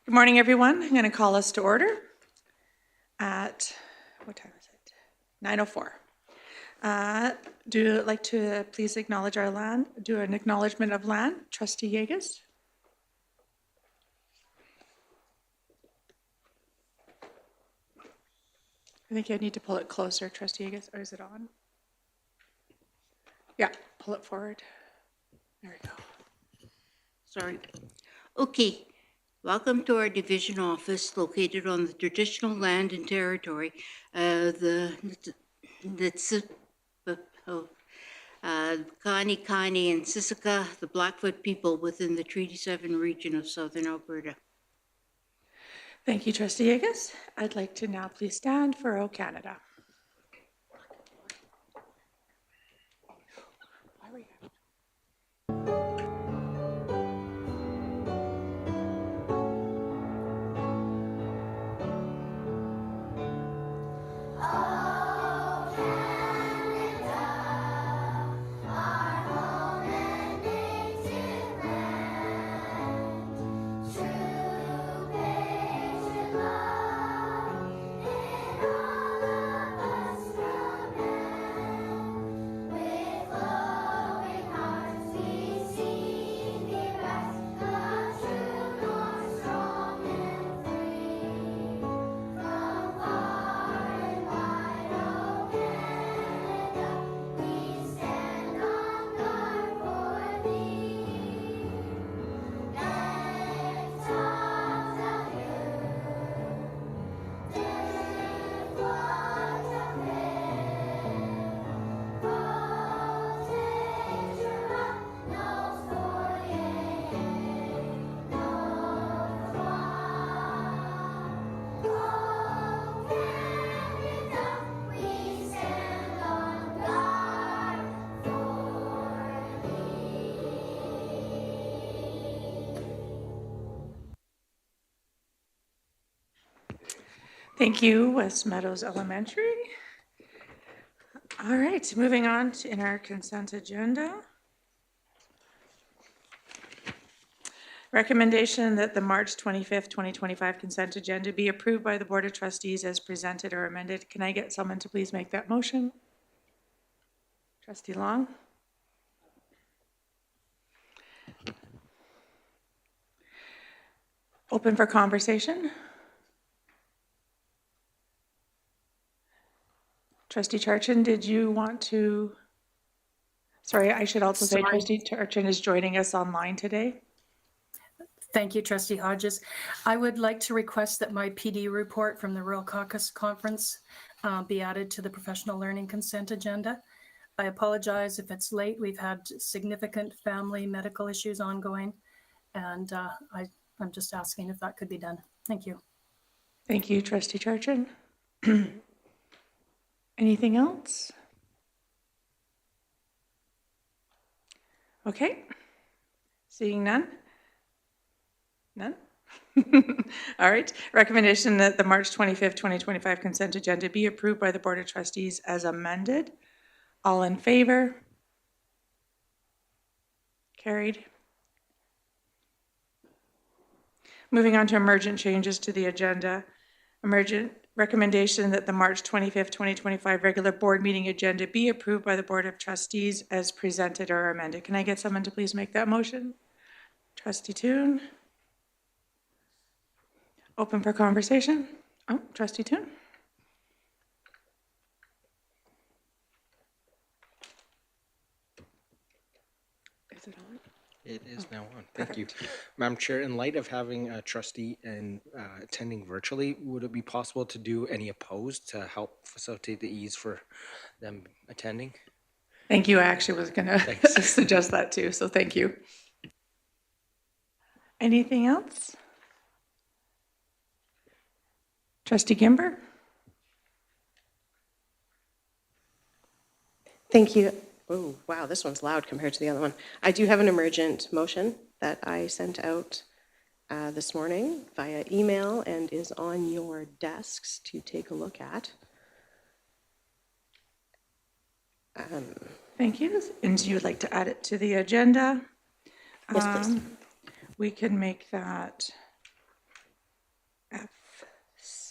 Good morning, everyone. I'm going to call us to order at, what time is it? 9:04. Do you like to please acknowledge our land, do an acknowledgement of land? Trustee Yegas? I think I need to pull it closer, Trustee Yegas, or is it on? Yeah, pull it forward. There we go. Sorry. Okay. Welcome to our division office located on the traditional land and territory of the Kainai and Siksika, the Blackfoot people within the Treaty 7 region of southern Alberta. Thank you, Trustee Yegas. I'd like to now please stand for O Canada. Why were you Thank you, West Meadows Elementary. All right, moving on in our consent agenda. Recommendation that the March 25th, 2025 consent agenda be approved by the Board of Trustees as presented or amended. Can I get someone to please make that motion? Trustee Long? Open for conversation. Trustee Charchin, did you want to? Sorry, I should also say Trustee Charchin is joining us online today. Thank you, Trustee Hodges. I would like to request that my PD report from the Rural Caucus Conference be added to the professional learning consent agenda. I apologize if it's late. We've had significant family medical issues ongoing, and I'm just asking if that could be done. Thank you. Thank you, Trustee Charchin. Anything else? Okay. Seeing none? None? All right. Recommendation that the March 25th, 2025 consent agenda be approved by the Board of Trustees as amended. All in favor? Carried. Moving on to emergent changes to the agenda. Emergent recommendation that the March 25th, 2025 regular board meeting agenda be approved by the Board of Trustees as presented or amended. Can I get someone to please make that motion? Trustee Toon. Open for conversation. Oh, Trustee Toon. Is it on? It is now on. Thank you. Madam Chair, in light of having a trustee and attending virtually, would it be possible to do any opposed to help facilitate the ease for them attending? Thank you. I actually was going to suggest that too, so thank you. Anything else? Trustee Gimber? Thank you. Oh, wow, this one's loud compared to the other one. I do have an emergent motion that I sent out this morning via email and is on your desks to take a look at. Thank you. And you would like to add it to the agenda? Yes, please. We can make that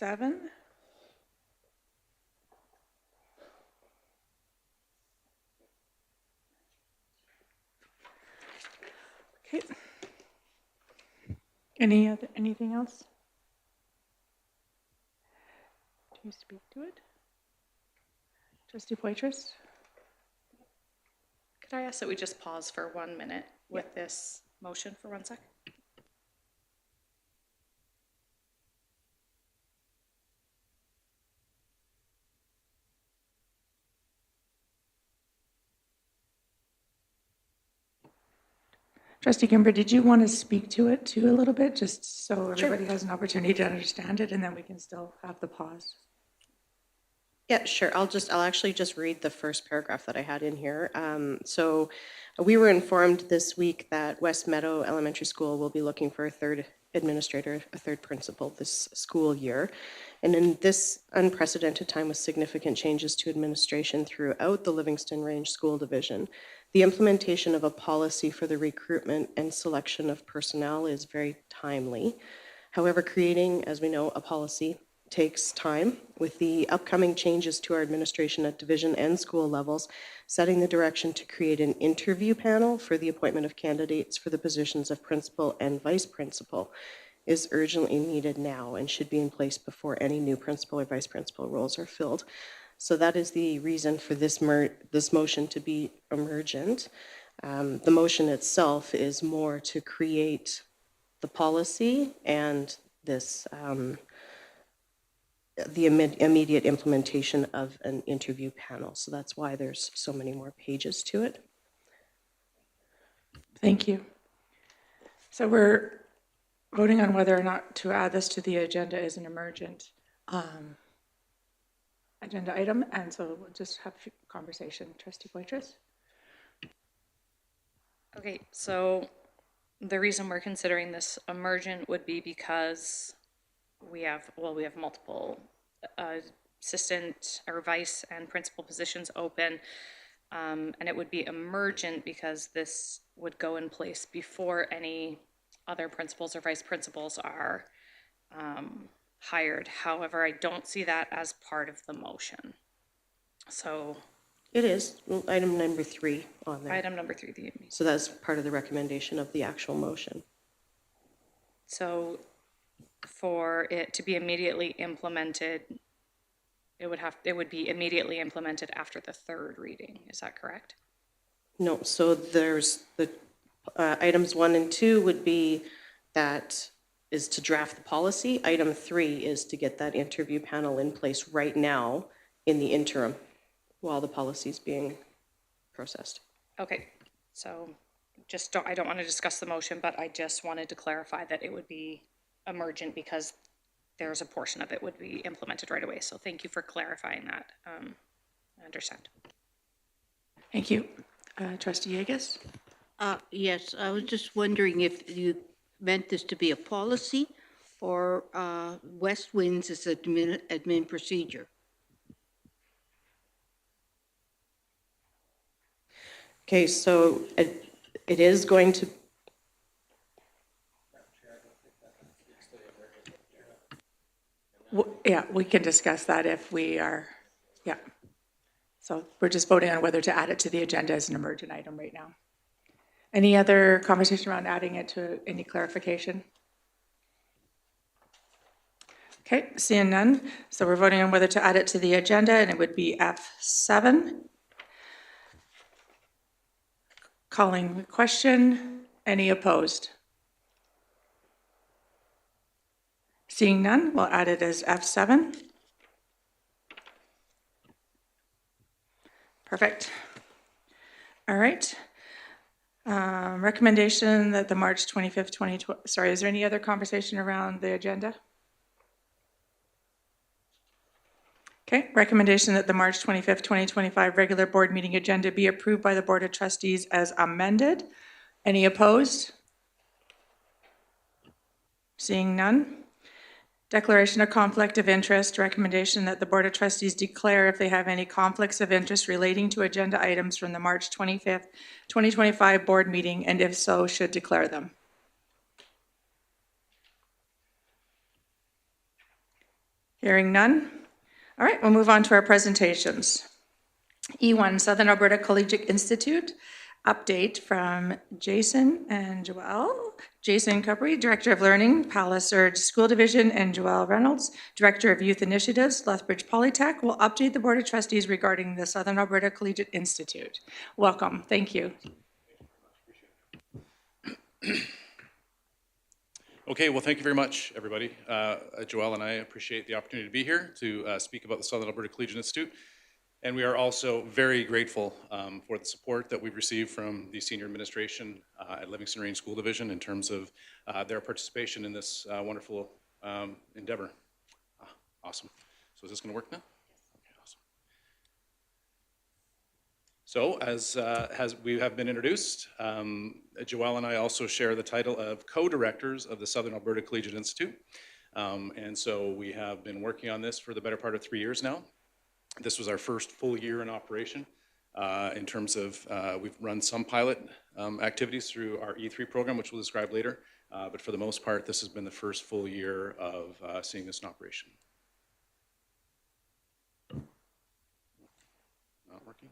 F7. Okay. Anything else? Do you speak to it? Trustee Poitras? Could I ask that we just pause for 1 minute with this motion for 1 sec? Trustee Kimber, did you want to speak to it too a little bit, just so everybody has an opportunity to understand it, and then we can still have the pause? Yeah, sure. I'll actually just read the first paragraph that I had in here. So we were informed this week that West Meadow Elementary School will be looking for a third administrator, a third principal this school year. And in this unprecedented time with significant changes to administration throughout the Livingstone Range School Division, the implementation of a policy for the recruitment and selection of personnel is very timely. However, creating, as we know, a policy takes time. With the upcoming changes to our administration at division and school levels, setting the direction to create an interview panel for the appointment of candidates for the positions of principal and vice principal is urgently needed now and should be in place before any new principal or vice principal roles are filled. So that is the reason for this motion to be emergent. The motion itself is more to create the policy and this the immediate implementation of an interview panel. So that's why there's so many more pages to it. Thank you. So we're voting on whether or not to add this to the agenda as an emergent agenda item, and so we'll just have a conversation. Trustee Poitras? Okay, so the reason we're considering this emergent would be because we have multiple assistant or vice and principal positions open, and it would be emergent because this would go in place before any other principals or vice principals are hired. However, I don't see that as part of the motion. So It is item number 3 on there. item number 3, So that's part of the recommendation of the actual motion. so for it to be immediately implemented, it would be immediately implemented after the third reading. Is that correct? No, so there's the items 1 and 2 would be that is to draft the policy. Item 3 is to get that interview panel in place right now in the interim while the policy is being processed. Okay, so I don't want to discuss the motion, but I just wanted to clarify that it would be emergent because there's a portion of it would be implemented right away. So thank you for clarifying that. I understand. Thank you. Trustee Yegas? Yes, I was just wondering if you meant this to be a policy or West Winds is admin procedure. Okay, so it is going to. Yeah, we can discuss that if we are, yeah. So we're just voting on whether to add it to the agenda as an emergent item right now. Any other conversation around adding it to any clarification? Okay, seeing none. So we're voting on whether to add it to the agenda, and it would be F7. Calling the question. Any opposed? Seeing none, we'll add it as F7. Perfect. All right. Recommendation that the March 25th, 2020, sorry, is there any other conversation around the agenda? Okay, recommendation that the March 25th, 2025 regular board meeting agenda be approved by the Board of Trustees as amended. Any opposed? Seeing none. Declaration of conflict of interest, recommendation that the Board of Trustees declare if they have any conflicts of interest relating to agenda items from the March 25th, 2025 board meeting, and if so, should declare them. Hearing none. All right, we'll move on to our presentations. E1, Southern Alberta Collegiate Institute, update from Jason and Joelle. Jason Cupry, Director of Learning, Palace Surge School Division, and Joelle Reynolds, Director of Youth Initiatives, Lethbridge Polytech, will update the Board of Trustees regarding the Southern Alberta Collegiate Institute. Welcome. Thank you. Okay, well, thank you very much, everybody. Joelle and I appreciate the opportunity to be here to speak about the Southern Alberta Collegiate Institute. And we are also very grateful for the support that we've received from the senior administration at Livingstone Range School Division in terms of their participation in this wonderful endeavor. Awesome. So is this going to work now? Okay, awesome. So as we have been introduced, Joelle and I also share the title of co-directors of the Southern Alberta Collegiate Institute. And so we have been working on this for the better part of 3 years now. This was our first full year in operation in terms of we've run some pilot activities through our E3 program, which we'll describe later. But for the most part, this has been the first full year of seeing this in operation. Not working?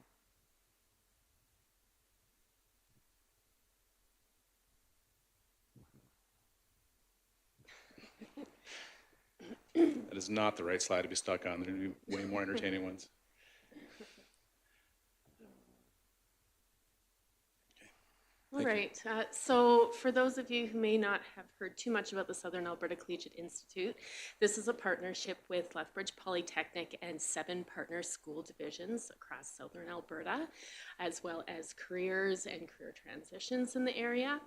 That is not the right slide to be stuck on. There are going to be way more entertaining ones. All right, so for those of you who may not have heard too much about the Southern Alberta Collegiate Institute, this is a partnership with Lethbridge Polytechnic and 7 partner school divisions across Southern Alberta, as well as careers and career transitions in the area.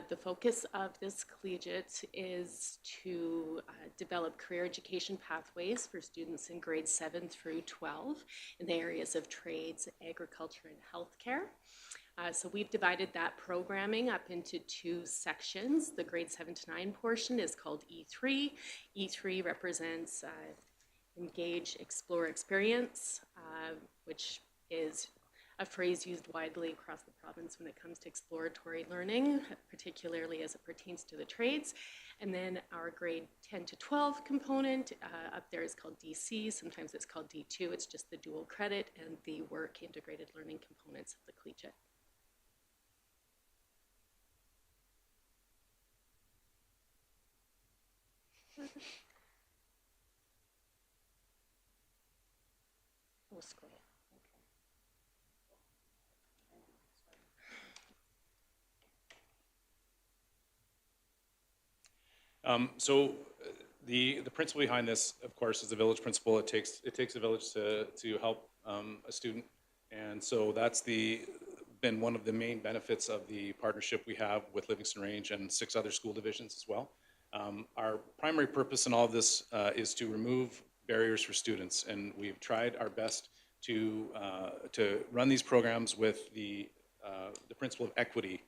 The focus of this collegiate is to develop career education pathways for students in grades 7 through 12 in the areas of trades, agriculture, and healthcare. So we've divided that programming up into 2 sections. The grade 7 to 9 portion is called E3. E3 represents Engage, Explore, Experience, which is a phrase used widely across the province when it comes to exploratory learning, particularly as it pertains to the trades. And then our grade 10 to 12 component up there is called DC. Sometimes it's called D2. It's just the dual credit and the work integrated learning components of the collegiate. Oh, scroll. So the principle behind this, of course, is the village principle. It takes a village to help a student, and so that's been one of the main benefits of the partnership we have with Livingstone Range and 6 other school divisions as well. Our primary purpose in all of this is to remove barriers for students, and we've tried our best to run these programs with the principle of equity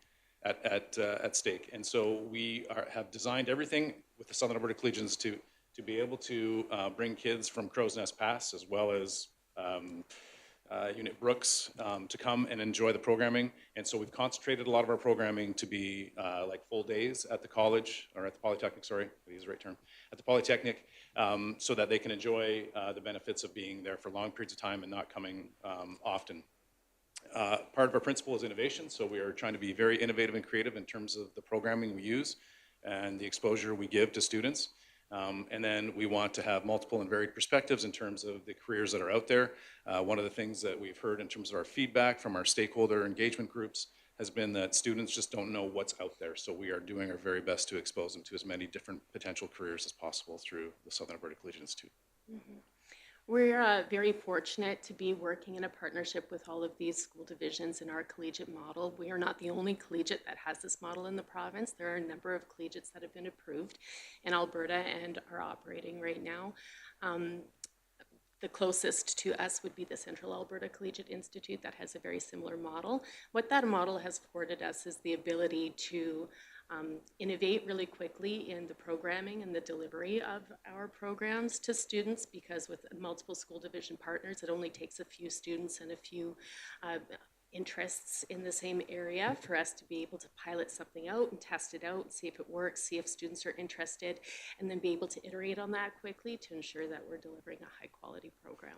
at stake. And so we have designed everything with the Southern Alberta Collegiate Institute to be able to bring kids from Crow's Nest Pass as well as Unit Brooks to come and enjoy the programming. And so we've concentrated a lot of our programming to be like full days at the college, or at the Polytechnic, sorry, I use the right term, at the Polytechnic, so that they can enjoy the benefits of being there for long periods of time and not coming often. Part of our principle is innovation, so we are trying to be very innovative and creative in terms of the programming we use and the exposure we give to students. And then we want to have multiple and varied perspectives in terms of the careers that are out there. One of the things that we've heard in terms of our feedback from our stakeholder engagement groups has been that students just don't know what's out there. So we are doing our very best to expose them to as many different potential careers as possible through the Southern Alberta Collegiate Institute. Mm-hmm. We're very fortunate to be working in a partnership with all of these school divisions in our collegiate model. We are not the only collegiate that has this model in the province. There are a number of collegiates that have been approved in Alberta and are operating right now. The closest to us would be the Central Alberta Collegiate Institute that has a very similar model. What that model has afforded us is the ability to innovate really quickly in the programming and the delivery of our programs to students, because with multiple school division partners, it only takes a few students and a few interests in the same area for us to be able to pilot something out and test it out, see if it works, see if students are interested, and then be able to iterate on that quickly to ensure that we're delivering a high quality program.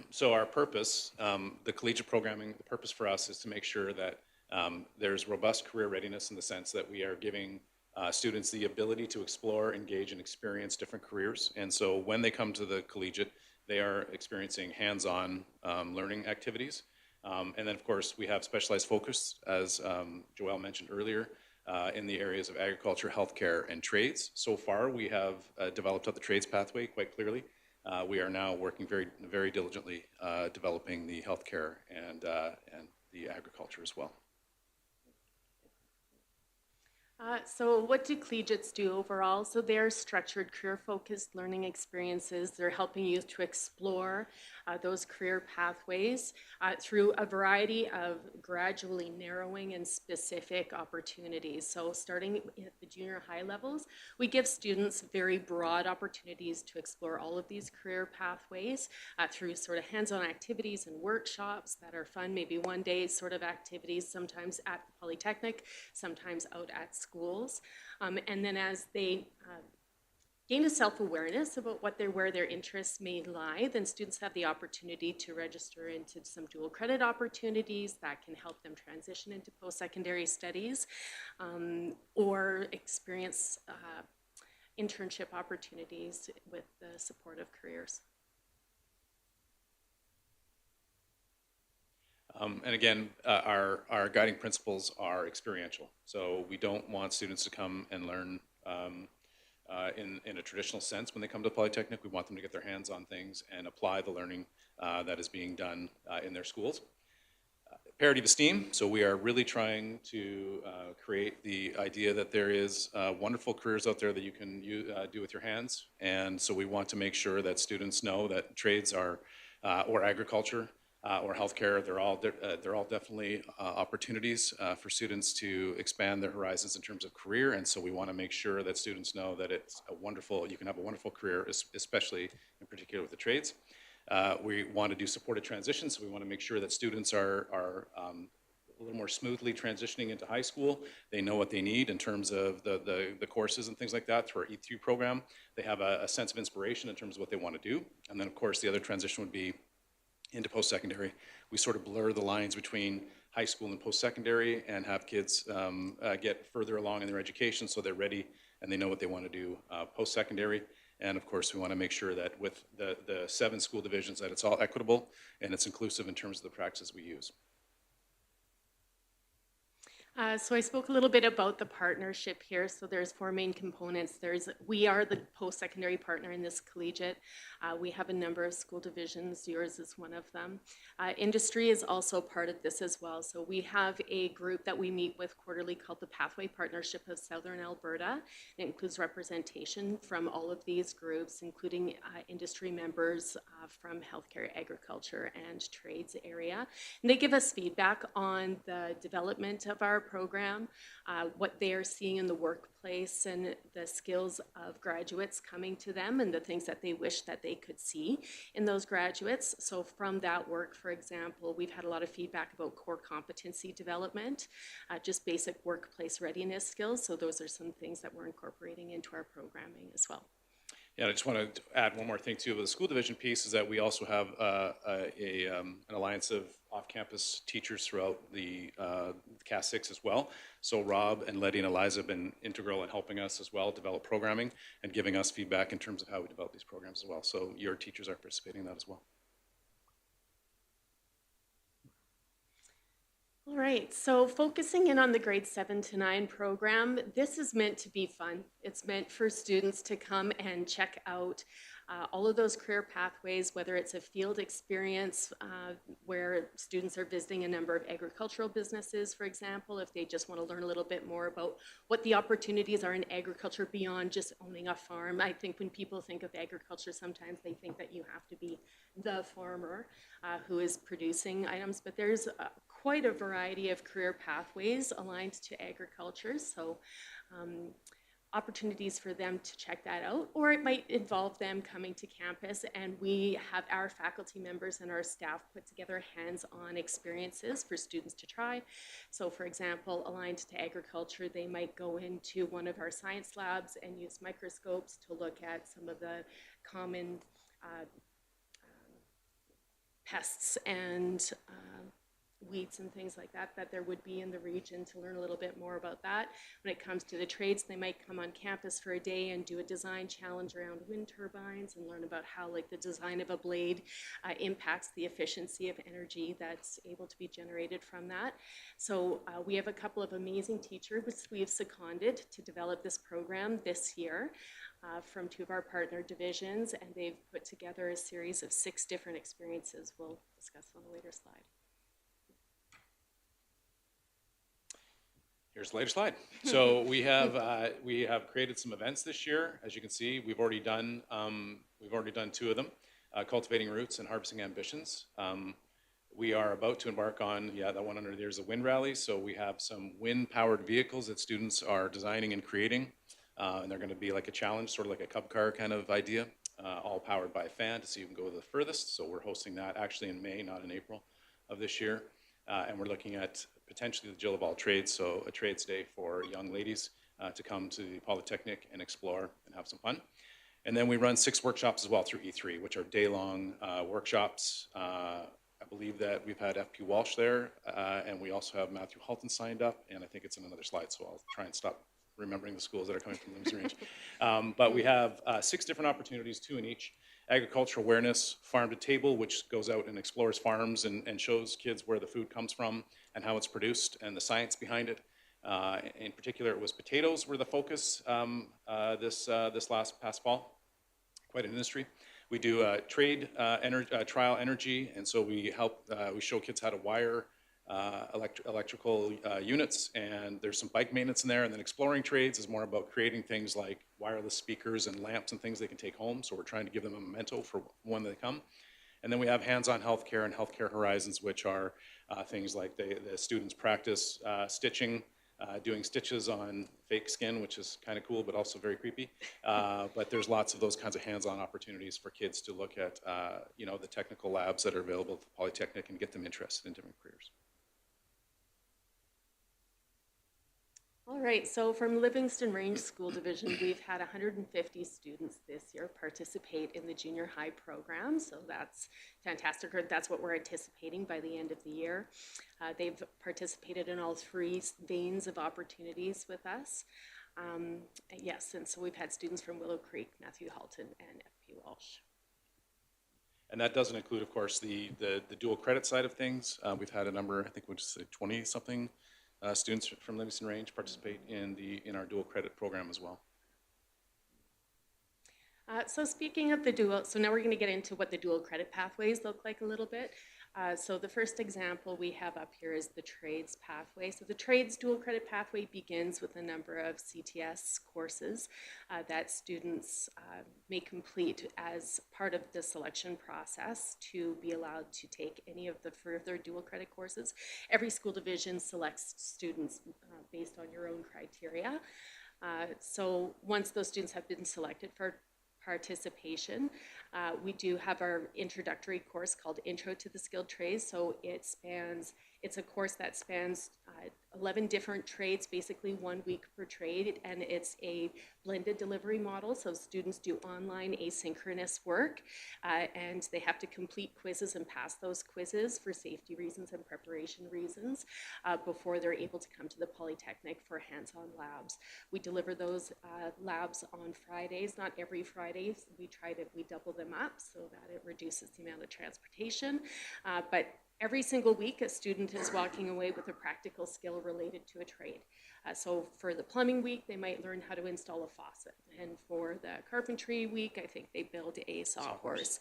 So our purpose, the collegiate programming, the purpose for us is to make sure that there's robust career readiness in the sense that we are giving students the ability to explore, engage, and experience different careers. And so when they come to the collegiate, they are experiencing hands-on learning activities. And then, of course, we have specialized focus, as Joelle mentioned earlier, in the areas of agriculture, healthcare, and trades. So far, we have developed out the trades pathway quite clearly. We are now working very diligently developing the healthcare and the agriculture as well. So what do collegiates do overall? So they're structured career-focused learning experiences. They're helping youth to explore those career pathways through a variety of gradually narrowing and specific opportunities. So starting at the junior high levels, we give students very broad opportunities to explore all of these career pathways through sort of hands-on activities and workshops that are fun, maybe one-day sort of activities, sometimes at the Polytechnic, sometimes out at schools. And then as they gain a self-awareness about where their interests may lie, then students have the opportunity to register into some dual credit opportunities that can help them transition into post-secondary studies or experience internship opportunities with the supportive careers. And again, our guiding principles are experiential. So we don't want students to come and learn in a traditional sense when they come to Polytechnic. We want them to get their hands on things and apply the learning that is being done in their schools. Parity of esteem. So we are really trying to create the idea that there is wonderful careers out there that you can do with your hands. And so we want to make sure that students know that trades are, or agriculture, or healthcare, they're all definitely opportunities for students to expand their horizons in terms of career. And so we want to make sure that students know that it's you can have a wonderful career, especially in particular with the trades. We want to do supported transitions, so we want to make sure that students are a little more smoothly transitioning into high school. They know what they need in terms of the courses and things like that through our E3 program. They have a sense of inspiration in terms of what they want to do. And then, of course, the other transition would be into post-secondary. We sort of blur the lines between high school and post-secondary and have kids get further along in their education so they're ready and they know what they want to do post-secondary. And of course, we want to make sure that with the 7 school divisions that it's all equitable and it's inclusive in terms of the practices we use. So I spoke a little bit about the partnership here. So there's 4 main components. We are the post-secondary partner in this collegiate. We have a number of school divisions. Yours is one of them. Industry is also part of this as well. So we have a group that we meet with quarterly called the Pathway Partnership of Southern Alberta. It includes representation from all of these groups, including industry members from healthcare, agriculture, and trades area. And they give us feedback on the development of our program, what they are seeing in the workplace and the skills of graduates coming to them and the things that they wish that they could see in those graduates. So from that work, for example, we've had a lot of feedback about core competency development, just basic workplace readiness skills. So those are some things that we're incorporating into our programming as well. Yeah, I just want to add one more thing too. With the school division piece is that we also have an alliance of off-campus teachers throughout the CAS 6 as well. So Rob and Letty and Eliza have been integral in helping us as well develop programming and giving us feedback in terms of how we develop these programs as well. So your teachers are participating in that as well. All right, so focusing in on the grade 7 to 9 program, this is meant to be fun. It's meant for students to come and check out all of those career pathways, whether it's a field experience where students are visiting a number of agricultural businesses, for example, if they just want to learn a little bit more about what the opportunities are in agriculture beyond just owning a farm. I think when people think of agriculture, sometimes they think that you have to be the farmer who is producing items, but there's quite a variety of career pathways aligned to agriculture. So opportunities for them to check that out, or it might involve them coming to campus, and we have our faculty members and our staff put together hands-on experiences for students to try. So for example, aligned to agriculture, they might go into one of our science labs and use microscopes to look at some of the common pests and weeds and things like that that there would be in the region, to learn a little bit more about that. When it comes to the trades, they might come on campus for a day and do a design challenge around wind turbines and learn about how like the design of a blade impacts the efficiency of energy that's able to be generated from that. So we have a couple of amazing teachers we've seconded to develop this program this year. From two of our partner divisions, and they've put together a series of 6 different experiences we'll discuss on a later slide. Here's the later slide. So we have created some events this year. As you can see, we've already done 2 of them, Cultivating Roots and Harvesting Ambitions. We are about to embark on, that one under there's a wind rally. So we have some wind-powered vehicles that students are designing and creating. And they're going to be like a challenge, sort of like a Cub car kind of idea, all powered by a fan to see who can go the furthest. So we're hosting that actually in May, not in April of this year. And we're looking at potentially the Jill of all trades, so a trades day for young ladies to come to the Polytechnic and explore and have some fun. And then we run 6 workshops as well through E3, which are day-long workshops. I believe that we've had FP Walsh there, and we also have Matthew Halton signed up, and I think it's in another slide, so I'll try and stop remembering the schools that are coming from Livingstone Range. But we have 6 different opportunities, 2 in each. Agricultural awareness, farm to table, which goes out and explores farms and shows kids where the food comes from and how it's produced and the science behind it. In particular, it was potatoes were the focus this past fall. Quite an industry. We do trial energy, and so we show kids how to wire electrical units, and there's some bike maintenance in there. And then exploring trades is more about creating things like wireless speakers and lamps and things they can take home. So we're trying to give them a memento for when they come. And then we have hands-on healthcare and healthcare horizons, which are things like the students practice stitching, doing stitches on fake skin, which is kind of cool, but also very creepy. But there's lots of those kinds of hands-on opportunities for kids to look at, the technical labs that are available at the Polytechnic and get them interested in different careers. All right, so from Livingstone Range School Division, we've had 150 students this year participate in the junior high program, so that's fantastic. That's what we're anticipating by the end of the year. They've participated in all 3 veins of opportunities with us. Yes, and so we've had students from Willow Creek, Matthew Halton, and FP Walsh. And that doesn't include, of course, the dual credit side of things. We've had a number, I think we'll just say 20-something students from Livingstone Range participate in our dual credit program as well. So speaking of the dual, so now we're going to get into what the dual credit pathways look like a little bit. So the first example we have up here is the trades pathway. So the trades dual credit pathway begins with a number of CTS courses that students may complete as part of the selection process to be allowed to take any of the further dual credit courses. Every school division selects students based on your own criteria. So once those students have been selected for participation, we do have our introductory course called Intro to the Skilled Trades. So it's a course that spans 11 different trades, basically 1 week per trade, and it's a blended delivery model. So students do online asynchronous work, and they have to complete quizzes and pass those quizzes for safety reasons and preparation reasons before they're able to come to the Polytechnic for hands-on labs. We deliver those labs on Fridays, not every Friday. We double them up so that it reduces the amount of transportation, but every single week, a student is walking away with a practical skill related to a trade. So for the plumbing week, they might learn how to install a faucet. And for the carpentry week, I think they build a sawhorse.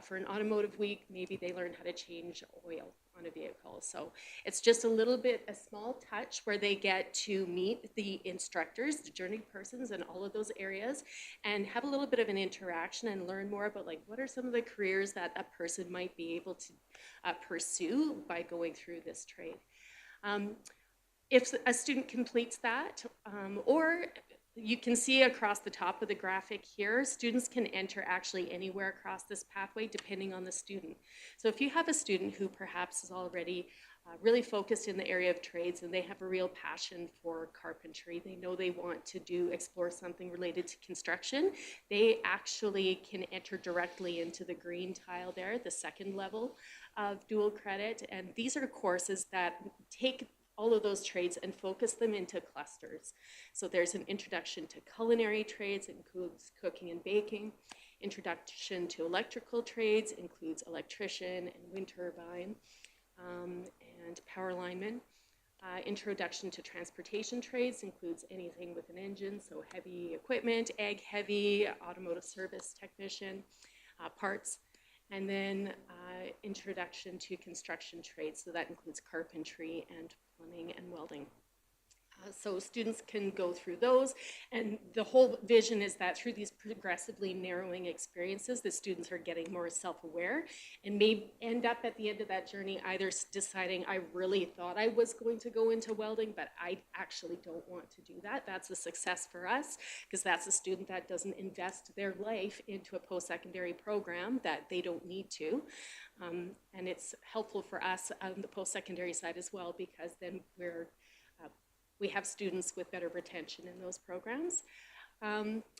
For an automotive week, maybe they learn how to change oil on a vehicle. So it's just a small touch where they get to meet the instructors, the journey persons in all of those areas, and have a little bit of an interaction and learn more about like what are some of the careers that a person might be able to pursue by going through this trade. If a student completes that, or you can see across the top of the graphic here, students can enter actually anywhere across this pathway depending on the student. So if you have a student who perhaps is already really focused in the area of trades and they have a real passion for carpentry, they know they want to explore something related to construction, they actually can enter directly into the green tile there, the second level of dual credit. And these are courses that take all of those trades and focus them into clusters. So there's an introduction to culinary trades, it includes cooking and baking. Introduction to electrical trades includes electrician and wind turbine and power lineman. Introduction to transportation trades includes anything with an engine, so heavy equipment, ag heavy, automotive service technician, parts. And then introduction to construction trades, so that includes carpentry and plumbing and welding. So students can go through those, and the whole vision is that through these progressively narrowing experiences, the students are getting more self-aware and may end up at the end of that journey either deciding, I really thought I was going to go into welding, but I actually don't want to do that. That's a success for us, because that's a student that doesn't invest their life into a post-secondary program that they don't need to. And it's helpful for us on the post-secondary side as well, because then we have students with better retention in those programs.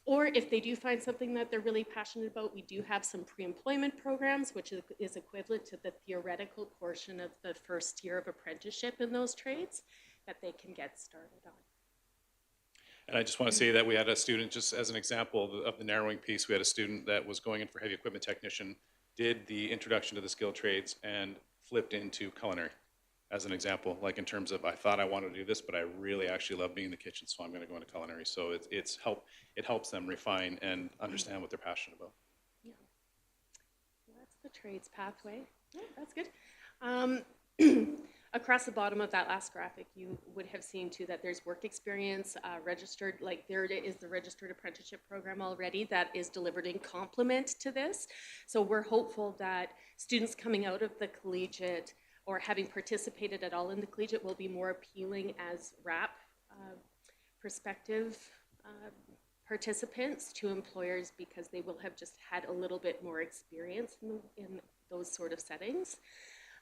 Or if they do find something that they're really passionate about, we do have some pre-employment programs, which is equivalent to the theoretical portion of the first year of apprenticeship in those trades that they can get started on. And I just want to say that we had a student, just as an example of the narrowing piece, we had a student that was going in for heavy equipment technician, did the introduction to the skilled trades, and flipped into culinary. As an example, like in terms of, I thought I wanted to do this, but I really actually love being in the kitchen, so I'm going to go into culinary. So it helps them refine and understand what they're passionate about. Yeah. So that's the trades pathway. Oh, that's good. Across the bottom of that last graphic, you would have seen too that there's work experience registered, like there it is, the registered apprenticeship program already that is delivered in complement to this. So we're hopeful that students coming out of the collegiate or having participated at all in the collegiate will be more appealing as RAP prospective participants to employers, because they will have just had a little bit more experience in those sort of settings.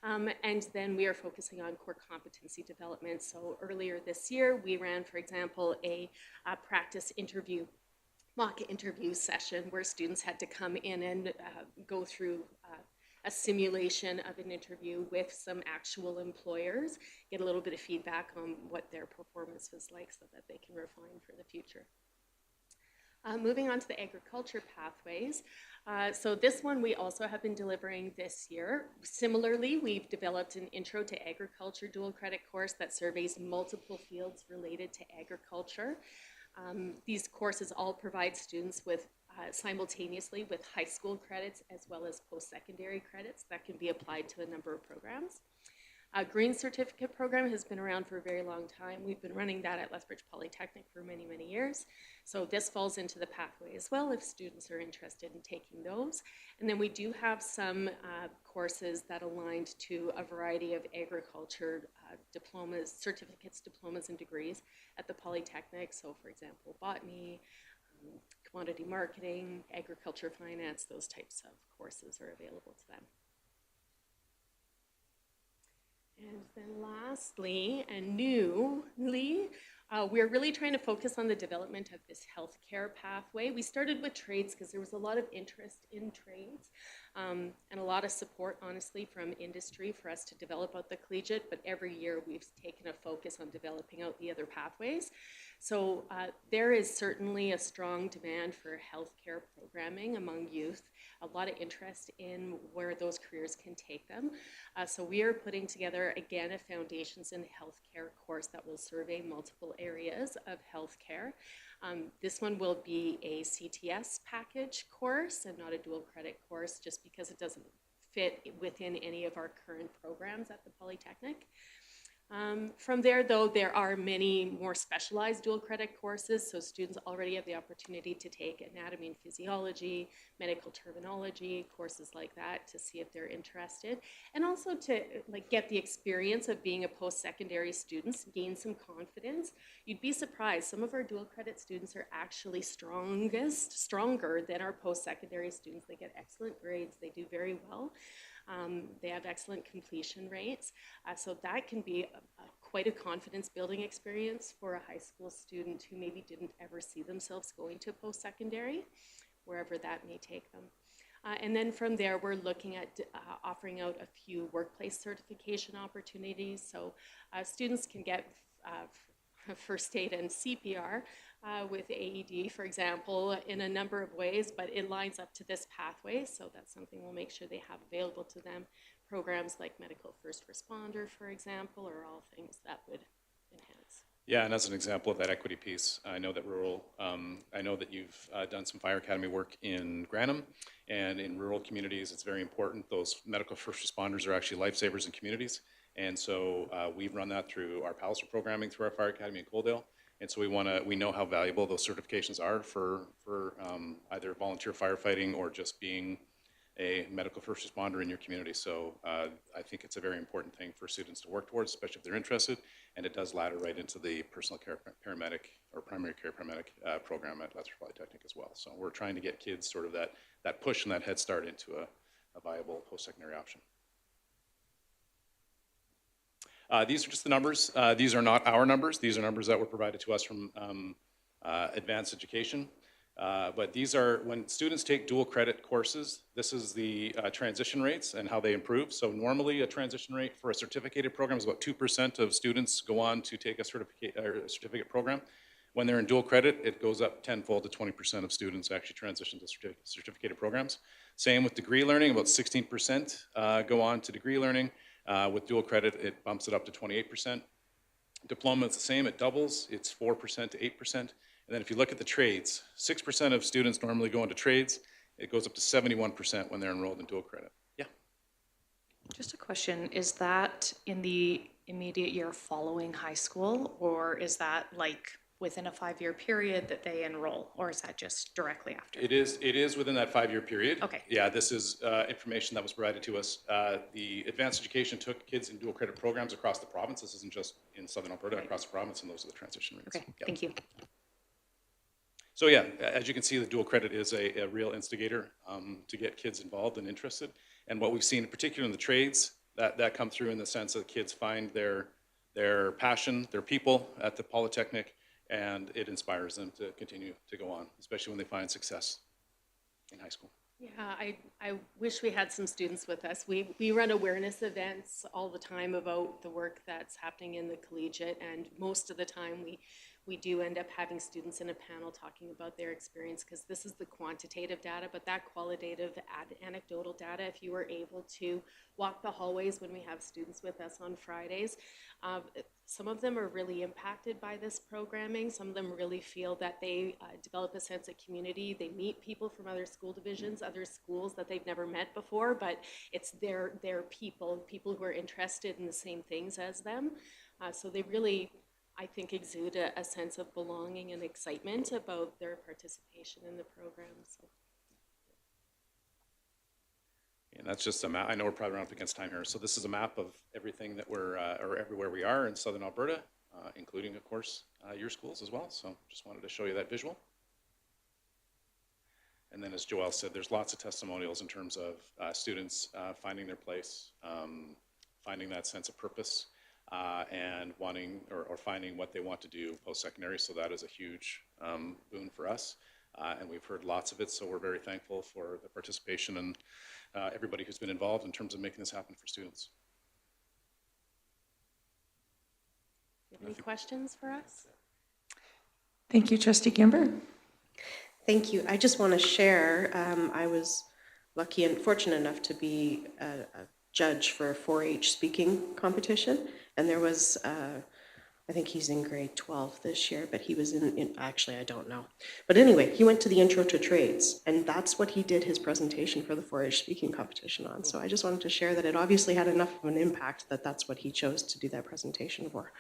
And then we are focusing on core competency development. So earlier this year, we ran, for example, a practice interview, mock interview session where students had to come in and go through a simulation of an interview with some actual employers, get a little bit of feedback on what their performance was like so that they can refine for the future. Moving on to the agriculture pathways. So this one we also have been delivering this year. Similarly, we've developed an Intro to Agriculture dual credit course that surveys multiple fields related to agriculture. These courses all provide students with simultaneously with high school credits as well as post-secondary credits that can be applied to a number of programs. Green Certificate program has been around for a very long time. We've been running that at Lethbridge Polytechnic for many, many years. So this falls into the pathway as well if students are interested in taking those. And then we do have some courses that aligned to a variety of agriculture diplomas, certificates, diplomas, and degrees at the Polytechnic. So for example, botany, commodity marketing, agriculture finance, those types of courses are available to them. And then lastly, and newly, we're really trying to focus on the development of this healthcare pathway. We started with trades because there was a lot of interest in trades and a lot of support, honestly, from industry for us to develop out the collegiate, but every year we've taken a focus on developing out the other pathways. So there is certainly a strong demand for healthcare programming among youth, a lot of interest in where those careers can take them. So we are putting together, again, a Foundations in Healthcare course that will survey multiple areas of healthcare. This one will be a CTS package course and not a dual credit course, just because it doesn't fit within any of our current programs at the Polytechnic. From there, though, there are many more specialized dual credit courses, so students already have the opportunity to take anatomy and physiology, medical terminology, courses like that to see if they're interested, and also to get the experience of being a post-secondary student, gain some confidence. You'd be surprised, some of our dual credit students are actually stronger than our post-secondary students. They get excellent grades, they do very well. They have excellent completion rates. So that can be quite a confidence building experience for a high school student who maybe didn't ever see themselves going to post-secondary, wherever that may take them. And then from there, we're looking at offering out a few workplace certification opportunities. So students can get first aid and CPR with AED, for example, in a number of ways, but it lines up to this pathway, so that's something we'll make sure they have available to them. Programs like medical first responder, for example, are all things that would enhance. Yeah, and as an example of that equity piece, I know that I know that you've done some fire academy work in Granham, and in rural communities, it's very important. Those medical first responders are actually lifesavers in communities, and so we've run that through our Palliser programming through our fire academy in Coaldale, and so we know how valuable those certifications are for either volunteer firefighting or just being a medical first responder in your community. So I think it's a very important thing for students to work towards, especially if they're interested, and it does ladder right into the personal care paramedic or primary care paramedic program at Lethbridge Polytechnic as well. So we're trying to get kids sort of that push and that head start into a viable post-secondary option. These are just the numbers. These are not our numbers. These are numbers that were provided to us from Advanced Education. But these are, when students take dual credit courses, this is the transition rates and how they improve. So normally a transition rate for a certificated program is about 2% of students go on to take a certificate program. When they're in dual credit, it goes up tenfold to 20% of students actually transition to certificated programs. Same with degree learning, about 16% go on to degree learning. With dual credit, it bumps it up to 28%. Diploma is the same, it doubles, it's 4% to 8%. And then if you look at the trades, 6% of students normally go into trades. It goes up to 71% when they're enrolled in dual credit. Yeah. Just a question, is that in the immediate year following high school, or is that like within a 5-year period that they enroll, or is that just directly after? It is within that 5-year period. Okay. Yeah, this is information that was provided to us. The Advanced Education took kids in dual credit programs across the province. This isn't just in Southern Alberta, across the province, and those are the transition rates. Okay, Yep. thank you. So yeah, as you can see, the dual credit is a real instigator to get kids involved and interested. And what we've seen, in particular in the trades, that come through in the sense that kids find their passion, their people at the Polytechnic, and it inspires them to continue to go on, especially when they find success in high school. Yeah, I wish we had some students with us. We run awareness events all the time about the work that's happening in the collegiate, and most of the time we do end up having students in a panel talking about their experience, because this is the quantitative data, but that qualitative anecdotal data, if you were able to walk the hallways when we have students with us on Fridays, some of them are really impacted by this programming. Some of them really feel that they develop a sense of community. They meet people from other school divisions, other schools that they've never met before, but it's their people who are interested in the same things as them. So they really, I think, exude a sense of belonging and excitement about their participation in the program. So. And that's just a map. I know we're probably running up against time here. So this is a map of everything that we're, or everywhere we are in Southern Alberta, including, of course, your schools as well. So just wanted to show you that visual. And then, as Joelle said, there's lots of testimonials in terms of students finding their place, finding that sense of purpose, and wanting or finding what they want to do post-secondary. So that is a huge boon for us. And we've heard lots of it, so we're very thankful for the participation and everybody who's been involved in terms of making this happen for students. Do you have any questions for us? Thank you, Trustee Gimber. Thank you. I just want to share, I was lucky and fortunate enough to be a judge for a 4-H speaking competition, and there was I think he's in grade 12 this year, but he was actually, I don't know. But anyway, he went to the Intro to Trades, and that's what he did his presentation for the 4-H speaking competition on. So I just wanted to share that it obviously had enough of an impact that that's what he chose to do that presentation for.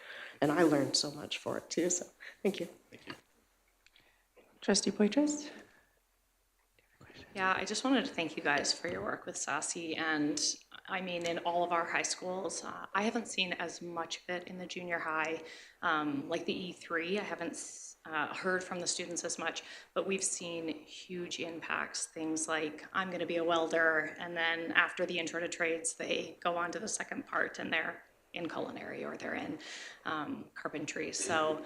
And I learned so much for it too, so thank you. Trustee Poitras? Yeah, I just wanted to thank you guys for your work with SASE, and I mean, in all of our high schools, I haven't seen as much of it in the junior high, like the E3. I haven't heard from the students as much, but we've seen huge impacts. Things like, I'm going to be a welder, and then after the Intro to Trades, they go on to the second part, and they're in culinary or they're in carpentry. So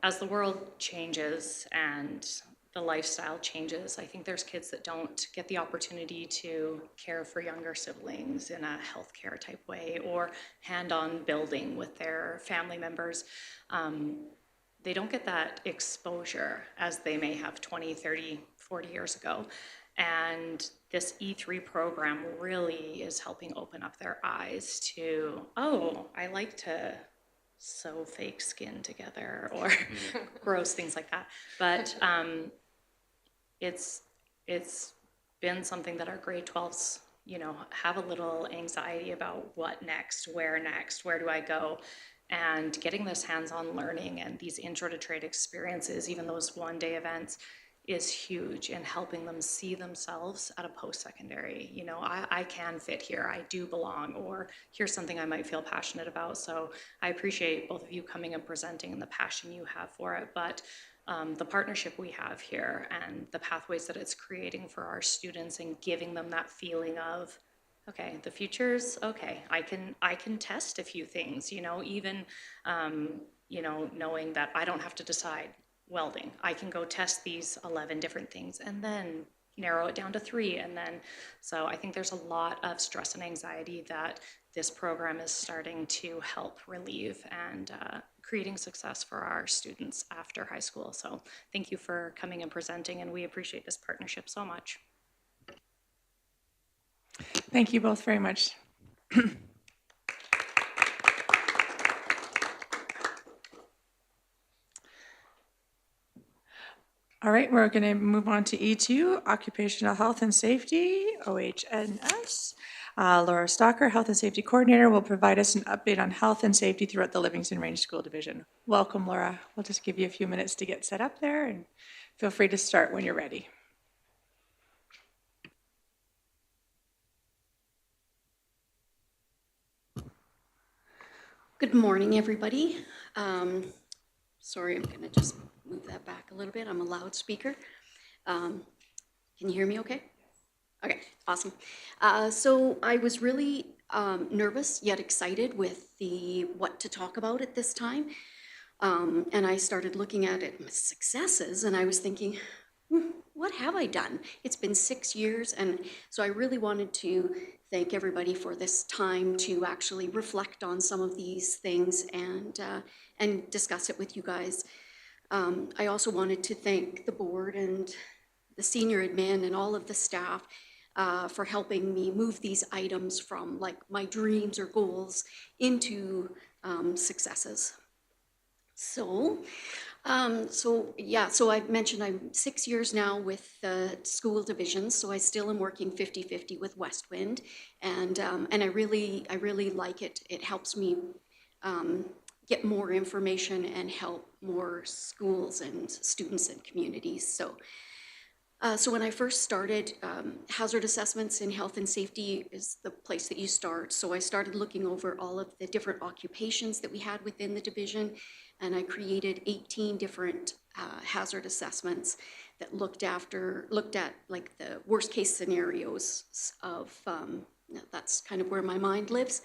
as the world changes and the lifestyle changes, I think there's kids that don't get the opportunity to care for younger siblings in a healthcare type way or hand-on building with their family members. They don't get that exposure as they may have 20, 30, 40 years ago. And this E3 program really is helping open up their eyes to, oh, I like to sew fake skin together or gross things like that. But it's been something that our grade 12s, have a little anxiety about what next, where do I go? And getting this hands-on learning and these intro to trade experiences, even those one-day events, is huge in helping them see themselves at a post-secondary. I can fit here, I do belong, or here's something I might feel passionate about. So I appreciate both of you coming and presenting and the passion you have for it, but the partnership we have here and the pathways that it's creating for our students and giving them that feeling of, okay, the future's okay. I can test a few things, even, knowing that I don't have to decide welding. I can go test these 11 different things and then narrow it down to 3. And then, so I think there's a lot of stress and anxiety that this program is starting to help relieve and creating success for our students after high school. So thank you for coming and presenting, and we appreciate this partnership so much. Thank you both very much. All right, we're going to move on to E2, Occupational Health and Safety, OHS. Laura Stalker, Health and Safety Coordinator, will provide us an update on health and safety throughout the Livingston Range School Division. Welcome, Laura. We'll just give you a few minutes to get set up there, and feel free to start when you're ready. Good morning, everybody. Sorry, I'm going to just move that back a little bit. I'm a loudspeaker. Can you hear me okay? Okay, awesome. So I was really nervous yet excited with what to talk about at this time. And I started looking at it, my successes, and I was thinking, what have I done? It's been 6 years, and so I really wanted to thank everybody for this time to actually reflect on some of these things and discuss it with you guys. I also wanted to thank the board and the senior admin and all of the staff for helping me move these items from like my dreams or goals into successes. So I've mentioned I'm 6 years now with the school divisions, so I still am working 50-50 with Westwind, and I really like it. It helps me get more information and help more schools and students and communities. So when I first started, hazard assessments in health and safety is the place that you start. So I started looking over all of the different occupations that we had within the division, and I created 18 different hazard assessments that looked at like the worst case scenarios of, that's kind of where my mind lives.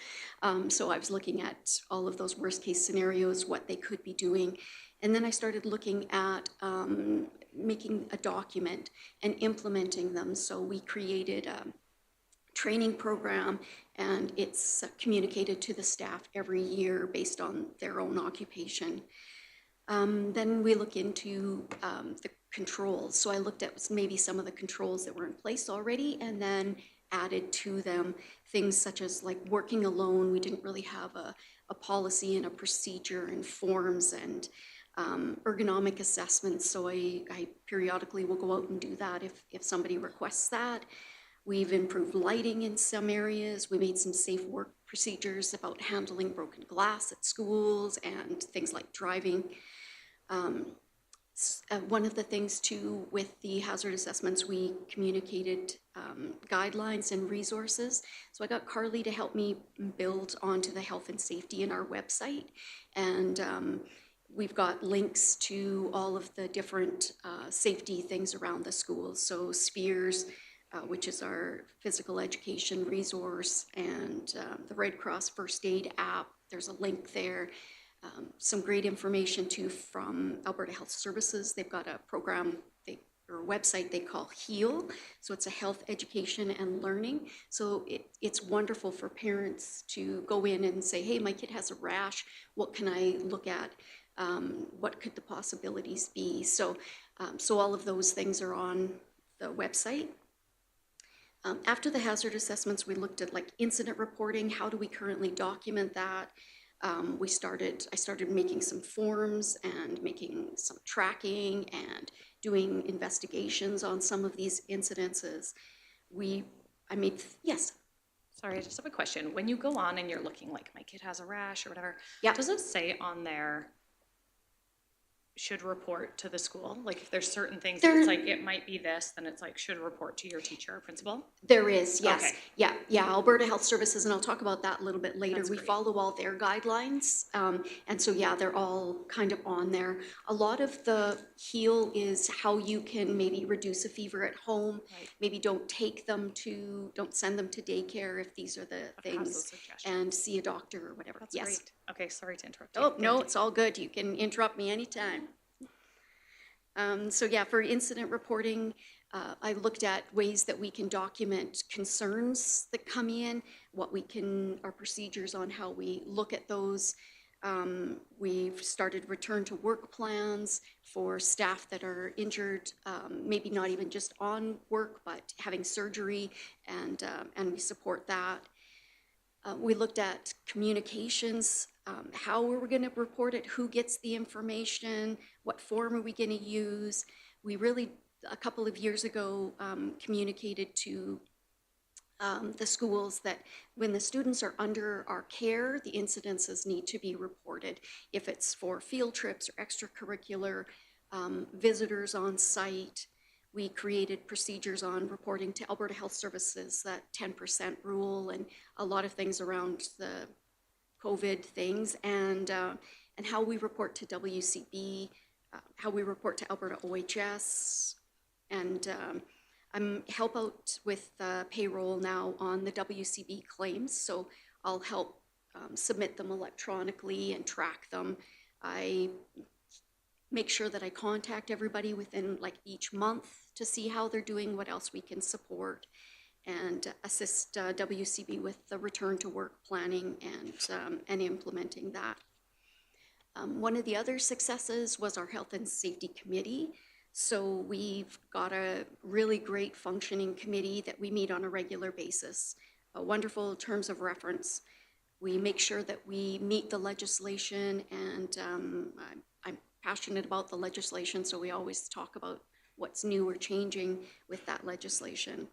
So I was looking at all of those worst case scenarios, what they could be doing. And then I started looking at making a document and implementing them. So we created a training program, and it's communicated to the staff every year based on their own occupation. Then we look into the controls. So I looked at maybe some of the controls that were in place already and then added to them things such as like working alone. We didn't really have a a policy and a procedure and forms and ergonomic assessments. So I periodically will go out and do that if somebody requests that. We've improved lighting in some areas. We made some safe work procedures about handling broken glass at schools and things like driving. One of the things too with the hazard assessments, we communicated guidelines and resources. So I got Carly to help me build onto the health and safety in our website. And we've got links to all of the different safety things around the schools. So SPEARS, which is our physical education resource, and the Red Cross First Aid app, there's a link there. Some great information too from Alberta Health Services. They've got a program or a website they call HEAL. So it's a health education and learning. So it's wonderful for parents to go in and say, hey, my kid has a rash. What can I look at? What could the possibilities be? So all of those things are on the website. After the hazard assessments, we looked at like incident reporting. How do we currently document that? I started making some forms and making some tracking and doing investigations on some of these incidences. Yes. Sorry, I just have a question. When you go on and you're looking like my kid has a rash or whatever, Yeah. does it say on there should report to the school? Like if there's certain things that it's like it might be this, then it's like should report to your teacher or principal? There is, yes. Okay. Yeah, Alberta Health Services, and I'll talk about that a little bit later. That's We great. follow all their guidelines. And so, yeah, they're all kind of on there. A lot of the HEAL is how you can maybe reduce a fever at home. Right. Maybe don't send them to daycare if these are the Of course, those things, suggestions. and see a doctor or whatever. That's Yes. great. Okay, sorry to interrupt you. Oh, Thank no, you. it's all good. You can interrupt me anytime. So yeah, for incident reporting, I looked at ways that we can document concerns that come in, our procedures on how we look at those. We've started return to work plans for staff that are injured, maybe not even just on work, but having surgery, and we support that. We looked at communications, how are we going to report it, who gets the information, what form are we going to use. We really, a couple of years ago, communicated to the schools that when the students are under our care, the incidences need to be reported. If it's for field trips or extracurricular visitors on site, we created procedures on reporting to Alberta Health Services, that 10% rule, and a lot of things around the COVID things, and how we report to WCB, how we report to Alberta OHS, and I'm help out with payroll now on the WCB claims, so I'll help submit them electronically and track them. I make sure that I contact everybody within like each month to see how they're doing, what else we can support, and assist WCB with the return to work planning and implementing that. One of the other successes was our Health and Safety Committee. So we've got a really great functioning committee that we meet on a regular basis, wonderful terms of reference. We make sure that we meet the legislation, and I'm passionate about the legislation, so we always talk about what's new or changing with that legislation.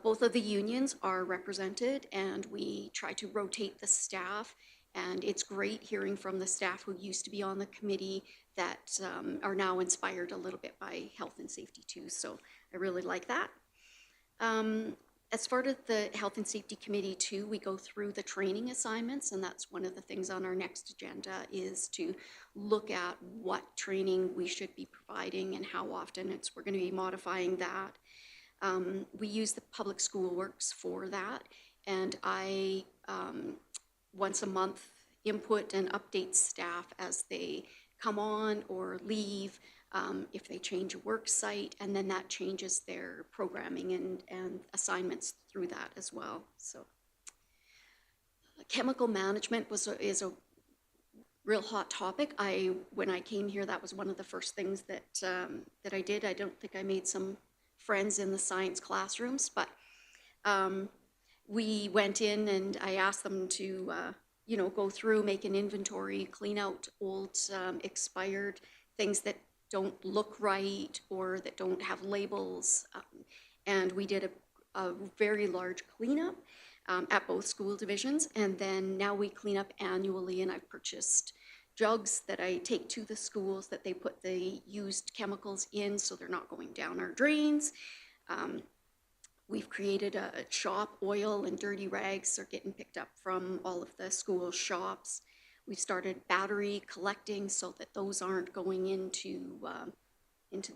Both of the unions are represented, and we try to rotate the staff, and it's great hearing from the staff who used to be on the committee that are now inspired a little bit by health and safety too, so I really like that. As part of the Health and Safety Committee too, we go through the training assignments, and that's one of the things on our next agenda is to look at what training we should be providing and how often we're going to be modifying that. We use the Public School Works for that, and I, once a month, input and update staff as they come on or leave, if they change a work site, and then that changes their programming and assignments through that as well. So chemical management is a real hot topic. When I came here, that was one of the first things that I did. I don't think I made some friends in the science classrooms, but we went in and I asked them to go through, make an inventory, clean out old, expired things that don't look right or that don't have labels. And we did a very large cleanup at both school divisions. And then now we clean up annually, and I've purchased jugs that I take to the schools that they put the used chemicals in so they're not going down our drains. We've created a shop. Oil and dirty rags are getting picked up from all of the school shops. We've started battery collecting so that those aren't going into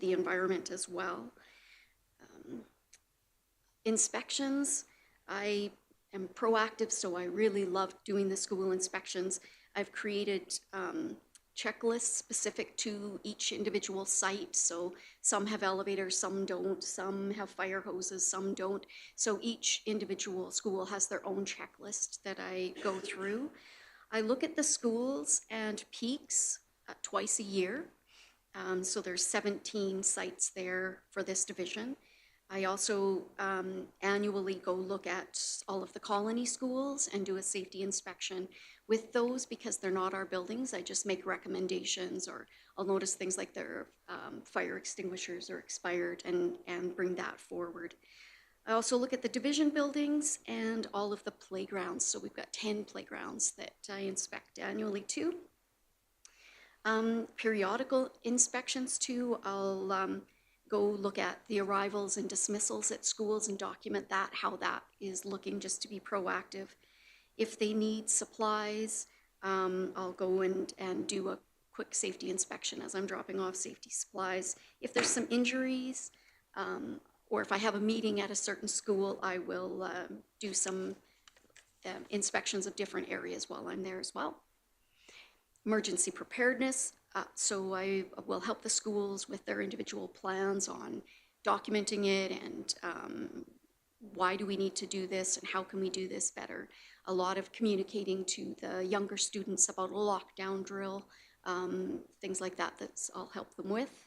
the environment as well. Inspections, I am proactive, so I really love doing the school inspections. I've created checklists specific to each individual site. So some have elevators, some don't, some have fire hoses, some don't. So each individual school has their own checklist that I go through. I look at the schools and peaks twice a year. So there's 17 sites there for this division. I also annually go look at all of the colony schools and do a safety inspection with those because they're not our buildings. I just make recommendations, or I'll notice things like their fire extinguishers are expired and bring that forward. I also look at the division buildings and all of the playgrounds. So we've got 10 playgrounds that I inspect annually too. Periodical inspections too. I'll go look at the arrivals and dismissals at schools and document that, how that is looking, just to be proactive. If they need supplies, I'll go and do a quick safety inspection as I'm dropping off safety supplies. If there's some injuries, or if I have a meeting at a certain school, I will do some inspections of different areas while I'm there as well. Emergency preparedness. So I will help the schools with their individual plans on documenting it and why do we need to do this and how can we do this better. A lot of communicating to the younger students about a lockdown drill, things like that, I'll help them with.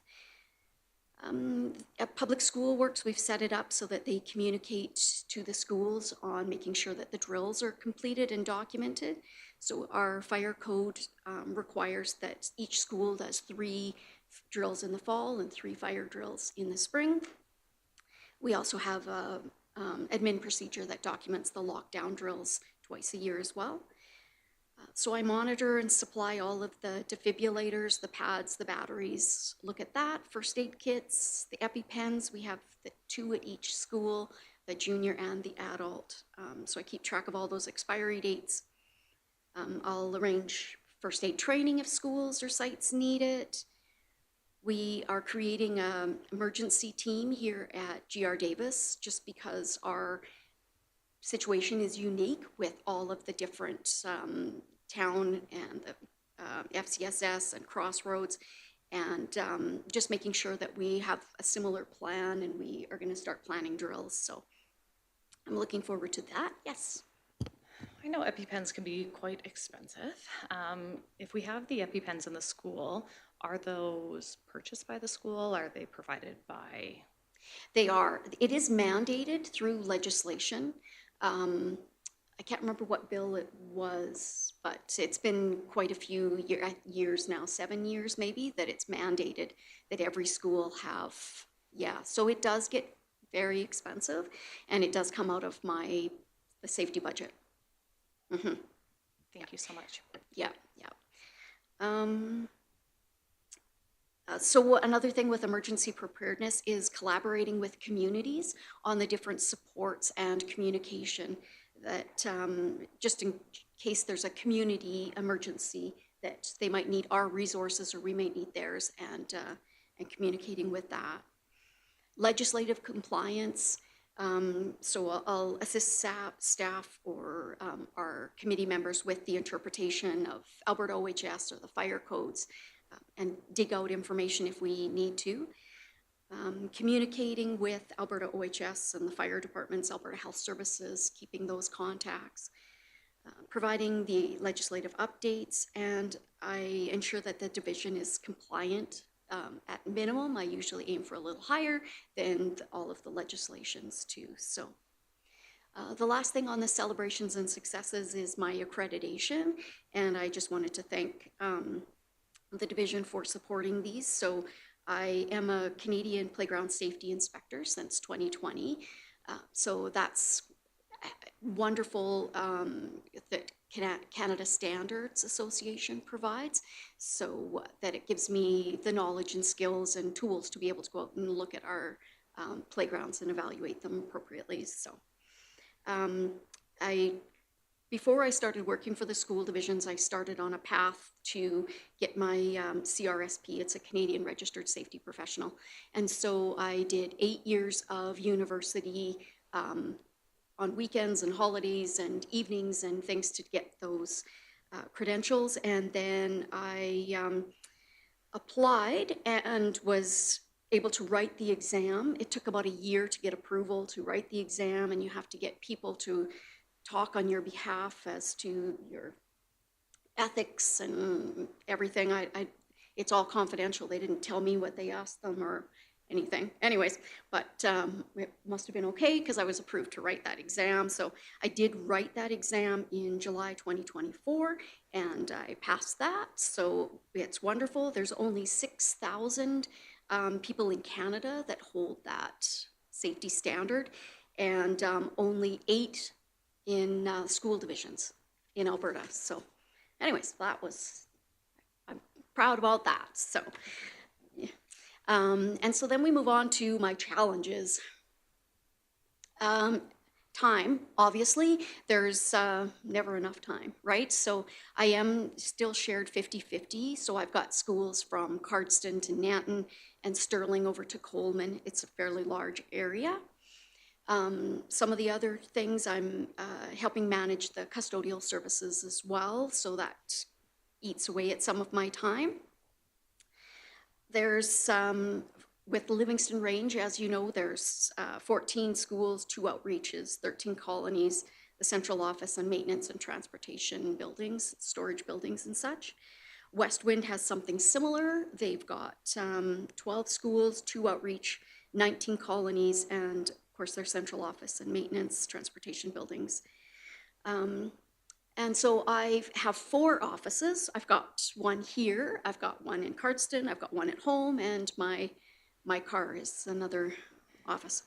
At Public School Works, we've set it up so that they communicate to the schools on making sure that the drills are completed and documented. So our fire code requires that each school does 3 drills in the fall and 3 fire drills in the spring. We also have a admin procedure that documents the lockdown drills twice a year as well. So I monitor and supply all of the defibrillators, the pads, the batteries, look at that, first aid kits, the EpiPens. We have 2 at each school, the junior and the adult. So I keep track of all those expiry dates. I'll arrange first aid training if schools or sites need it. We are creating an emergency team here at GR Davis just because our situation is unique with all of the different town and the FCSS and Crossroads, and just making sure that we have a similar plan and we are going to start planning drills. So I'm looking forward to that. Yes. I know EpiPens can be quite expensive. If we have the EpiPens in the school, are those purchased by the school? Are they provided by? They are. It is mandated through legislation. I can't remember what bill it was, but it's been quite a few years now, 7 years maybe, that it's mandated that every school have. Yeah, so it does get very expensive, and it does come out of the safety budget. Mm-hmm. Thank you so much. Yeah, yeah. So another thing with emergency preparedness is collaborating with communities on the different supports and communication that just in case there's a community emergency that they might need our resources or we might need theirs, and communicating with that. Legislative compliance. So I'll assist staff or our committee members with the interpretation of Alberta OHS or the fire codes, and dig out information if we need to. Communicating with Alberta OHS and the fire departments, Alberta Health Services, keeping those contacts. Providing the legislative updates, and I ensure that the division is compliant. At minimum, I usually aim for a little higher than all of the legislations too. So The last thing on the celebrations and successes is my accreditation, and I just wanted to thank the division for supporting these. So I am a Canadian Playground Safety Inspector since 2020. So that's wonderful that Canada Standards Association provides, so that it gives me the knowledge and skills and tools to be able to go out and look at our playgrounds and evaluate them appropriately. So before I started working for the school divisions, I started on a path to get my CRSP. It's a Canadian Registered Safety Professional. And so I did 8 years of university on weekends and holidays and evenings and things to get those credentials. And then I applied and was able to write the exam. It took about a year to get approval to write the exam, and you have to get people to talk on your behalf as to your ethics and everything. It's all confidential. They didn't tell me what they asked them or anything. Anyways, but it must have been okay because I was approved to write that exam. So I did write that exam in July 2024, and I passed that. So it's wonderful. There's only 6,000 people in Canada that hold that safety standard, and only 8 in school divisions in Alberta. So anyways, I'm proud about that. So, yeah. And so then we move on to my challenges. Time, obviously, there's never enough time, right? So I am still shared 50-50. So I've got schools from Cardston to Nanton and Sterling over to Coleman. It's a fairly large area. Some of the other things, I'm helping manage the custodial services as well, so that eats away at some of my time. There's, with Livingstone Range, as you know, there's 14 schools, 2 outreaches, 13 colonies, the central office and maintenance and transportation buildings, storage buildings and such. Westwind has something similar. They've got 12 schools, 2 outreach, 19 colonies, and of course their central office and maintenance, transportation buildings. And so I have 4 offices. I've got one here, I've got one in Cardston, I've got one at home, and my car is another office.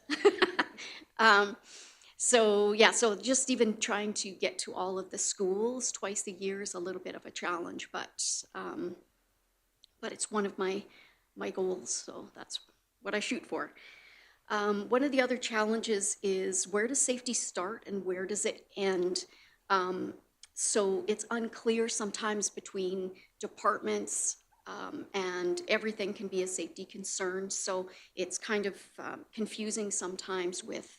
So yeah, so just even trying to get to all of the schools twice a year is a little bit of a challenge, but it's one of my goals, so that's what I shoot for. One of the other challenges is, where does safety start and where does it end? So it's unclear sometimes between departments, and everything can be a safety concern. So it's kind of confusing sometimes with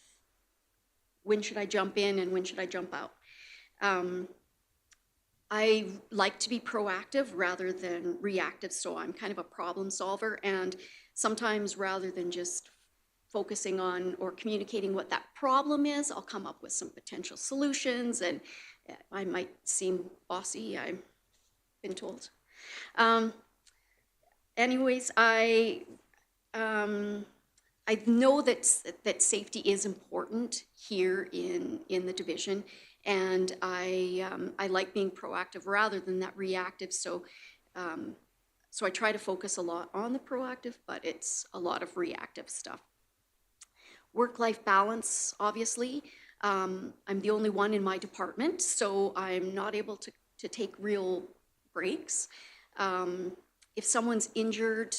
when should I jump in and when should I jump out. I like to be proactive rather than reactive, so I'm kind of a problem solver, and sometimes rather than just focusing on or communicating what that problem is, I'll come up with some potential solutions, and I might seem bossy, I've been told. Anyways, I know that safety is important here in the division, and I like being proactive rather than that reactive. So I try to focus a lot on the proactive, but it's a lot of reactive stuff. Work-life balance, obviously. I'm the only one in my department, so I'm not able to take real breaks. If someone's injured,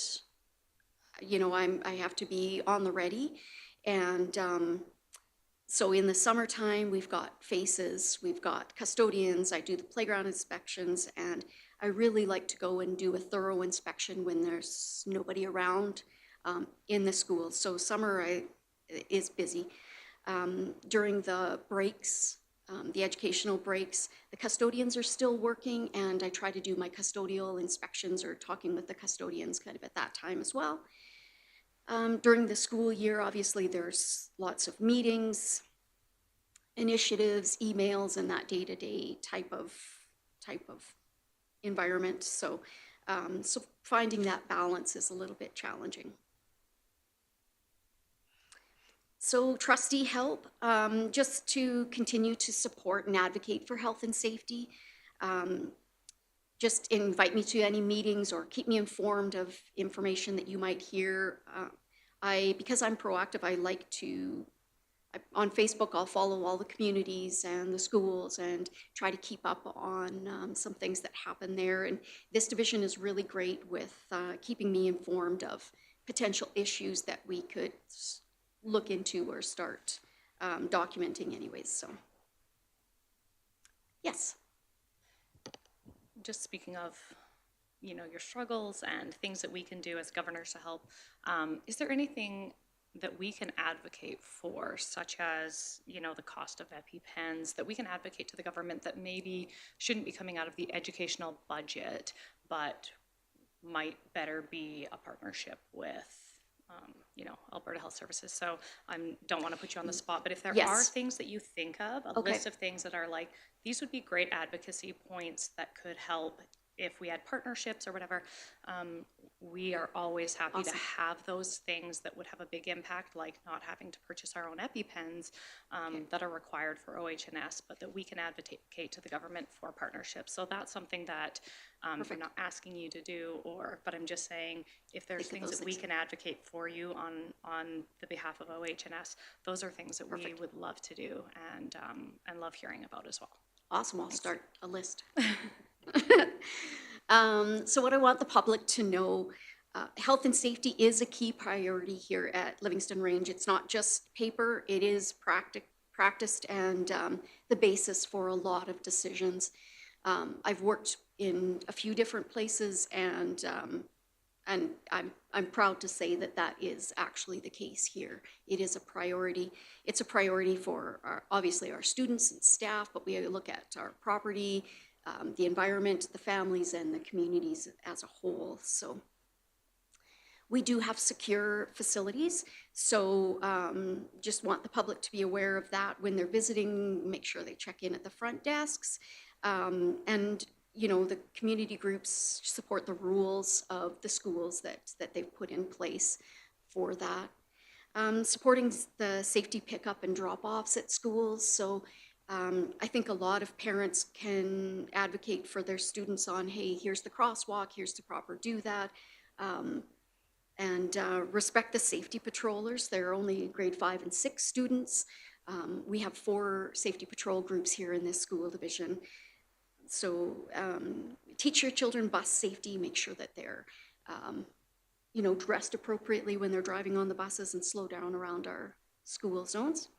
you know, I have to be on the ready. And so in the summertime, we've got faces, we've got custodians, I do the playground inspections, and I really like to go and do a thorough inspection when there's nobody around in the school. So summer is busy. During the breaks, the educational breaks, the custodians are still working, and I try to do my custodial inspections or talking with the custodians kind of at that time as well. During the school year, obviously, there's lots of meetings, initiatives, emails, and that day-to-day type of environment. So, so finding that balance is a little bit challenging. So trustee help, just to continue to support and advocate for health and safety. Just invite me to any meetings or keep me informed of information that you might hear. Because I'm proactive, on Facebook, I'll follow all the communities and the schools and try to keep up on some things that happen there. And this division is really great with keeping me informed of potential issues that we could look into or start documenting anyways, so. Yes. Just speaking of, your struggles and things that we can do as governors to help, is there anything that we can advocate for, such as, the cost of EpiPens, that we can advocate to the government that maybe shouldn't be coming out of the educational budget, but might better be a partnership with, Alberta Health Services? So I don't want to put you on the spot, but if there Yes. are things that you think of, a Okay. list of things that are like, these would be great advocacy points that could help if we had partnerships or whatever, we are always happy to Awesome. have those things that would have a big impact, like not having to purchase our own EpiPens that are required for OH&S, but that we can advocate to the government for partnerships. So that's something that I'm not asking you to do, but I'm just saying, if there's Think of things those that we things. can advocate for you on the behalf of OH&S, those are things that we would love to do and love hearing about as well. Awesome, I'll start a list. So what I want the public to know, health and safety is a key priority here at Livingston Range. It's not just paper, it is practiced and the basis for a lot of decisions. I've worked in a few different places and I'm proud to say that that is actually the case here. It is a priority. It's a priority for obviously our students and staff, but we look at our property, the environment, the families, and the communities as a whole. So we do have secure facilities, so just want the public to be aware of that when they're visiting. Make sure they check in at the front desks, and the community groups support the rules of the schools that they've put in place for that. Supporting the safety pickup and drop-offs at schools. So I think a lot of parents can advocate for their students on, hey, here's the crosswalk, here's the proper do that. And respect the safety patrollers. They're only grade 5 and 6 students. We have 4 safety patrol groups here in this school division. So teach your children bus safety, make sure that they're, dressed appropriately when they're driving on the buses and slow down around our school zones.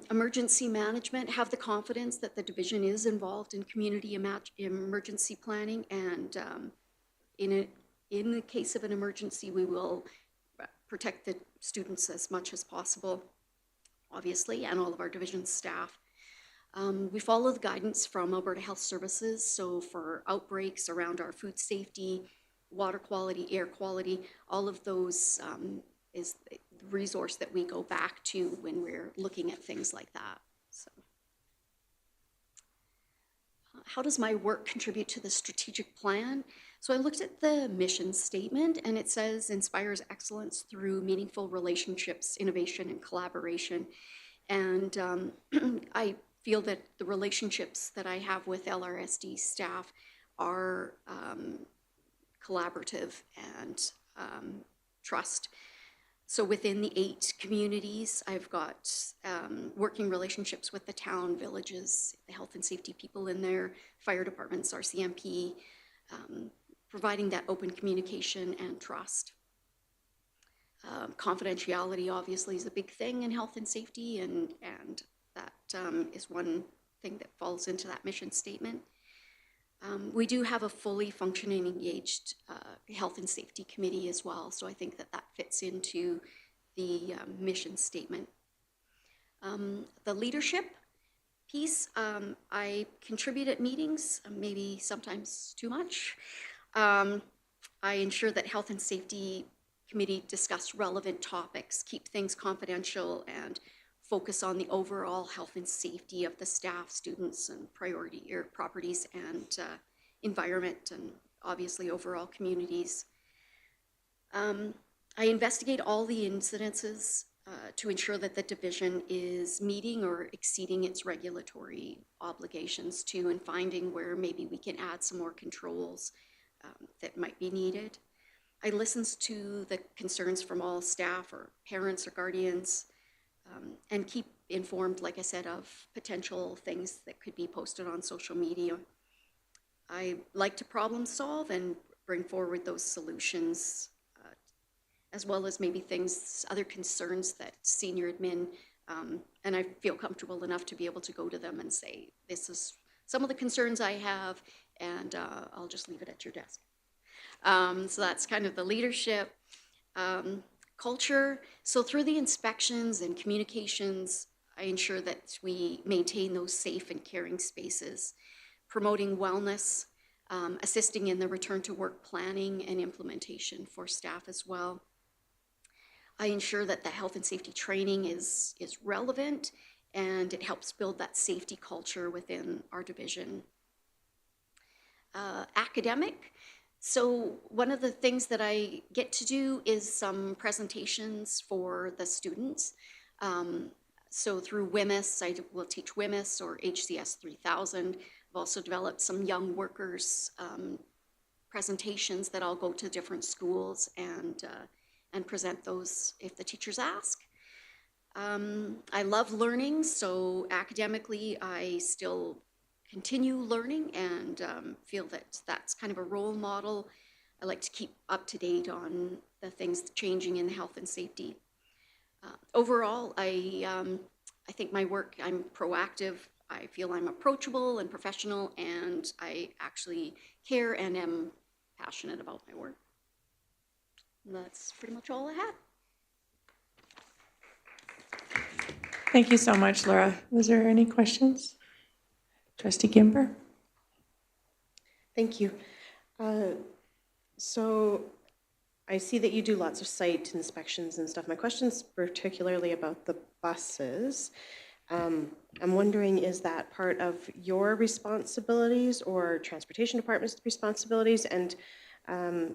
Emergency management, have the confidence that the division is involved in community emergency planning, and in the case of an emergency, we will protect the students as much as possible, obviously, and all of our division staff. We follow the guidance from Alberta Health Services, so for outbreaks around our food safety, water quality, air quality, all of those is the resource that we go back to when we're looking at things like that. So, how does my work contribute to the strategic plan? So I looked at the mission statement, and it says inspires excellence through meaningful relationships, innovation, and collaboration. And I feel that the relationships that I have with LRSD staff are collaborative and trust. So within the 8 communities, I've got working relationships with the town, villages, the health and safety people in there, fire departments, RCMP, providing that open communication and trust. Confidentiality obviously is a big thing in health and safety, and that is one thing that falls into that mission statement. We do have a fully functioning, engaged health and safety committee as well, so I think that that fits into the mission statement. The leadership piece, I contribute at meetings, maybe sometimes too much. I ensure that health and safety committee discuss relevant topics, keep things confidential, and focus on the overall health and safety of the staff, students, and priority properties and environment, and obviously overall communities. I investigate all the incidences to ensure that the division is meeting or exceeding its regulatory obligations too, and finding where maybe we can add some more controls that might be needed. I listens to the concerns from all staff or parents or guardians, and keep informed, like I said, of potential things that could be posted on social media. I like to problem solve and bring forward those solutions, as well as maybe things, other concerns that senior admin, and I feel comfortable enough to be able to go to them and say, this is some of the concerns I have, and I'll just leave it at your desk. So that's kind of the leadership. Culture. So through the inspections and communications, I ensure that we maintain those safe and caring spaces, promoting wellness, assisting in the return to work planning and implementation for staff as well. I ensure that the health and safety training is relevant, and it helps build that safety culture within our division. Academic. So one of the things that I get to do is some presentations for the students. So through WMIS, I will teach WMIS or HCS 3000. I've also developed some young workers presentations that I'll go to different schools and present those if the teachers ask. I love learning, so academically I still continue learning and feel that that's kind of a role model. I like to keep up to date on the things changing in health and safety. Overall, I think my work, I'm proactive. I feel I'm approachable and professional, and I actually care and am passionate about my work. And that's pretty much all I had. Thank you so much, Laura. Was there any questions? Trustee Gimber? Thank you. So I see that you do lots of site inspections and stuff. My question's particularly about the buses. I'm wondering, is that part of your responsibilities or transportation department's responsibilities? And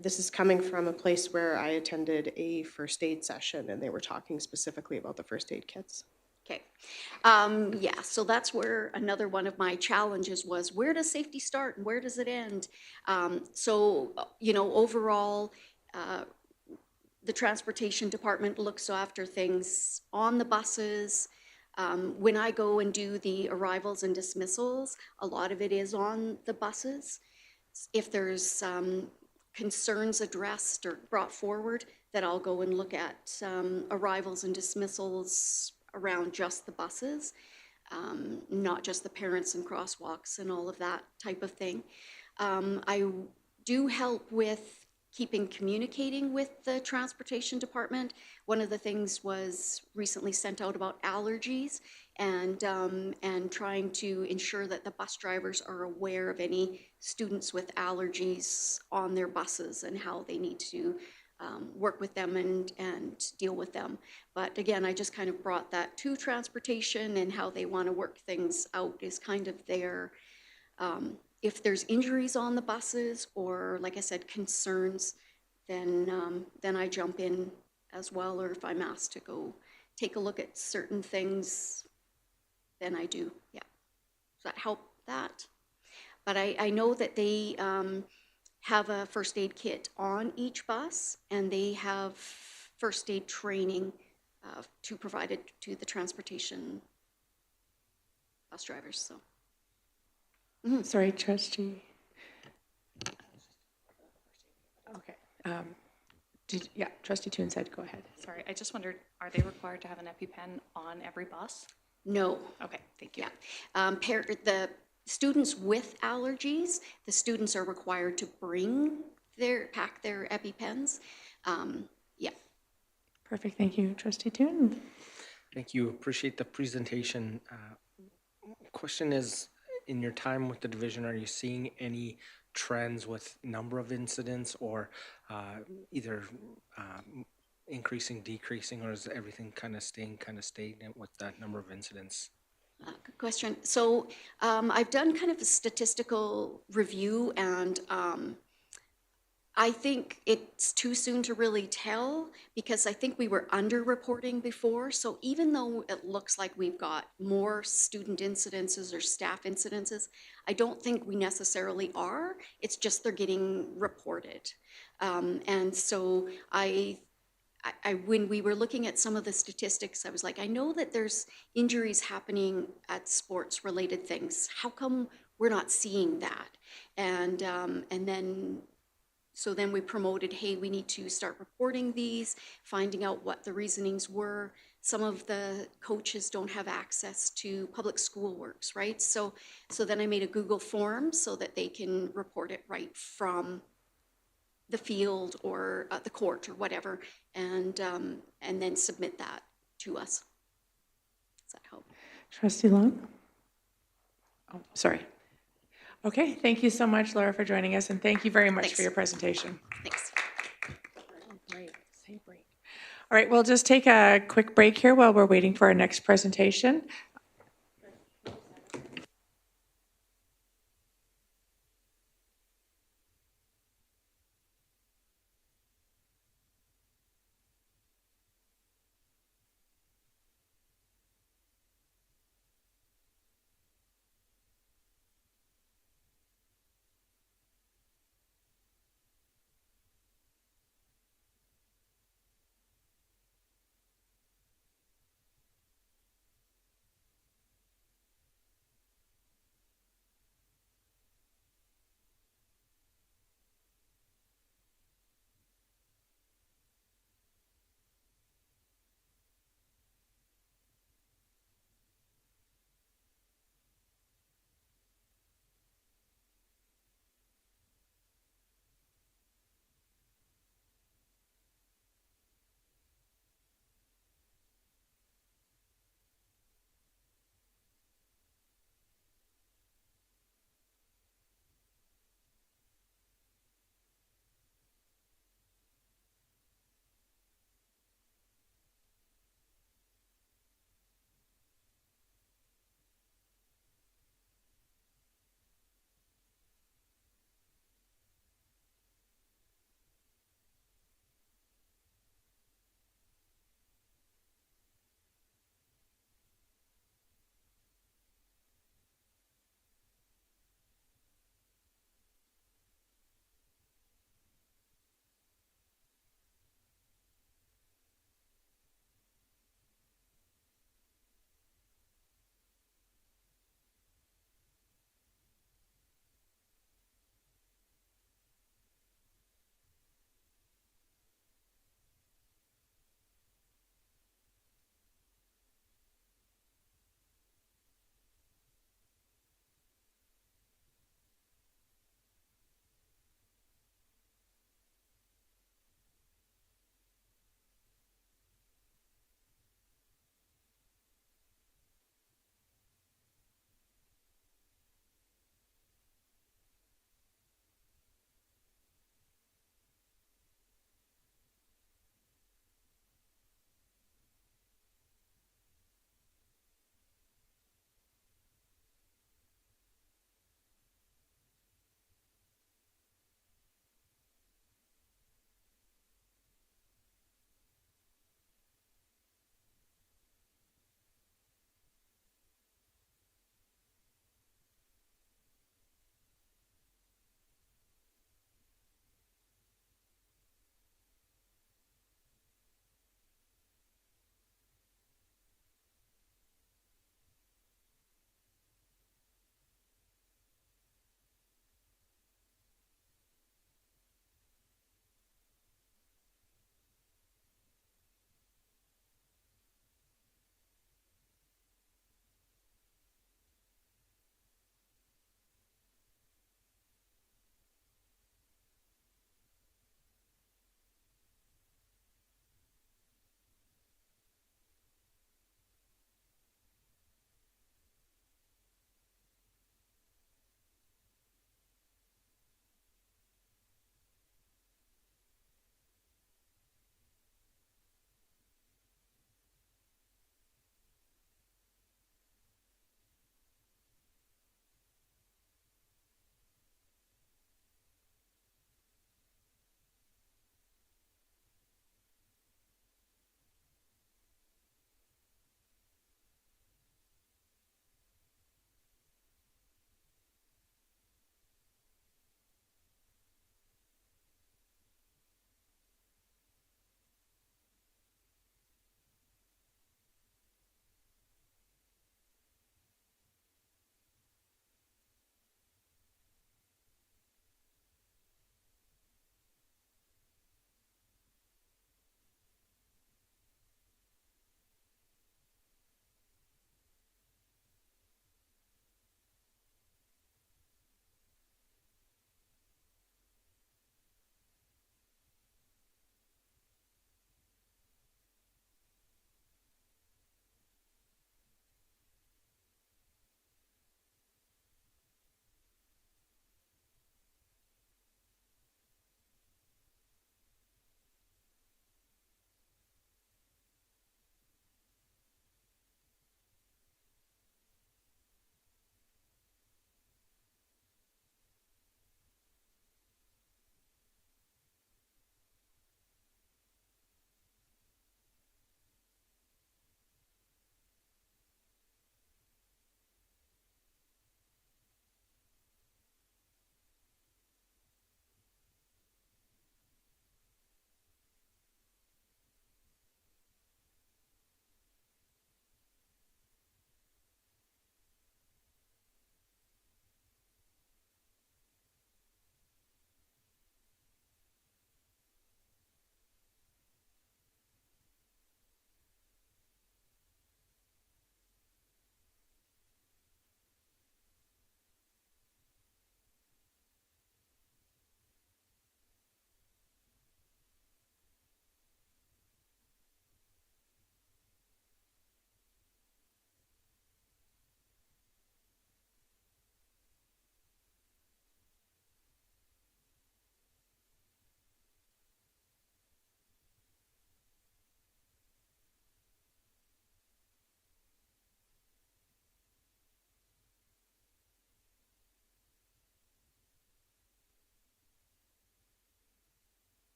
this is coming from a place where I attended a first aid session and they were talking specifically about the first aid kits. Okay. Yeah, so that's where another one of my challenges was, where does safety start and where does it end? Overall, the transportation department looks after things on the buses. When I go and do the arrivals and dismissals, a lot of it is on the buses. If there's concerns addressed or brought forward, that I'll go and look at arrivals and dismissals around just the buses, not just the parents and crosswalks and all of that type of thing. I do help with communicating with the transportation department. One of the things was recently sent out about allergies and trying to ensure that the bus drivers are aware of any students with allergies on their buses and how they need to work with them and deal with them. But again, I just kind of brought that to transportation, and how they want to work things out is kind of their, if there's injuries on the buses or, like I said, concerns, then I jump in as well, or if I'm asked to go take a look at certain things, then I do, yeah. Does that help that? But I know that they have a first aid kit on each bus, and they have first aid training to provide it to the transportation bus drivers, so. Sorry, Trustee. Okay. Trustee Toon said, go ahead. Sorry, I just wondered, are they required to have an EpiPen on every bus? No. Okay, thank you. Yeah. The students with allergies, the students are required to pack their EpiPens. Yeah. Perfect, thank you. Trustee Toon? Thank you. Appreciate the presentation. Question is, in your time with the division, are you seeing any trends with number of incidents, or either increasing, decreasing, or is everything kind of staying stagnant with that number of incidents? Good question. So I've done kind of a statistical review, and I think it's too soon to really tell because I think we were underreporting before. So even though it looks like we've got more student incidences or staff incidences, I don't think we necessarily are. It's just they're getting reported. And so when we were looking at some of the statistics, I was like, I know that there's injuries happening at sports related things. How come we're not seeing that? And then so then we promoted, hey, we need to start reporting these, finding out what the reasonings were. Some of the coaches don't have access to public school works, right? So then I made a Google form so that they can report it right from the field or the court or whatever, and then submit that to us. Does that help? Trustee Long? Oh, sorry. Okay, thank you so much, Laura, for joining us, and thank you very much for Thanks. your presentation. Thanks. All right, we'll just take a quick break here while we're waiting for our next presentation.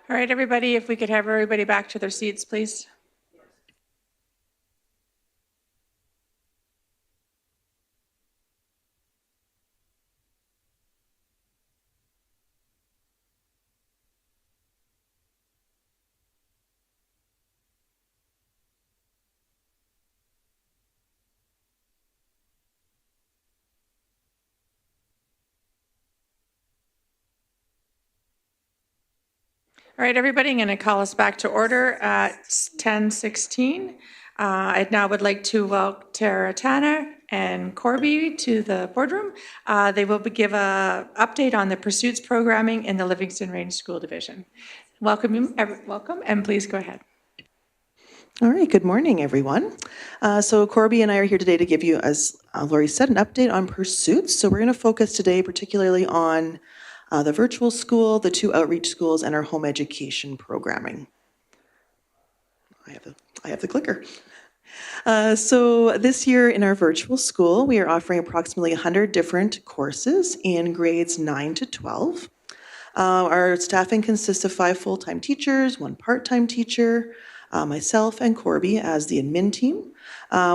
All right, everybody, if we could have everybody back to their seats, please. All right, everybody, I'm going to call us back to order at 10:16. I now would like to welcome Tara Tanner and Corby to the boardroom. They will give an update on the Pursuits programming in the Livingston Range School Division. Welcome, and please go ahead. All right, good morning, everyone. So Corby and I are here today to give you, as Lori said, an update on Pursuits. So we're going to focus today particularly on the virtual school, the 2 outreach schools, and our home education programming. I have the clicker. So this year in our virtual school, we are offering approximately 100 different courses in grades 9 to 12. Our staffing consists of 5 full-time teachers, 1 part-time teacher, myself and Corby as the admin team.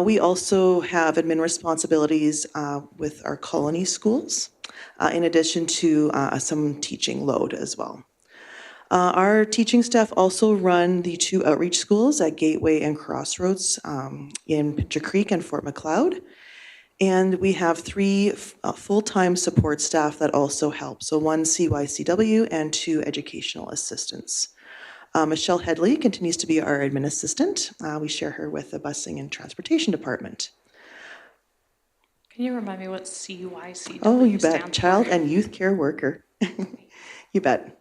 We also have admin responsibilities with our colony schools, in addition to some teaching load as well. Our teaching staff also run the 2 outreach schools at Gateway and Crossroads in Pincher Creek and Fort Macleod. And we have 3 full-time support staff that also help. So 1 CYCW and 2 educational assistants. Michelle Headley continues to be our admin assistant. We share her with the busing and transportation department. Can you remind me what CYCW Oh, you stands bet. for? Child and Youth Care Worker. You bet.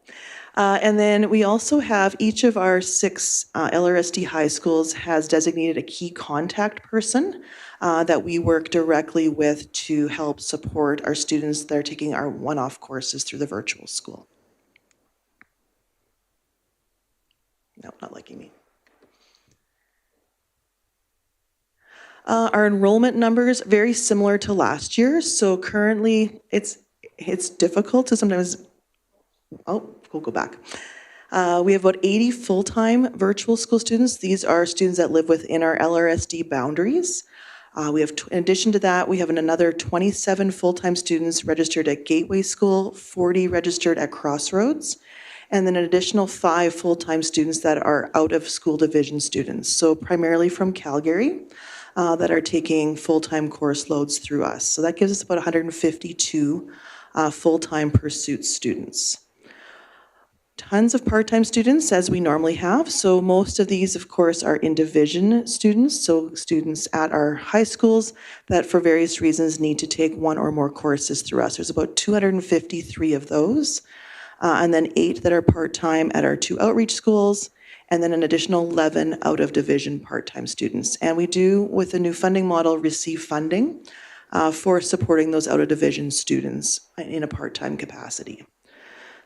And then we also have each of our 6 LRSD high schools has designated a key contact person that we work directly with to help support our students that are taking our one-off courses through the virtual school. No, not liking me. Our enrollment numbers very similar to last year. So currently, it's difficult to sometimes. Oh, we'll go back. We have about 80 full-time virtual school students. These are students that live within our LRSD boundaries. We have, in addition to that, we have another 27 full-time students registered at Gateway School, 40 registered at Crossroads, and then an additional 5 full-time students that are out of school division students. So primarily from Calgary, that are taking full-time course loads through us. So that gives us about 152 full-time Pursuit students. Tons of part-time students, as we normally have. So most of these, of course, are in division students, so students at our high schools that for various reasons need to take 1 or more courses through us. There's about 253 of those, and then 8 that are part-time at our 2 outreach schools, and then an additional 11 out-of-division part-time students. And we do, with the new funding model, receive funding for supporting those out-of-division students in a part-time capacity.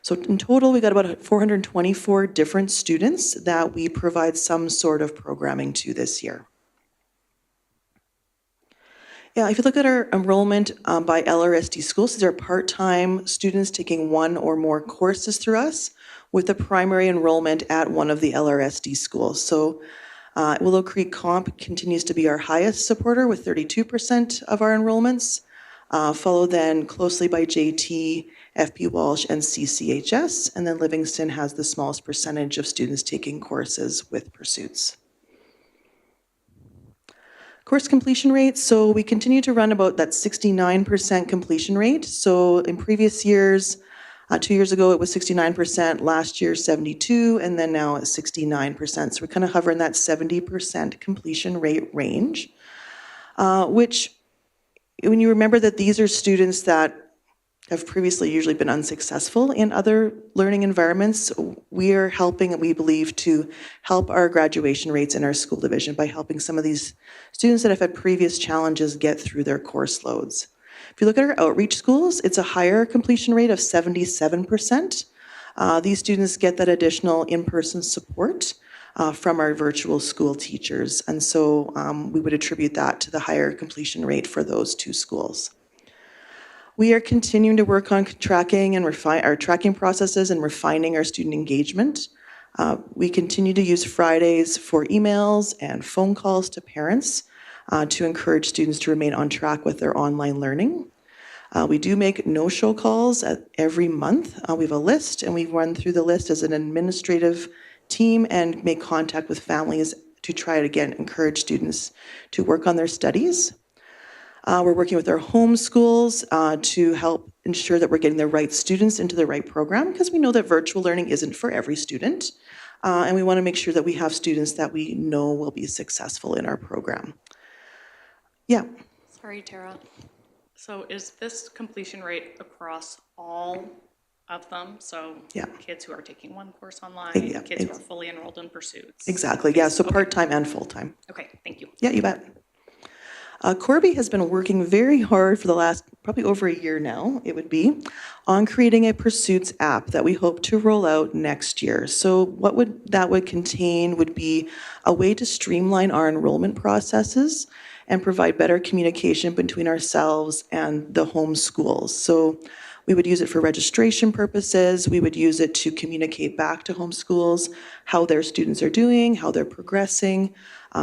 So in total, we got about 424 different students that we provide some sort of programming to this year. Yeah, if you look at our enrollment by LRSD schools, these are part-time students taking 1 or more courses through us with the primary enrollment at one of the LRSD schools. So Willow Creek Comp continues to be our highest supporter with 32% of our enrollments, followed then closely by JT, FP Walsh, and CCHS, and then Livingston has the smallest percentage of students taking courses with Pursuits. Course completion rate, so we continue to run about that 69% completion rate. So in previous years, 2 years ago it was 69%, last year 72%, and then now it's 69%. So we're kind of hovering that 70% completion rate range, which when you remember that these are students that have previously usually been unsuccessful in other learning environments, we are helping, we believe, to help our graduation rates in our school division by helping some of these students that have had previous challenges get through their course loads. If you look at our outreach schools, it's a higher completion rate of 77%. These students get that additional in-person support from our virtual school teachers. And so we would attribute that to the higher completion rate for those 2 schools. We are continuing to work on tracking and refine our tracking processes and refining our student engagement. We continue to use Fridays for emails and phone calls to parents to encourage students to remain on track with their online learning. We do make no-show calls every month. We have a list, and we run through the list as an administrative team and make contact with families to try to, again, encourage students to work on their studies. We're working with our home schools to help ensure that we're getting the right students into the right program, because we know that virtual learning isn't for every student. And we want to make sure that we have students that we know will be successful in our program. Yeah. Sorry, Tara. So is this completion rate across all of them? So Yeah. kids who are taking one course online, Yeah, kids who are fully enrolled in pursuits? Exactly, yeah, so part-time and full-time. Okay, thank you. Yeah, you bet. Corby has been working very hard for the last probably over a year now, it would be, on creating a Pursuits app that we hope to roll out next year. So what that would contain would be a way to streamline our enrollment processes and provide better communication between ourselves and the home schools. So we would use it for registration purposes. We would use it to communicate back to home schools how their students are doing, how they're progressing,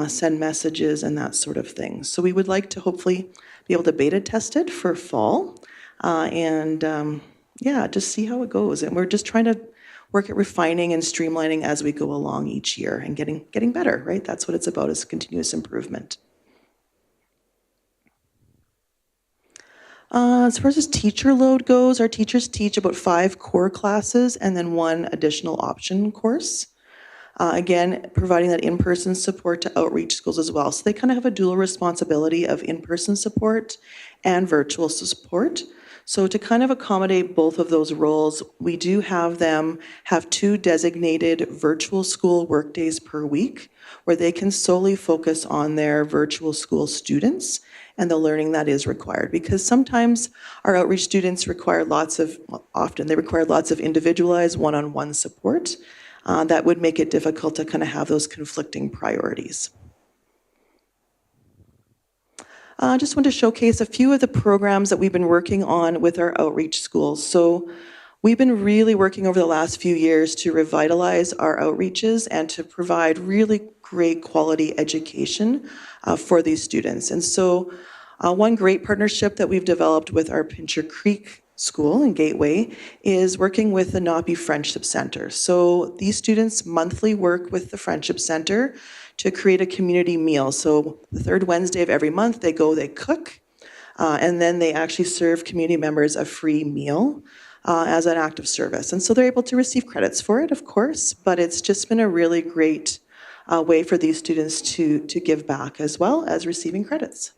send messages and that sort of thing. So we would like to hopefully be able to beta test it for fall yeah, just see how it goes. And we're just trying to work at refining and streamlining as we go along each year and getting better, right? That's what it's about, is continuous improvement. As far as this teacher load goes, our teachers teach about 5 core classes and then 1 additional option course. Again, providing that in-person support to outreach schools as well. So they kind of have a dual responsibility of in-person support and virtual support. So to kind of accommodate both of those roles, we do have them have 2 designated virtual school workdays per week where they can solely focus on their virtual school students and the learning that is required. Because sometimes our outreach students require often they require lots of individualized one-on-one support. That would make it difficult to kind of have those conflicting priorities. I just want to showcase a few of the programs that we've been working on with our outreach schools. So we've been really working over the last few years to revitalize our outreaches and to provide really great quality education for these students. And so one great partnership that we've developed with our Pincher Creek School in Gateway is working with the Napi Friendship Center. So these students monthly work with the Friendship Center to create a community meal. So the 3rd Wednesday of every month, they cook, and then they actually serve community members a free meal as an act of service. And so they're able to receive credits for it, of course, but it's just been a really great way for these students to give back as well as receiving credits.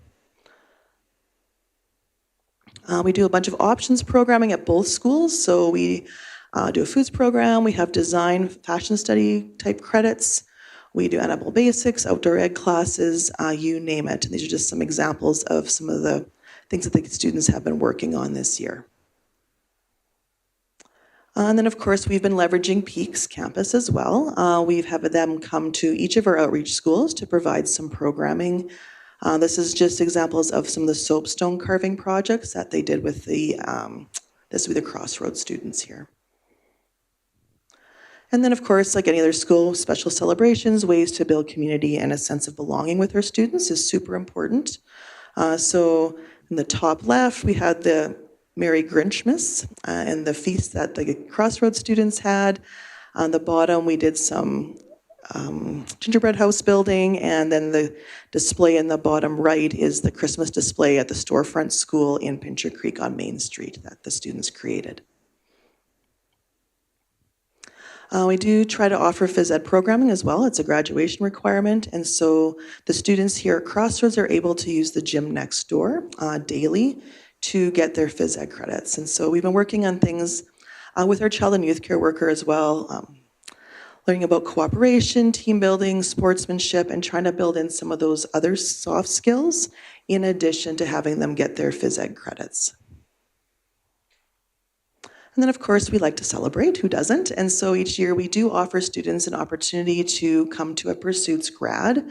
We do a bunch of options programming at both schools. So we do a foods program, we have design, fashion study type credits, we do animal basics, outdoor ed classes, you name it. And these are just some examples of some of the things that the students have been working on this year. And then, of course, we've been leveraging Peaks Campus as well. We've had them come to each of our outreach schools to provide some programming. This is just examples of some of the soapstone carving projects that they did with this would be the Crossroads students here. And then, of course, like any other school, special celebrations, ways to build community and a sense of belonging with our students is super important. So in the top left, we had the Merry Grinchmas and the feast that the Crossroads students had. On the bottom, we did some gingerbread house building, and then the display in the bottom right is the Christmas display at the storefront school in Pincher Creek on Main Street that the students created. We do try to offer phys ed programming as well. It's a graduation requirement, and so the students here at Crossroads are able to use the gym next door daily to get their phys ed credits. And so we've been working on things with our child and youth care worker as well, learning about cooperation, team building, sportsmanship, and trying to build in some of those other soft skills in addition to having them get their phys ed credits. And then, of course, we like to celebrate. Who doesn't? And so each year we do offer students an opportunity to come to a Pursuits grad.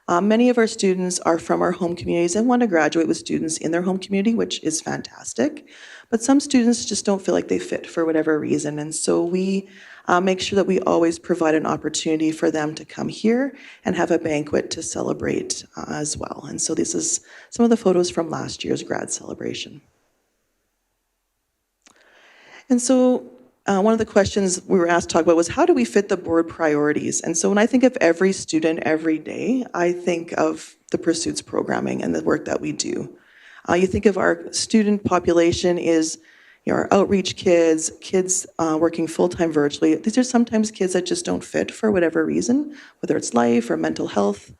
Many of our students are from our home communities and want to graduate with students in their home community, which is fantastic. But some students just don't feel like they fit for whatever reason. And so we make sure that we always provide an opportunity for them to come here and have a banquet to celebrate as well. And so this is some of the photos from last year's grad celebration. And so one of the questions we were asked to talk about was, how do we fit the board priorities? And so when I think of every student every day, I think of the Pursuits programming and the work that we do. You think of our student population is our outreach kids, kids working full-time virtually. These are sometimes kids that just don't fit for whatever reason, whether it's life or mental health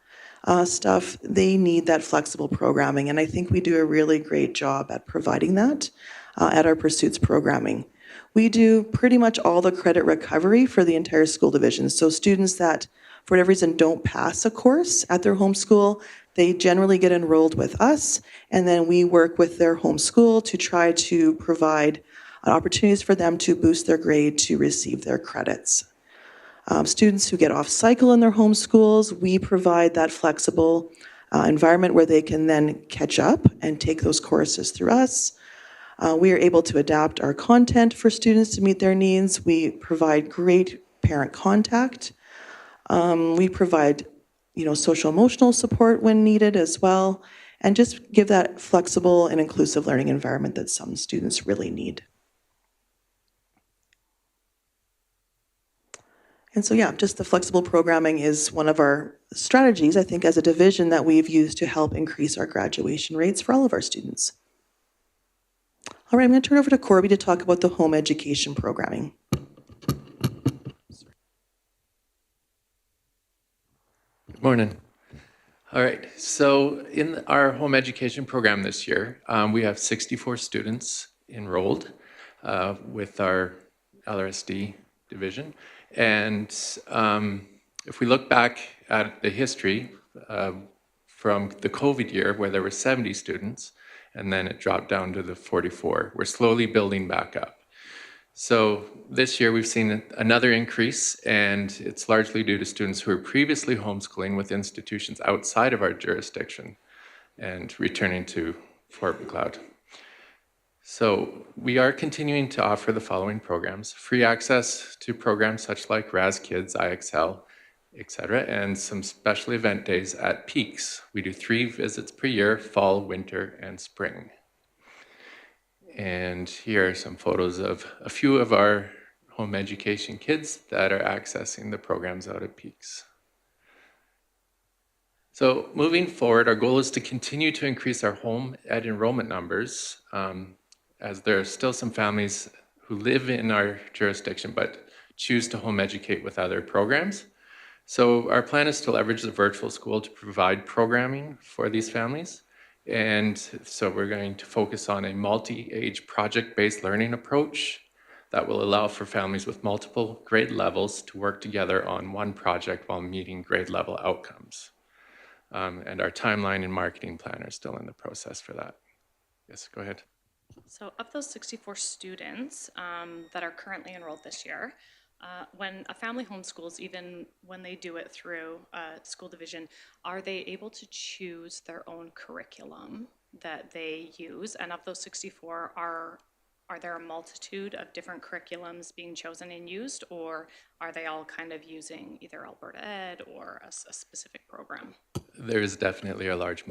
stuff. They need that flexible programming, and I think we do a really great job at providing that at our Pursuits programming. We do pretty much all the credit recovery for the entire school division. So students that, for whatever reason, don't pass a course at their home school, they generally get enrolled with us, and then we work with their home school to try to provide opportunities for them to boost their grade to receive their credits. Students who get off cycle in their home schools, we provide that flexible environment where they can then catch up and take those courses through us. We are able to adapt our content for students to meet their needs. We provide great parent contact. We provide, social emotional support when needed as well, and just give that flexible and inclusive learning environment that some students really need. And so, just the flexible programming is one of our strategies, I think, as a division that we've used to help increase our graduation rates for all of our students. All right, I'm going to turn over to Corby to talk about the home education programming. Good morning. All right, so in our home education program this year, we have 64 students enrolled with our LRSD division. And if we look back at the history from the COVID year, where there were 70 students, and then it dropped down to the 44. We're slowly building back up. So this year we've seen another increase, and it's largely due to students who were previously homeschooling with institutions outside of our jurisdiction and returning to Fort Macleod. So we are continuing to offer the following programs: free access to programs such like RAS Kids, IXL, etc., and some special event days at Peaks. We do 3 visits per year: fall, winter, and spring. And here are some photos of a few of our home education kids that are accessing the programs out at Peaks. So moving forward, our goal is to continue to increase our home ed enrollment numbers, as there are still some families who live in our jurisdiction but choose to home educate with other programs. So our plan is to leverage the virtual school to provide programming for these families. And so we're going to focus on a multi-age project-based learning approach that will allow for families with multiple grade levels to work together on one project while meeting grade level outcomes. And our timeline and marketing plan are still in the process for that. Yes, go ahead. So of those 64 students that are currently enrolled this year, when a family homeschools, even when they do it through a school division, are they able to choose their own curriculum that they use? And of those 64, are there a multitude of different curriculums being chosen and used, or are they all kind of using either Alberta Ed or a specific program? There is definitely a large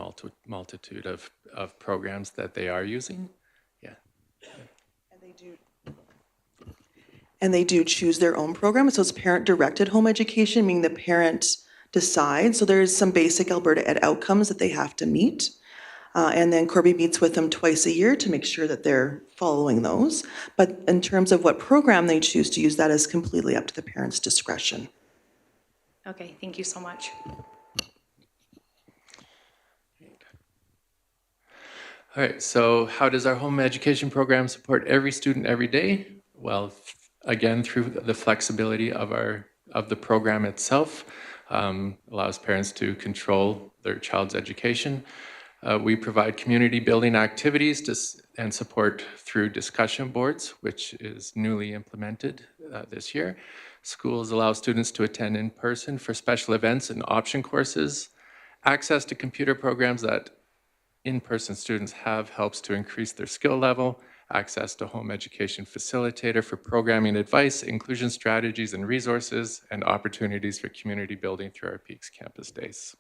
multitude of programs that they are using. Yeah. And they do choose their own program. So it's parent-directed home education, meaning the parent decides. So there's some basic Alberta Ed outcomes that they have to meet. And then Corby meets with them twice a year to make sure that they're following those. But in terms of what program they choose to use, that is completely up to the parent's discretion. Okay, thank you so much. All right, so how does our home education program support every student every day? Well, again, through the flexibility of the program itself, allows parents to control their child's education. We provide community building activities and support through discussion boards, which is newly implemented this year. Schools allow students to attend in person for special events and option courses. Access to computer programs that in-person students have helps to increase their skill level. Access to home education facilitator for programming advice, inclusion strategies and resources, and opportunities for community building through our Peaks Campus Days.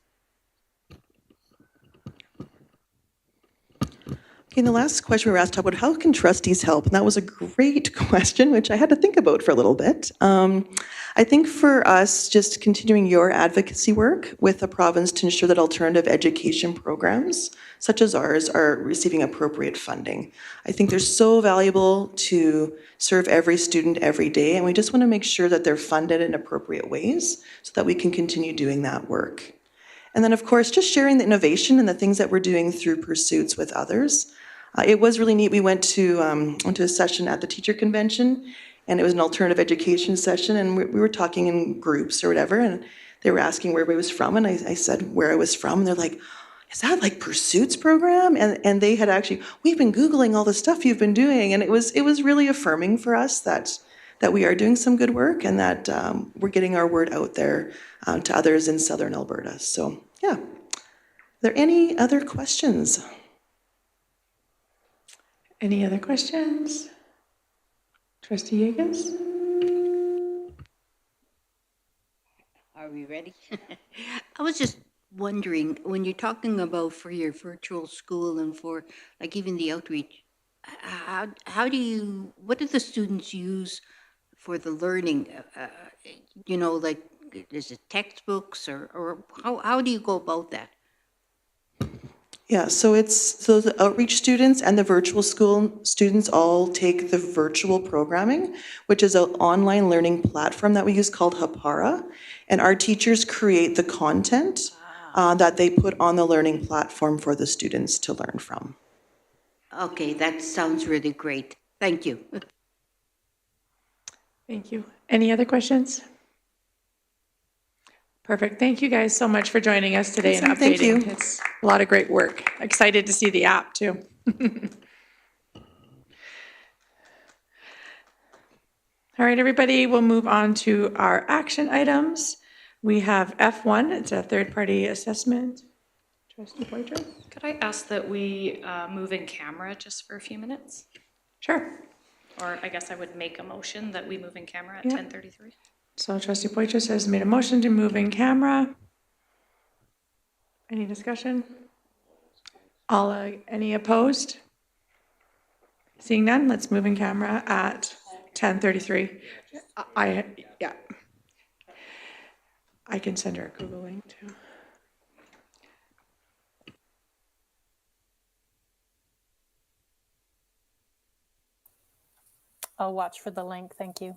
Okay, and the last question we were asked to talk about, how can trustees help? And that was a great question, which I had to think about for a little bit. I think for us, just continuing your advocacy work with the province to ensure that alternative education programs, such as ours, are receiving appropriate funding. I think they're so valuable to serve every student every day, and we just want to make sure that they're funded in appropriate ways so that we can continue doing that work. And then, of course, just sharing the innovation and the things that we're doing through pursuits with others. It was really neat. We went to a session at the teacher convention, and it was an alternative education session, and we were talking in groups or whatever, and they were asking where I was from, and I said where I was from, and they're like, is that like Pursuits program? And they had actually, we've been Googling all the stuff you've been doing, and it was really affirming for us that we are doing some good work and that we're getting our word out there to others in Southern Alberta. So, yeah. Are there any other questions? Any other questions? Trustee Yegas? Are we ready? I was just wondering, when you're talking about for your virtual school and for like even the outreach, how do you, what do the students use for the learning? Like, is it textbooks or how do you go about that? Yeah, so the outreach students and the virtual school students all take the virtual programming, which is an online learning platform that we use called Hapara, and our teachers create the content that they put on the learning platform for the students to learn from. Okay, that sounds really great. Thank you. Thank you. Any other questions? Perfect. Thank you guys so much for joining us today and Awesome. Thank updating. you. It's a lot of great work. Excited to see the app too. All right, everybody, we'll move on to our action items. We have F1, it's a third-party assessment. Trustee Poitras? Could I ask that we move in camera just for a few minutes? Sure. Or I guess I would make a motion that we move in camera at Yeah. 10:33. So Trustee Poitras has made a motion to move in camera. Any discussion? Any opposed? Seeing none, let's move in camera at 10:33. Yeah. I can send her a Google link too. I'll watch for the link. Thank you.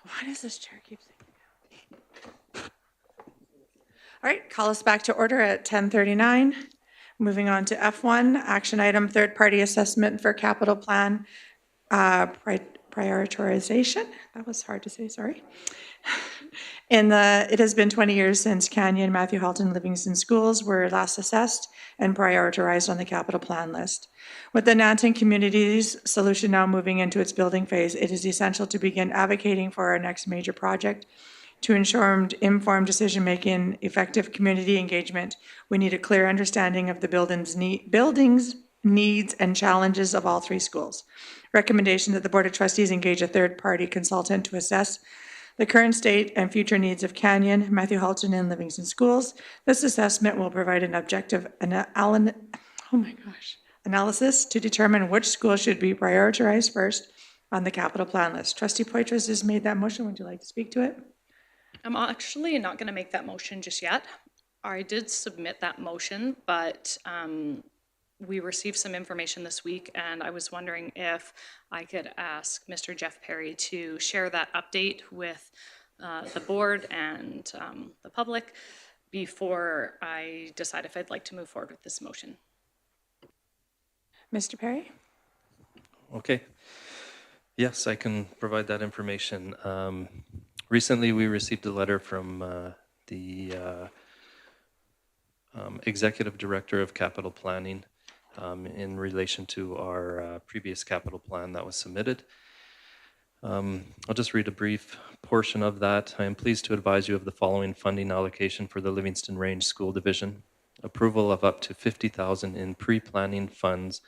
Why does this chair keep saying? All right, call us back to order at 10:39. Moving on to F1, action item, third-party assessment for capital plan prioritization. That was hard to say, sorry. It has been 20 years since Canyon, Matthew Halton, Livingstone schools were last assessed and prioritized on the capital plan list. With the Nanton Communities solution now moving into its building phase, it is essential to begin advocating for our next major project. To ensure informed decision-making, effective community engagement, we need a clear understanding of the building's needs and challenges of all three schools. Recommendation that the Board of Trustees engage a third-party consultant to assess the current state and future needs of Canyon, Matthew Halton, and Livingstone schools. This assessment will provide an objective analysis to determine which school should be prioritized first on the capital plan list. Trustee Poitras has made that motion. Would you like to speak to it? I'm actually not going to make that motion just yet. I did submit that motion, but we received some information this week, and I was wondering if I could ask Mr. Jeff Perry to share that update with the board and the public before I decide if I'd like to move forward with this motion. Mr. Perry? Okay. Yes, I can provide that information. Recently, we received a letter from the Executive Director of Capital Planning in relation to our previous capital plan that was submitted. I'll just read a brief portion of that. I am pleased to advise you of the following funding allocation for the Livingstone Range School Division. Approval of up to $50,000 in pre-planning funds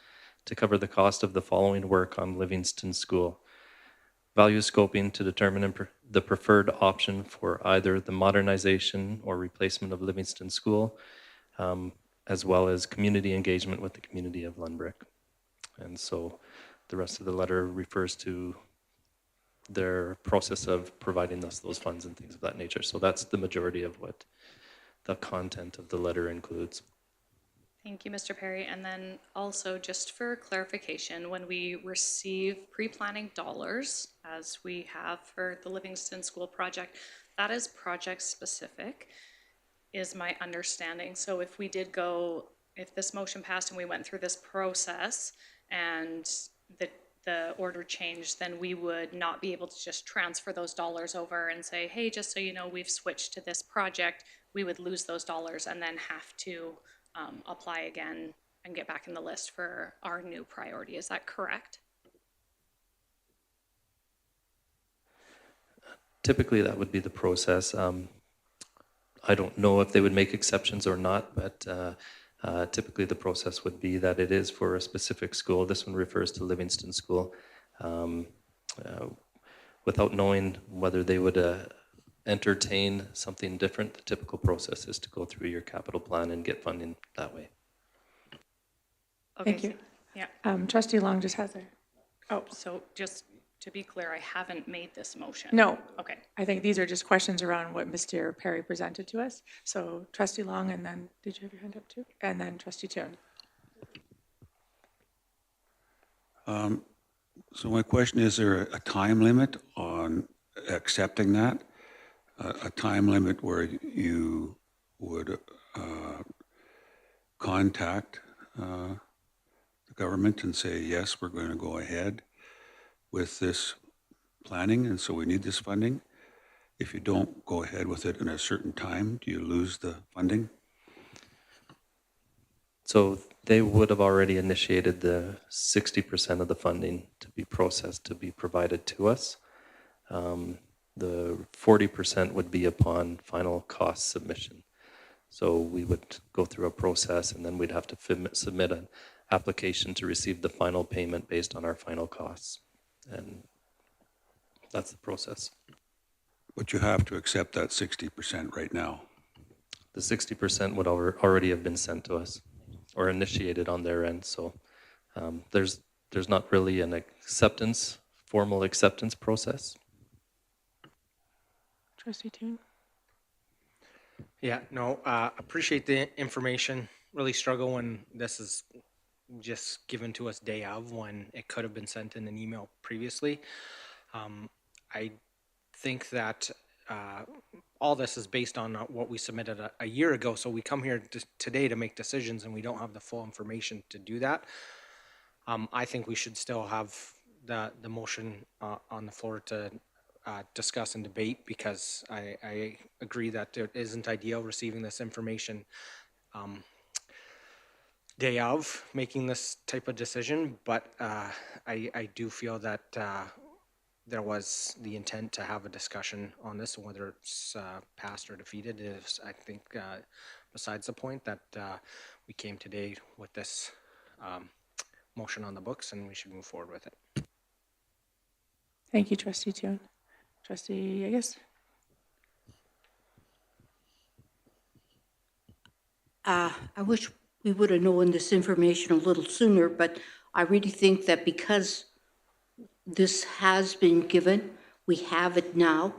to cover the cost of the following work on Livingstone School. Value scoping to determine the preferred option for either the modernization or replacement of Livingstone School, as well as community engagement with the community of Lundbrick. And so the rest of the letter refers to their process of providing us those funds and things of that nature. So that's the majority of what the content of the letter includes. Thank you, Mr. Perry. And then also, just for clarification, when we receive pre-planning dollars, as we have for the Livingstone School project, that is project specific, is my understanding. So if if this motion passed and we went through this process and the order changed, then we would not be able to just transfer those dollars over and say, hey, just so you know, we've switched to this project. We would lose those dollars and then have to apply again and get back in the list for our new priority. Is that correct? Typically, that would be the process. I don't know if they would make exceptions or not, but typically the process would be that it is for a specific school. This one refers to Livingstone School. Without knowing whether they would entertain something different, the typical process is to go through your capital plan and get funding that way. Okay. Thank you. Yeah. Trustee Long just has So just to be clear, I haven't made this motion. No. Okay. I think these are just questions around what Mr. Perry presented to us. So Trustee Long, and then, did you have your hand up too? And then Trustee Toon. So my question is there a time limit on accepting that? A time limit where you would contact the government and say, yes, we're going to go ahead with this planning, and so we need this funding. If you don't go ahead with it in a certain time, do you lose the funding? So they would have already initiated the 60% of the funding to be processed, to be provided to us. The 40% would be upon final cost submission. So we would go through a process, and then we'd have to submit an application to receive the final payment based on our final costs. And that's the process. But you have to accept that 60% right now. The 60% would already have been sent to us or initiated on their end. So There's not really an formal acceptance process. Trustee Toon? Yeah, no, appreciate the information. Really struggle when this is just given to us day of when it could have been sent in an email previously. I think that all this is based on what we submitted a year ago. So we come here today to make decisions and we don't have the full information to do that. I think we should still have the motion on the floor to discuss and debate, because I agree that it isn't ideal receiving this information day of making this type of decision, but I do feel that there was the intent to have a discussion on this, and whether it's passed or defeated is, I think, besides the point. That we came today with this motion on the books, and we should move forward with it. Thank you, Trustee Toon. Trustee, I guess. I wish we would have known this information a little sooner, but I really think that because this has been given, we have it now,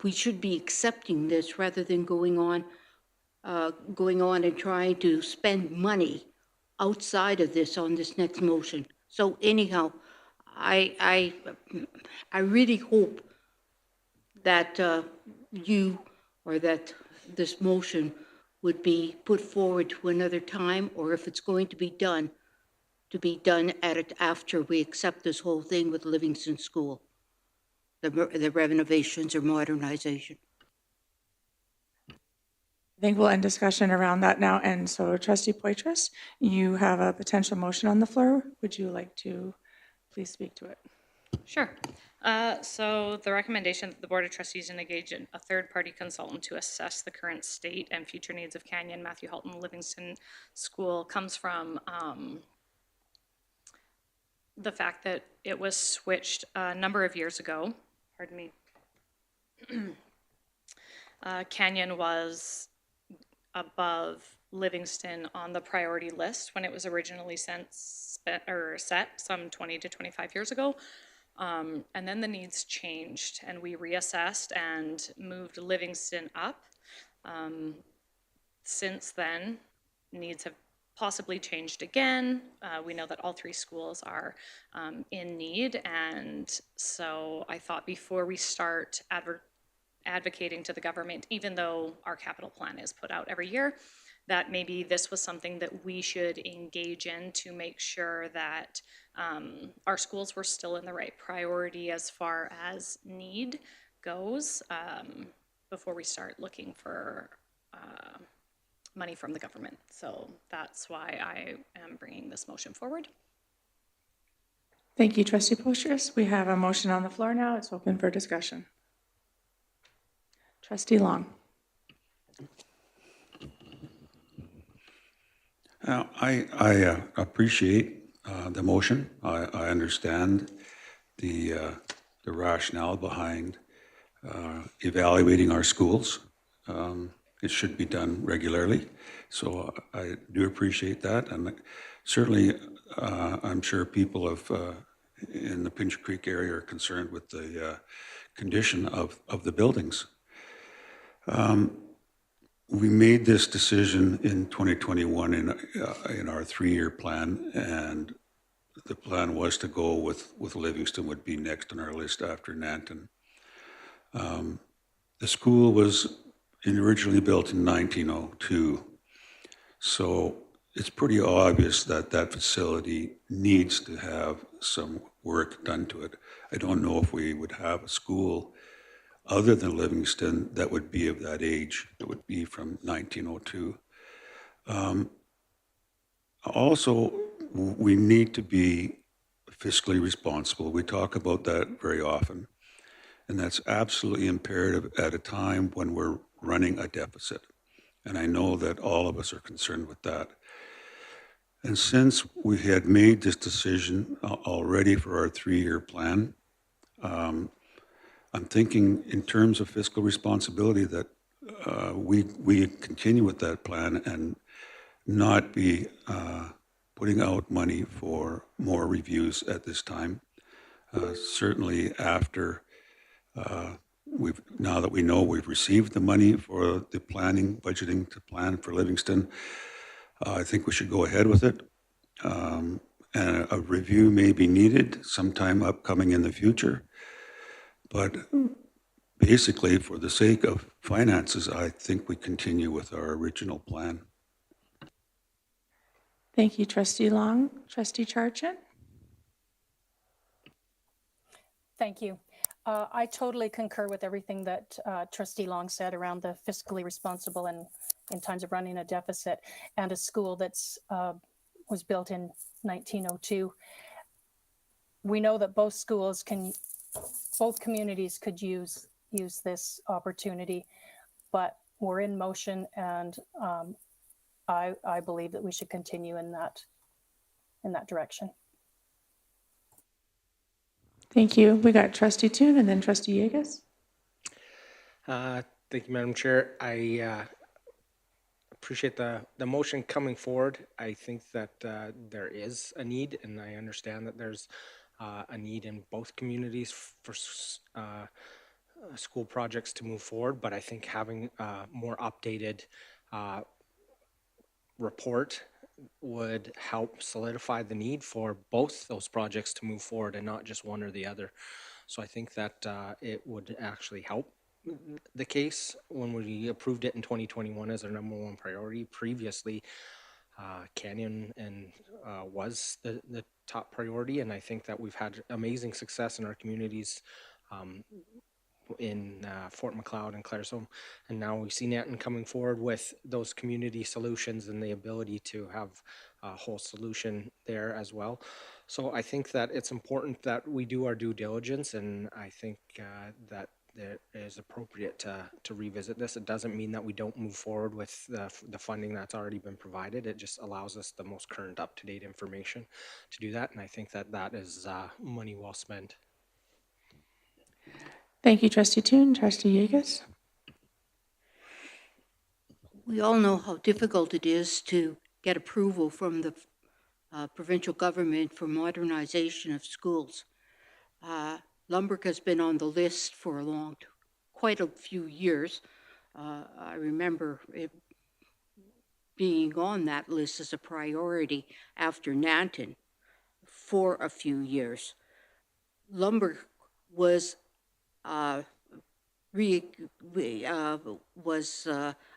we should be accepting this rather than going on and trying to spend money outside of this on this next motion. So anyhow, I really hope that you, or that this motion would be put forward to another time, or if it's going to be done at it after we accept this whole thing with Livingstone School, the renovations or modernization. I think we'll end discussion around that now. And so, Trustee Poitras, you have a potential motion on the floor. Would you like to please speak to it? Sure. So the recommendation that the Board of Trustees engage a third-party consultant to assess the current state and future needs of Canyon, Matthew Halton, Livingstone School comes from the fact that it was switched a number of years ago. Pardon me. Canyon was above Livingstone on the priority list when it was originally set some 20 to 25 years ago. And then the needs changed and we reassessed and moved Livingstone up. Since then, needs have possibly changed again. We know that all three schools are in need, and so I thought before we start advocating to the government, even though our capital plan is put out every year, that maybe this was something that we should engage in to make sure that our schools were still in the right priority as far as need goes, before we start looking for money from the government. So that's why I am bringing this motion forward. Thank you, Trustee Poitras. We have a motion on the floor now. It's open for discussion. Trustee Long. I appreciate the motion. I understand the rationale behind evaluating our schools. It should be done regularly, so I do appreciate that. And certainly, I'm sure people in the Pinch Creek area are concerned with the condition of the buildings. We made this decision in 2021 in our 3-year plan, and the plan was to go with Livingstone would be next on our list after Nanton. The school was originally built in 1902, so it's pretty obvious that that facility needs to have some work done to it. I don't know if we would have a school other than Livingstone that would be of that age, that would be from 1902. Also, we need to be fiscally responsible. We talk about that very often, and that's absolutely imperative at a time when we're running a deficit. And I know that all of us are concerned with that. And since we had made this decision already for our 3-year plan, I'm thinking in terms of fiscal responsibility that we continue with that plan and not be putting out money for more reviews at this time. Certainly after now that we know we've received the money for the planning, budgeting to plan for Livingston, I think we should go ahead with it. And a review may be needed sometime upcoming in the future. But basically, for the sake of finances, I think we continue with our original plan. Thank you, Trustee Long. Trustee Charchin? Thank you. I totally concur with everything that Trustee Long said around the fiscally responsible and in times of running a deficit, and a school that's was built in 1902. We know that both communities could use this opportunity, but we're in motion, and I believe that we should continue in that direction. Thank you. We got Trustee Toon and then Trustee Yegas. Thank you, Madam Chair. I appreciate the motion coming forward. I think that there is a need, and I understand that there's a need in both communities for school projects to move forward, but I think having a more updated report would help solidify the need for both those projects to move forward and not just one or the other. So I think that it would actually help the case. When we approved it in 2021 as our #1 priority, previously Canyon and was the top priority, and I think that we've had amazing success in our communities in Fort Macleod and Claresholm, and now we see Nanton coming forward with those community solutions and the ability to have a whole solution there as well. So I think that it's important that we do our due diligence, and I think that it is appropriate to revisit this. It doesn't mean that we don't move forward with the funding that's already been provided. It just allows us the most current, up-to-date information to do that, and I think that that is money well spent. Thank you, Trustee Toon. Trustee Yegas? We all know how difficult it is to get approval from the provincial government for modernization of schools. Lumberg has been on the list for quite a few years. I remember it being on that list as a priority after Nanton for a few years. Lumberg was an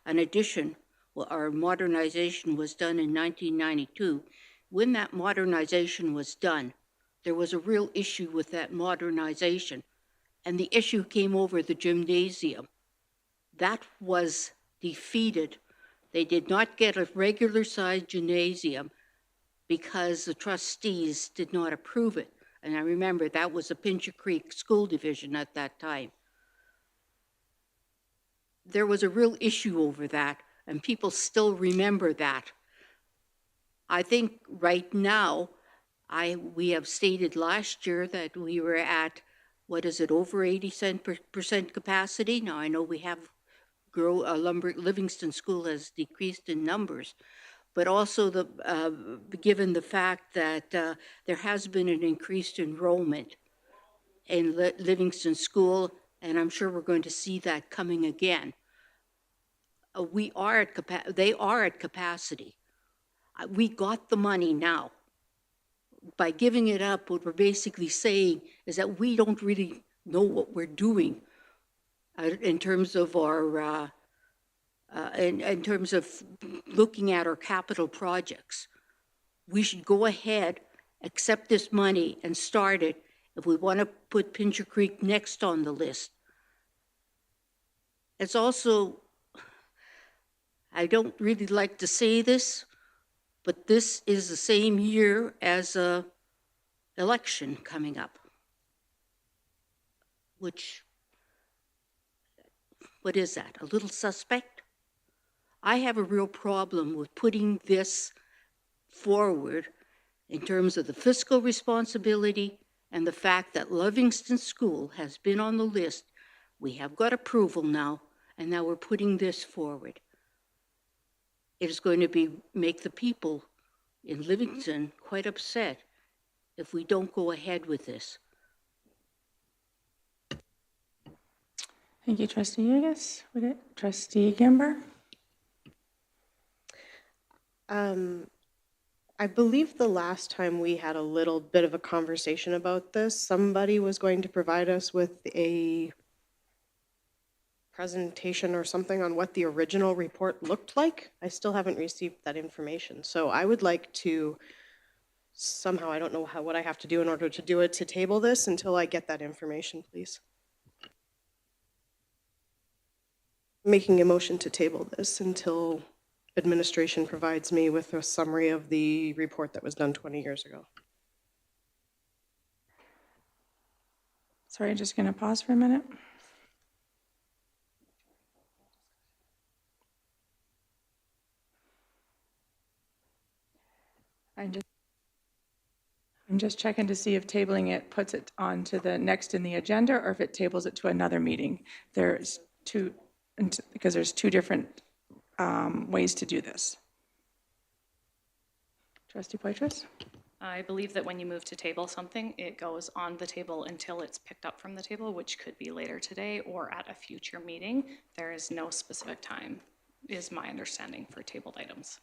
addition. Well, our modernization was done in 1992. When that modernization was done, there was a real issue with that modernization, and the issue came over the gymnasium. That was defeated. They did not get a regular-sized gymnasium because the trustees did not approve it. And I remember that was a Pincher Creek School Division at that time. There was a real issue over that, and people still remember that. I think right now, we have stated last year that we were at, over 80% capacity. Now I know we have Livingston School has decreased in numbers, but also given the fact that there has been an increased enrollment in Livingston School, and I'm sure we're going to see that coming again. They are at capacity. We got the money now. By giving it up, what we're basically saying is that we don't really know what we're doing in terms of our in terms of looking at our capital projects. We should go ahead, accept this money, and start it if we want to put Pincher Creek next on the list. It's also, I don't really like to say this, but this is the same year as an election coming up, which, what is that, a little suspect? I have a real problem with putting this forward in terms of the fiscal responsibility and the fact that Livingston School has been on the list. We have got approval now, and now we're putting this forward. it is going to make the people in Livingston quite upset if we don't go ahead with this. Thank you, Trustee Yegas. Trustee Gember? I believe the last time we had a little bit of a conversation about this, somebody was going to provide us with a presentation or something on what the original report looked like. I still haven't received that information. So I would like to somehow, I don't know what I have to do in order to do it, to table this until I get that information, please. Making a motion to table this until administration provides me with a summary of the report that was done 20 years ago. Sorry, I'm just going to pause for a minute. I'm just checking to see if tabling it puts it on to the next in the agenda or if it tables it to another meeting. There's two, because there's two different ways to do this. Trustee Poitras? I believe that when you move to table something, it goes on the table until it's picked up from the table, which could be later today or at a future meeting. There is no specific time, is my understanding, for tabled items.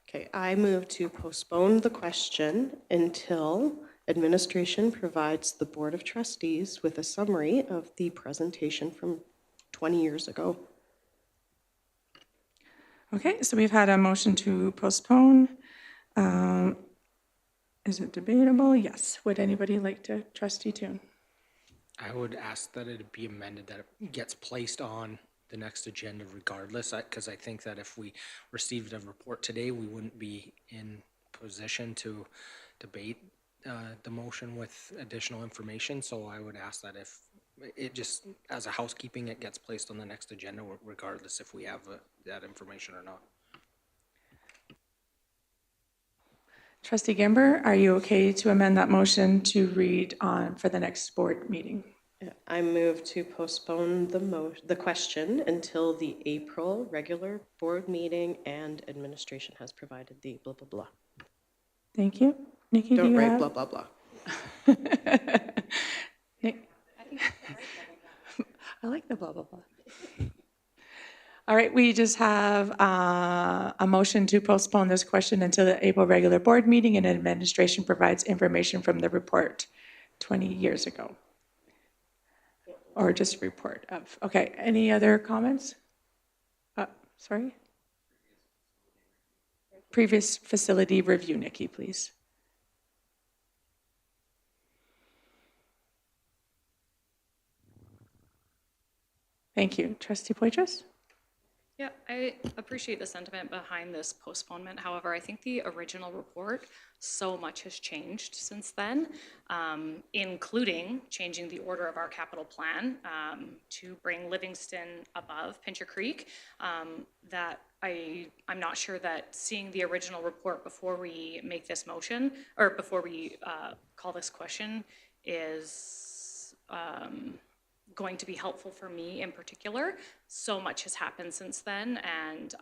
Okay, I move to postpone the question until administration provides the Board of Trustees with a summary of the presentation from 20 years ago. Okay, so we've had a motion to postpone. Is it debatable? Yes. Would anybody like to? Trustee Toon? I would ask that it be amended, that it gets placed on the next agenda regardless, because I think that if we received a report today, we wouldn't be in position to debate the motion with additional information. So I would ask that if it just, as a housekeeping, it gets placed on the next agenda regardless if we have that information or not. Trustee Gember, are you okay to amend that motion to read on for the next board meeting? I move to postpone the question until the April regular board meeting and administration has provided the blah, blah, blah. Thank you. Nikki, Don't do you write have? blah, blah, blah. Nick? I like the blah, blah, blah. All right, we just have a motion to postpone this question until the April regular board meeting and administration provides information from the report 20 years ago. Or just a report of, okay, any other comments? Sorry? Previous facility review, Nikki, please. Thank you. Trustee Poitras? Yeah, I appreciate the sentiment behind this postponement. However, I think the original report, so much has changed since then, including changing the order of our capital plan to bring Livingston above Pincher Creek, that I'm not sure that seeing the original report before we make this motion, or before we call this question, is going to be helpful for me in particular. So much has happened since then, and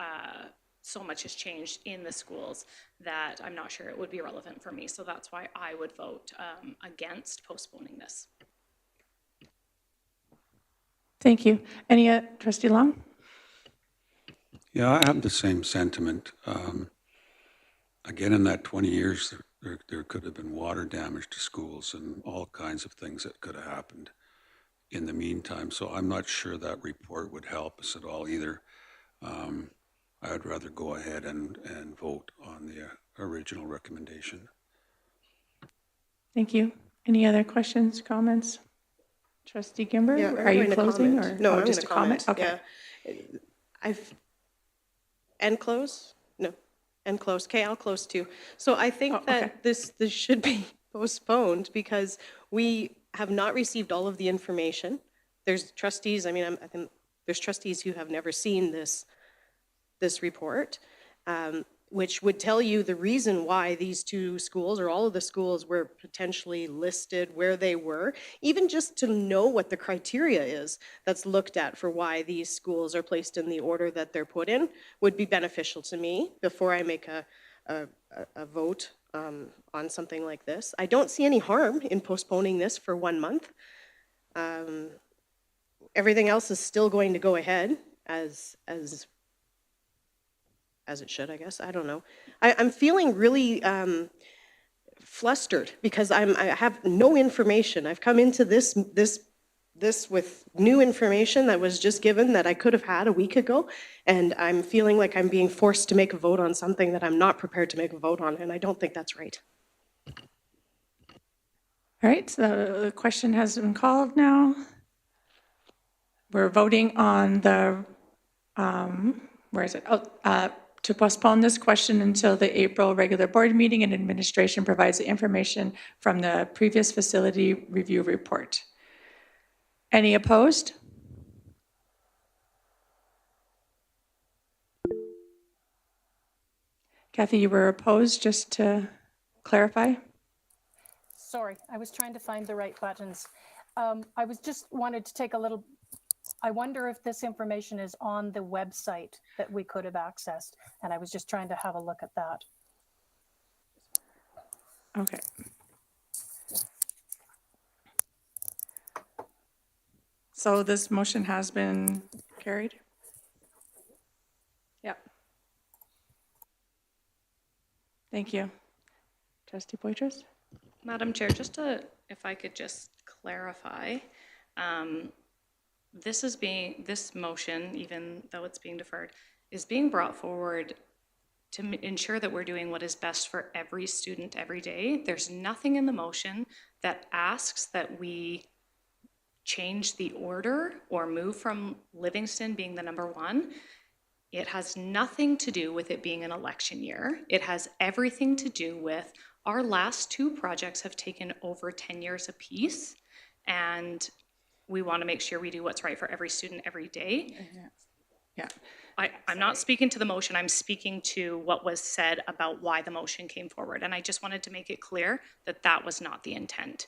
so much has changed in the schools that I'm not sure it would be relevant for me. So that's why I would vote against postponing this. Thank you. Any, Trustee Long? Yeah, I have the same sentiment. Again, in that 20 years, there could have been water damage to schools and all kinds of things that could have happened in the meantime. So I'm not sure that report would help us at all either. I would rather go ahead and vote on the original recommendation. Thank you. Any other questions, comments? Trustee Gimber, Yeah, are you closing or? No, oh, I'm just going a to comment? comment. Okay. Yeah. And close? No. And close. Okay, I'll close too. So I think that this should be postponed because we have not received all of the information. There's trustees, I mean, I think there's trustees who have never seen this report. which would tell you the reason why these two schools or all of the schools were potentially listed where they were, even just to know what the criteria is that's looked at for why these schools are placed in the order that they're put in would be beneficial to me before I make a vote on something like this. I don't see any harm in postponing this for 1 month. Everything else is still going to go ahead as it should, I guess. I don't know. I'm feeling really flustered because I have no information. I've come into this with new information that was just given that I could have had a week ago, and I'm feeling like I'm being forced to make a vote on something that I'm not prepared to make a vote on, and I don't think that's right. All right, so the question has been called now. We're voting on the, where is it? To postpone this question until the April regular board meeting, and administration provides the information from the previous facility review report. Any opposed? Kathy, you were opposed, just to clarify? Sorry, I was trying to find the right buttons. I was just wanted to take a little, I wonder if this information is on the website that we could have accessed, and I was just trying to have a look at that. Okay. So this motion has been carried? Yep. Thank you. Trustee Poitras? Madam Chair, if I could just clarify, this motion, even though it's being deferred, is being brought forward to ensure that we're doing what is best for every student every day. There's nothing in the motion that asks that we change the order or move from Livingston being the number one. It has nothing to do with it being an election year. It has everything to do with our last two projects have taken over 10 years apiece, and we want to make sure we do what's right for every student every day. Yeah. I'm not speaking to the motion, I'm speaking to what was said about why the motion came forward, and I just wanted to make it clear that that was not the intent.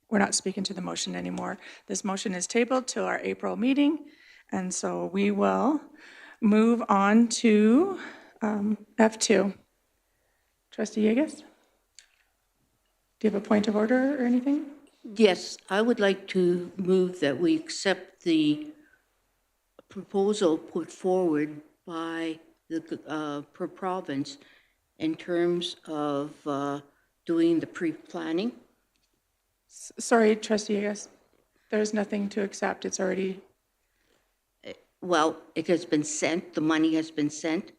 We're not speaking to the motion anymore. This motion is tabled till our April meeting, and so we will move on to F2. Trustee Yegas? Do you have a point of order or anything? Yes, I would like to move that we accept the proposal put forward by the per province in terms of doing the pre-planning. Sorry, Trustee Yegas. There's nothing to accept. It's already... Well, it has been sent, the money has been sent,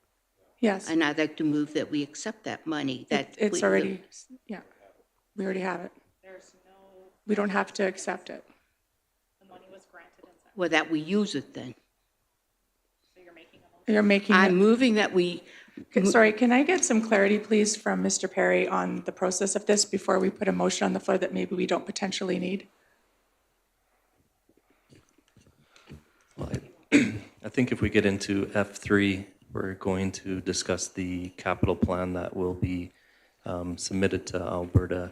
Yes. and I'd like to move that we accept that money. It's already, yeah, we already have it. We don't have to accept it. Well, that we use it then. You're making I'm moving that we... Sorry, can I get some clarity, please, from Mr. Perry on the process of this before we put a motion on the floor that maybe we don't potentially need? Well, I think if we get into F3, we're going to discuss the capital plan that will be submitted to Alberta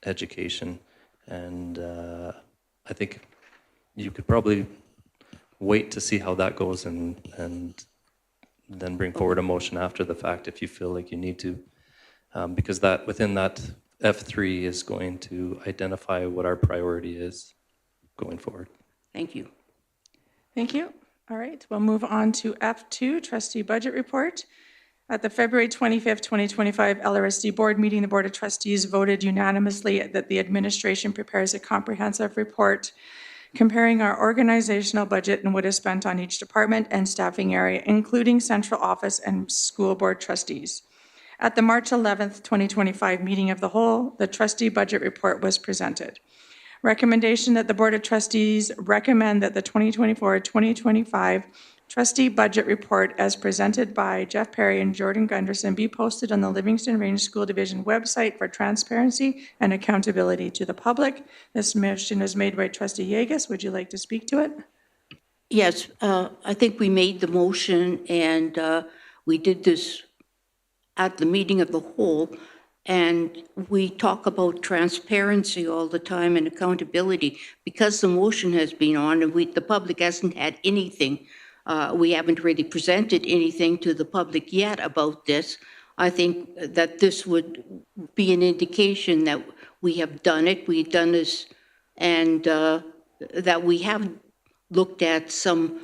Education. And I think you could probably wait to see how that goes and then bring forward a motion after the fact if you feel like you need to. Because that within that F3 is going to identify what our priority is going forward. Thank you. Thank you. All right, we'll move on to F2, Trustee Budget Report. At the February 25th, 2025 LRSD Board meeting, the Board of Trustees voted unanimously that the administration prepares a comprehensive report comparing our organizational budget and what is spent on each department and staffing area, including central office and school board trustees. At the March 11th, 2025 meeting of the whole, the trustee budget report was presented. Recommendation that the Board of Trustees recommend that the 2024-2025 trustee budget report as presented by Jeff Perry and Jordan Gunderson be posted on the Livingston Range School Division website for transparency and accountability to the public. This motion is made by Trustee Yegas. Would you like to speak to it? Yes, I think we made the motion and we did this at the meeting of the whole. And we talk about transparency all the time and accountability because the motion has been on and the public hasn't had anything. We haven't really presented anything to the public yet about this. I think that this would be an indication that we have done it, we've done this, and that we have looked at some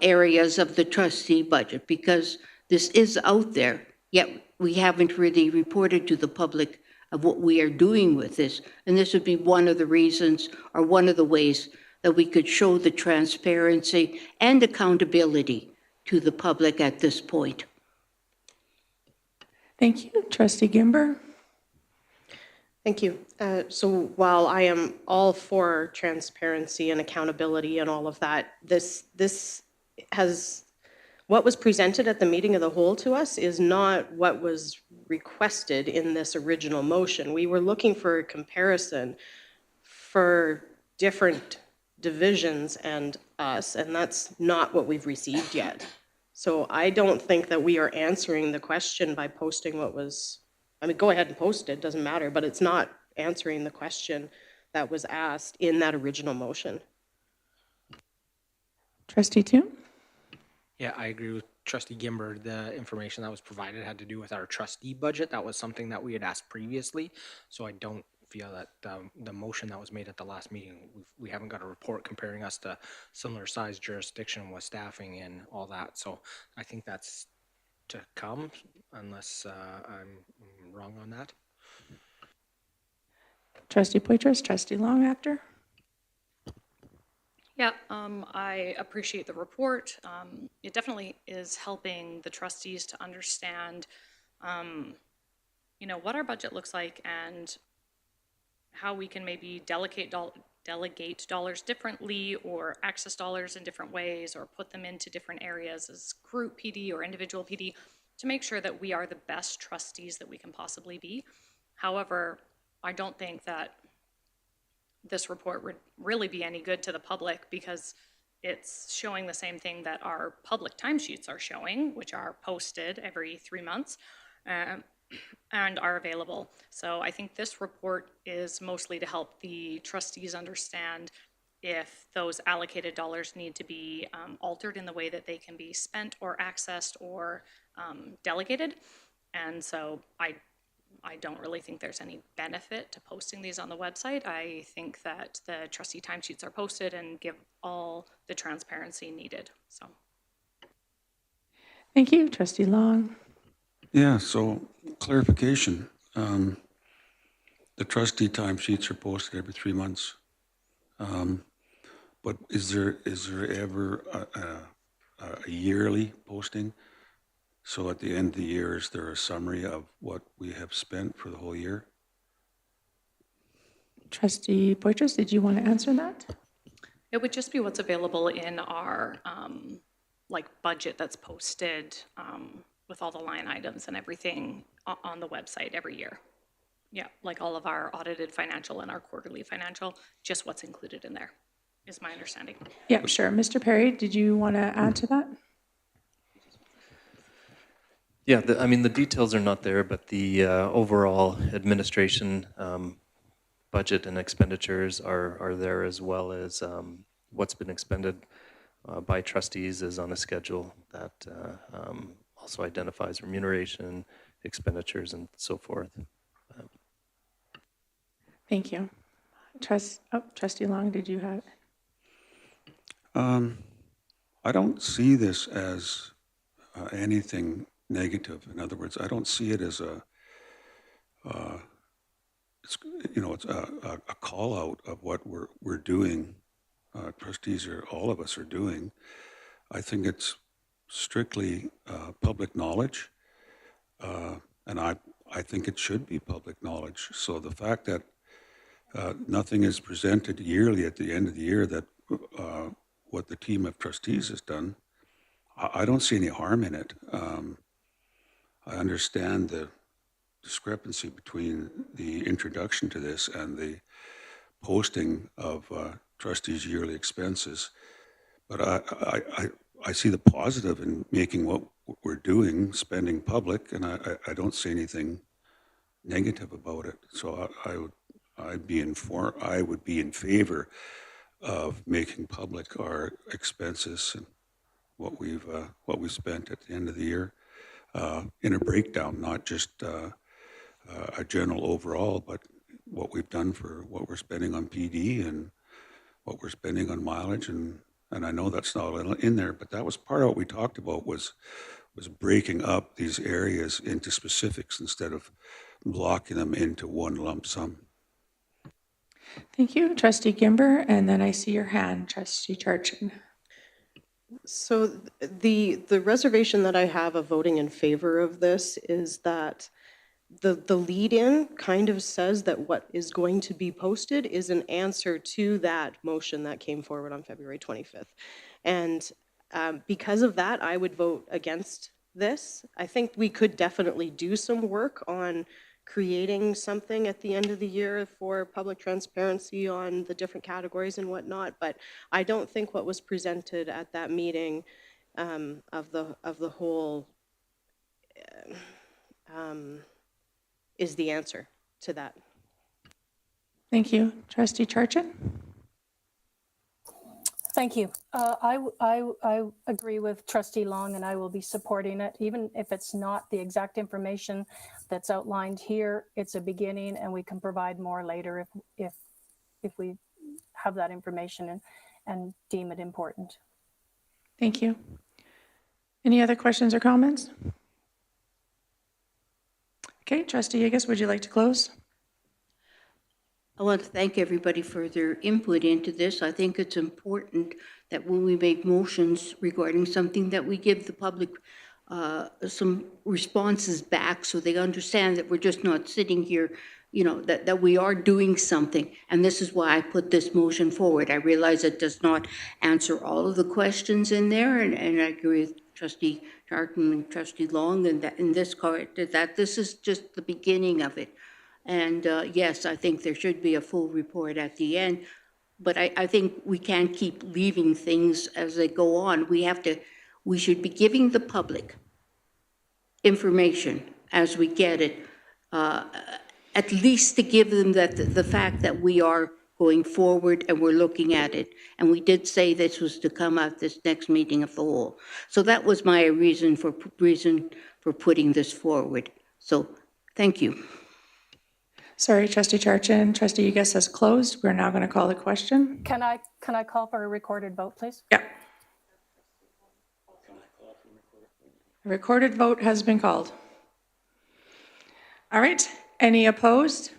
areas of the trustee budget because this is out there, yet we haven't really reported to the public of what we are doing with this. And this would be one of the reasons or one of the ways that we could show the transparency and accountability to the public at this point. Thank you. Trustee Gimber? Thank you. So while I am all for transparency and accountability and all of that, what was presented at the meeting of the whole to us is not what was requested in this original motion. We were looking for a comparison for different divisions and us, and that's not what we've received yet. So I don't think that we are answering the question by posting what was, I mean, go ahead and post it, doesn't matter, but it's not answering the question that was asked in that original motion. Trustee Toon? Yeah, I agree with Trustee Gimber. The information that was provided had to do with our trustee budget. That was something that we had asked previously. So I don't feel that the motion that was made at the last meeting, we haven't got a report comparing us to similar size jurisdiction with staffing and all that. So I think that's to come, unless I'm wrong on that. Trustee Poitras? Trustee Long after? Yeah, I appreciate the report. It definitely is helping the trustees to understand, what our budget looks like and how we can maybe delegate dollars differently or access dollars in different ways or put them into different areas as group PD or individual PD to make sure that we are the best trustees that we can possibly be. However, I don't think that this report would really be any good to the public because it's showing the same thing that our public timesheets are showing, which are posted every 3 months and are available. So I think this report is mostly to help the trustees understand if those allocated dollars need to be altered in the way that they can be spent or accessed or delegated. And so I don't really think there's any benefit to posting these on the website. I think that the trustee timesheets are posted and give all the transparency needed, so. Thank you. Trustee Long? Yeah, so clarification. The trustee timesheets are posted every 3 months. But is there ever a yearly posting? So at the end of the year, is there a summary of what we have spent for the whole year? Trustee Poitras, did you want to answer that? It would just be what's available in our budget that's posted with all the line items and everything on the website every year. Yeah, like all of our audited financial and our quarterly financial, just what's included in there is my understanding. Yeah, sure. Mr. Perry, did you want to add to that? Yeah, the details are not there, but the overall administration budget and expenditures are there, as well as what's been expended by trustees is on a schedule that also identifies remuneration, expenditures, and so forth. Thank you. Trustee Long, did you have? I don't see this as anything negative. In other words, I don't see it as it's a call out of what we're doing. Trustees all of us are doing. I think it's strictly public knowledge, and I think it should be public knowledge. So the fact that nothing is presented yearly at the end of the year that what the team of trustees has done, I don't see any harm in it. I understand the discrepancy between the introduction to this and the posting of trustees' yearly expenses. But I see the positive in making what we're doing, spending public, and I don't see anything negative about it. So I would be in favor of making public our expenses and what we've spent at the end of the year in a breakdown, not just a general overall, but what we've done for what we're spending on PD and what we're spending on mileage. And I know that's not in there, but that was part of what we talked about was breaking up these areas into specifics instead of blocking them into one lump sum. Thank you, Trustee Gimber, and then I see your hand, Trustee Charchin. So the reservation that I have of voting in favor of this is that the lead-in kind of says that what is going to be posted is an answer to that motion that came forward on February 25th. And because of that, I would vote against this. I think we could definitely do some work on creating something at the end of the year for public transparency on the different categories and whatnot, but I don't think what was presented at that meeting of the whole is the answer to that. Thank you, Trustee Charchin. Thank you. I agree with Trustee Long, and I will be supporting it, even if it's not the exact information that's outlined here. It's a beginning, and we can provide more later if we have that information and deem it important. Thank you. Any other questions or comments? Okay, Trustee Higgis, would you like to close? I want to thank everybody for their input into this. I think it's important that when we make motions regarding something that we give the public some responses back so they understand that we're just not sitting here, that we are doing something. And this is why I put this motion forward. I realize it does not answer all of the questions in there, and I agree with Trustee Charlton and Trustee Long and that in this part, that this is just the beginning of it. And yes, I think there should be a full report at the end, but I think we can't keep leaving things as they go on. We should be giving the public information as we get it, at least to give them the fact that we are going forward and we're looking at it. And we did say this was to come out this next meeting of the whole. So that was my reason for putting this forward. So thank you. Sorry, Trustee Charchin. Trustee Higgis has closed. We're now going to call the question. Can I call for a recorded vote, please? Yeah. A recorded vote has been called. All right. Any opposed?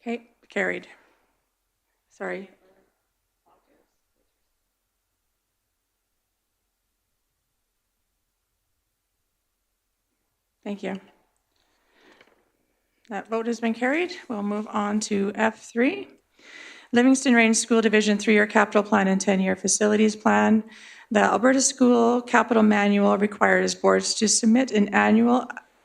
Okay, carried. Sorry. Thank you. That vote has been carried. We'll move on to F3. Livingstone Range School Division 3-year capital plan and 10-year facilities plan. The Alberta School Capital Manual requires boards to submit an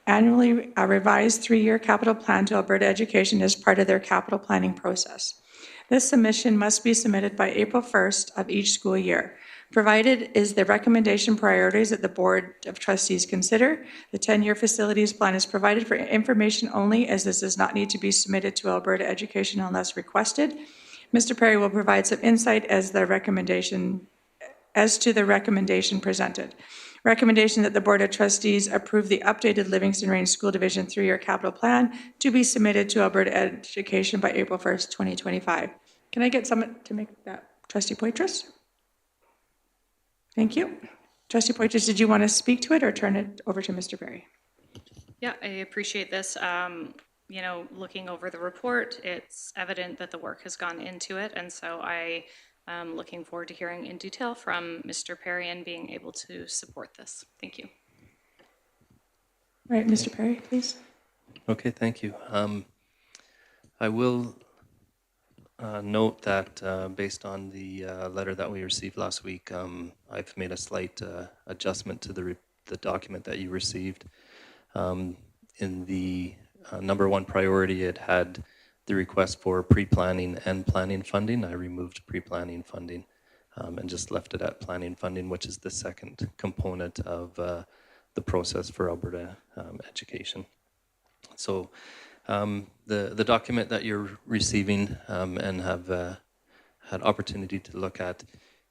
annually revised 3-year capital plan to Alberta Education as part of their capital planning process. This submission must be submitted by April 1st of each school year. Provided is the recommendation priorities that the Board of Trustees consider. The 10-year facilities plan is provided for information only, as this does not need to be submitted to Alberta Education unless requested. Mr. Perry will provide some insight as to the recommendation presented. Recommendation that the Board of Trustees approve the updated Livingstone Range School Division 3-year capital plan to be submitted to Alberta Education by April 1st, 2025. Can I get someone to make that? Trustee Poitras? Thank you. Trustee Poitras, did you want to speak to it or turn it over to Mr. Perry? Yeah, I appreciate this. Looking over the report, it's evident that the work has gone into it, and so I am looking forward to hearing in detail from Mr. Perry and being able to support this. Thank you. All right, Mr. Perry, please. Okay, thank you. I will note that based on the letter that we received last week, I've made a slight adjustment to the document that you received. In the number one priority, it had the request for pre-planning and planning funding. I removed pre-planning funding and just left it at planning funding, which is the second component of the process for Alberta education. So the document that you're receiving and have had opportunity to look at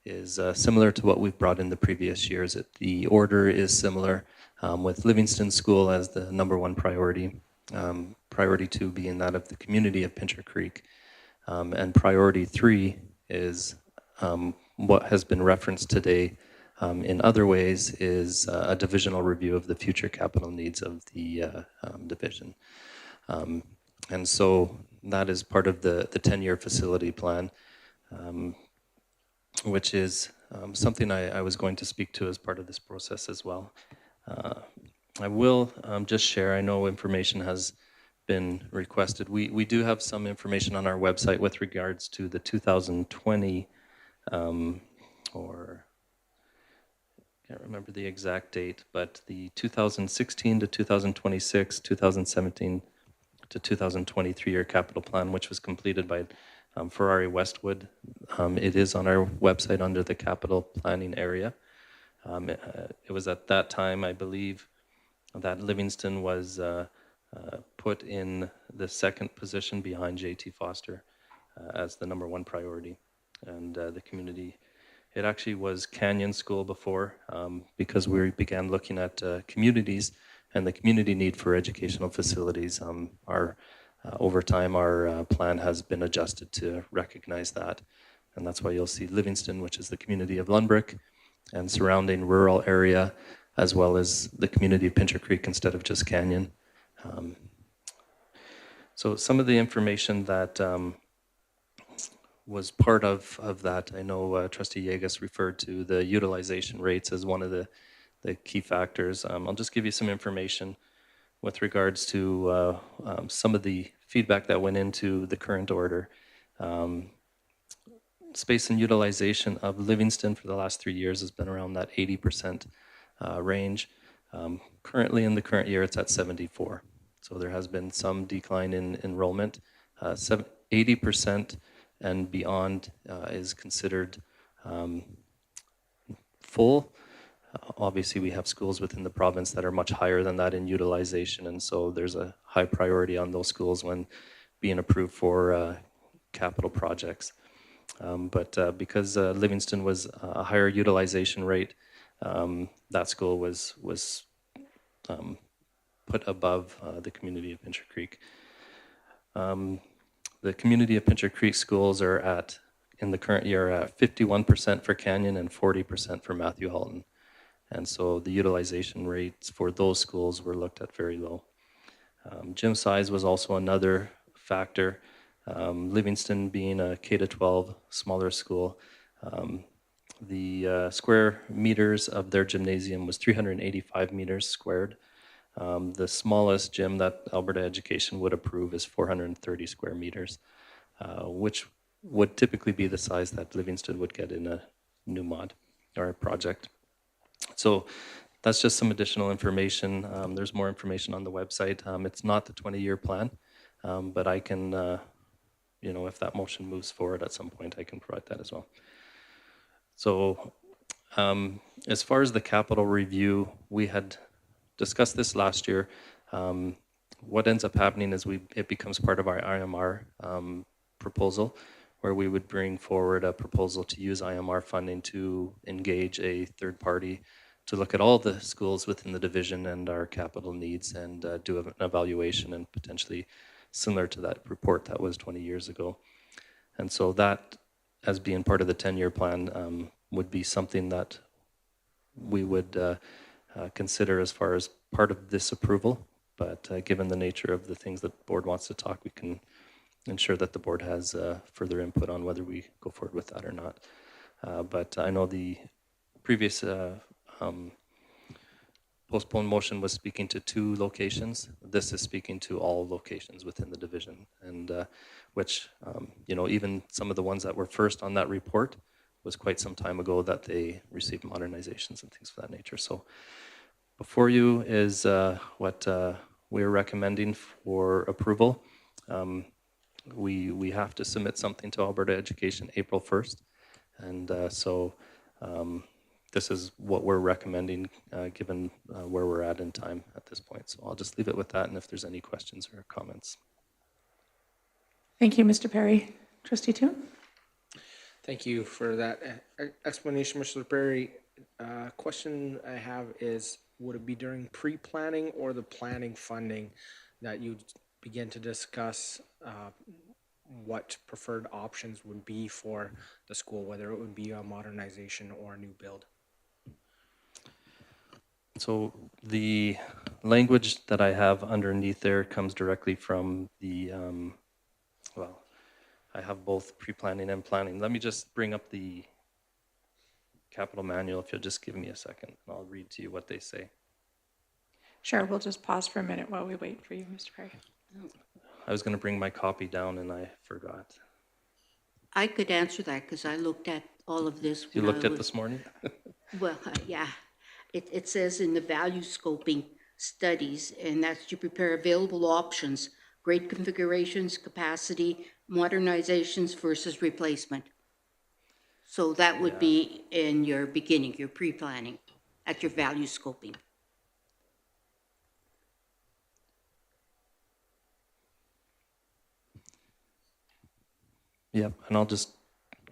is similar to what we've brought in the previous years. The order is similar with Livingstone School as the #1 priority, priority 2 being that of the community of Pincher Creek, and priority 3 is what has been referenced today in other ways is a divisional review of the future capital needs of the division. And so that is part of the 10-year facility plan, which is something I was going to speak to as part of this process as well. I will just share, I know information has been requested. We do have some information on our website with regards to the 2020, or I can't remember the exact date, but the 2016 to 2026, 2017 to 2023 year capital plan, which was completed by Ferrari Westwood. It is on our website under the capital planning area. It was at that time, I believe, that Livingstone was put in the second position behind J.T. Foster as the #1 priority. And the community, it actually was Canyon School before because we began looking at communities and the community need for educational facilities. Over time, our plan has been adjusted to recognize that. And that's why you'll see Livingstone, which is the community of Lundbrook and surrounding rural area, as well as the community of Pincher Creek instead of just Canyon. So some of the information that was part of that, I know Trustee Yegas referred to the utilization rates as one of the key factors. I'll just give you some information with regards to some of the feedback that went into the current order. Space and utilization of Livingstone for the last 3 years has been around that 80% range. Currently in the current year, it's at 74. So there has been some decline in enrollment. 80% and beyond is considered full. Obviously, we have schools within the province that are much higher than that in utilization, and so there's a high priority on those schools when being approved for capital projects. But because Livingstone was a higher utilization rate, that school was put above the community of Pincher Creek. The community of Pincher Creek schools are at, in the current year, at 51% for Canyon and 40% for Matthew Halton. And so the utilization rates for those schools were looked at very low. Gym size was also another factor. Livingstone being a K-12 smaller school, the square meters of their gymnasium was 385 meters squared. The smallest gym that Alberta Education would approve is 430 square meters, which would typically be the size that Livingstone would get in a new mod or a project. So that's just some additional information. There's more information on the website. It's not the 20-year plan, but I can, if that motion moves forward at some point, I can provide that as well. So as far as the capital review, we had discussed this last year. What ends up happening is it becomes part of our IMR proposal, where we would bring forward a proposal to use IMR funding to engage a third party to look at all the schools within the division and our capital needs and do an evaluation, and potentially similar to that report that was 20 years ago. And so that, as being part of the 10-year plan, would be something that we would consider as far as part of this approval. But given the nature of the things that the board wants to talk, we can ensure that the board has further input on whether we go forward with that or not. But I know the previous postponed motion was speaking to 2 locations. This is speaking to all locations within the division, and which, even some of the ones that were first on that report was quite some time ago that they received modernizations and things of that nature. So before you is what we're recommending for approval. we have to submit something to Alberta Education April 1st. And this is what we're recommending, given where we're at in time at this point. So I'll just leave it with that, and if there's any questions or comments. Thank you, Mr. Perry. Trustee Toon? Thank you for that explanation, Mr. Perry. Question I have is, would it be during pre-planning or the planning funding that you begin to discuss what preferred options would be for the school, whether it would be a modernization or a new build? So the language that I have underneath there comes directly from the, well, I have both pre-planning and planning. Let me just bring up the capital manual, if you'll just give me a second, and I'll read to you what they say. Sure, we'll just pause for a minute while we wait for you, Mr. Perry. I was going to bring my copy down and I forgot. I could answer that because I looked at all of this. You when looked I at was- this morning? Well, yeah. It says in the value scoping studies, and that's to prepare available options, grade configurations, capacity, modernizations versus replacement. So that would be in your beginning, your pre-planning, at your value scoping. Yep, and I'll just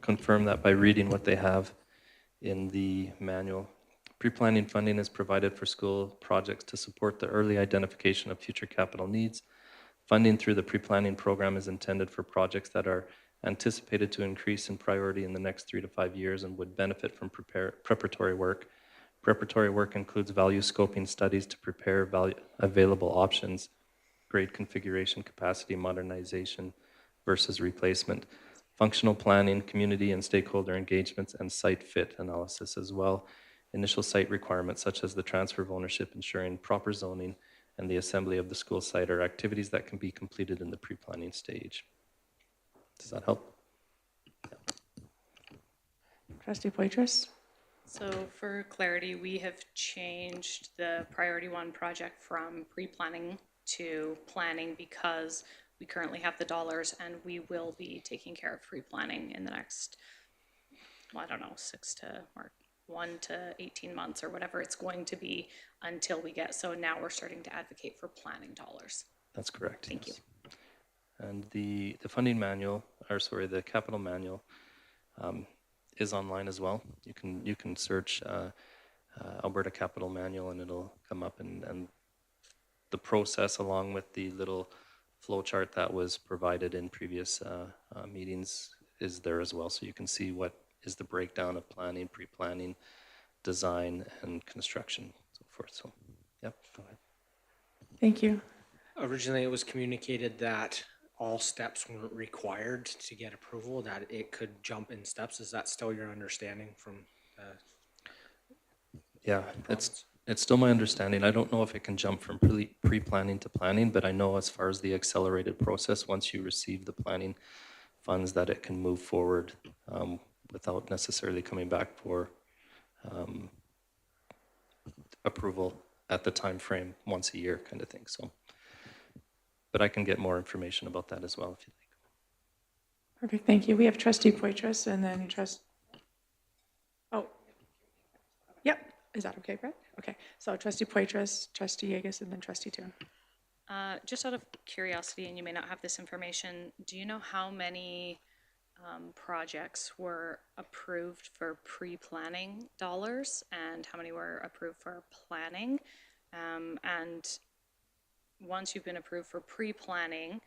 confirm that by reading what they have in the manual. Pre-planning funding is provided for school projects to support the early identification of future capital needs. Funding through the pre-planning program is intended for projects that are anticipated to increase in priority in the next 3 to 5 years and would benefit from preparatory work. Preparatory work includes value scoping studies to prepare available options, grade configuration, capacity modernization versus replacement, functional planning, community and stakeholder engagements, and site fit analysis as well. Initial site requirements such as the transfer of ownership, ensuring proper zoning, and the assembly of the school site are activities that can be completed in the pre-planning stage. Does that help? Trustee Poitras? So for clarity, we have changed the priority 1 project from pre-planning to planning because we currently have the dollars and we will be taking care of pre-planning in the next, well, I don't know, 1 to 18 months or whatever it's going to be until we get, so now we're starting to advocate for planning dollars. That's correct. Thank yes. And the funding manual, or sorry, the capital manual is online as well. You can search Alberta Capital Manual and it'll come up, and the process along with the little flow chart that was provided in previous meetings is there as well. So you can see what is the breakdown of planning, pre-planning, design, and construction, so forth. So, yep, go ahead. Thank you. Originally, it was communicated that all steps weren't required to get approval, that it could jump in steps. Is that still your understanding from? Yeah, it's still my understanding. I don't know if it can jump from pre-planning to planning, but I know as far as the accelerated process, once you receive the planning funds, that it can move forward without necessarily coming back for approval at the time frame once a year kind of thing. So, but I can get more information about that as well if you'd like. Perfect, thank you. We have Trustee Poitras and then yep, is that okay, Brett? Okay, so Trustee Poitras, Trustee Yeagas, and then Trustee Toon. Just out of curiosity, and you may not have this information, do you know how many projects were approved for pre-planning dollars and how many were approved for planning? And once you've been approved for pre-planning,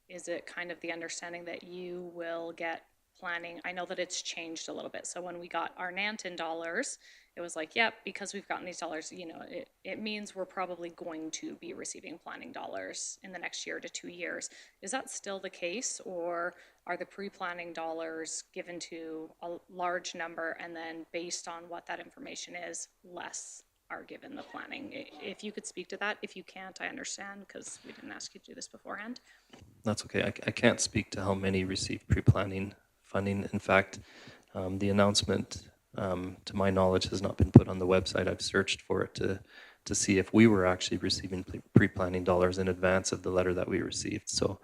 is it kind of the understanding that you will get planning? I know that it's changed a little bit. So when we got our Nanton dollars, it was like, yep, because we've gotten these dollars, you know, it means we're probably going to be receiving planning dollars in the next year to 2 years. Is that still the case, or are the pre-planning dollars given to a large number and then based on what that information is, less are given the planning? If you could speak to that. If you can't, I understand, because we didn't ask you to do this beforehand. That's okay. I can't speak to how many received pre-planning funding. In fact, the announcement, to my knowledge, has not been put on the website. I've searched for it to see if we were actually receiving pre-planning dollars in advance of the letter that we received. So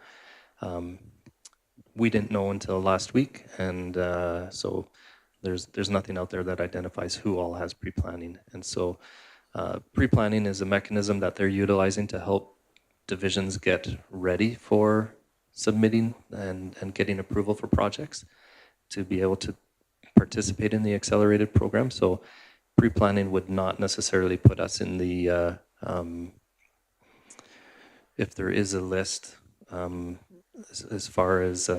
we didn't know until last week, and so there's nothing out there that identifies who all has pre-planning. And so pre-planning is a mechanism that they're utilizing to help divisions get ready for submitting and getting approval for projects to be able to participate in the accelerated program. So pre-planning would not necessarily put us in the, if there is a list, as far as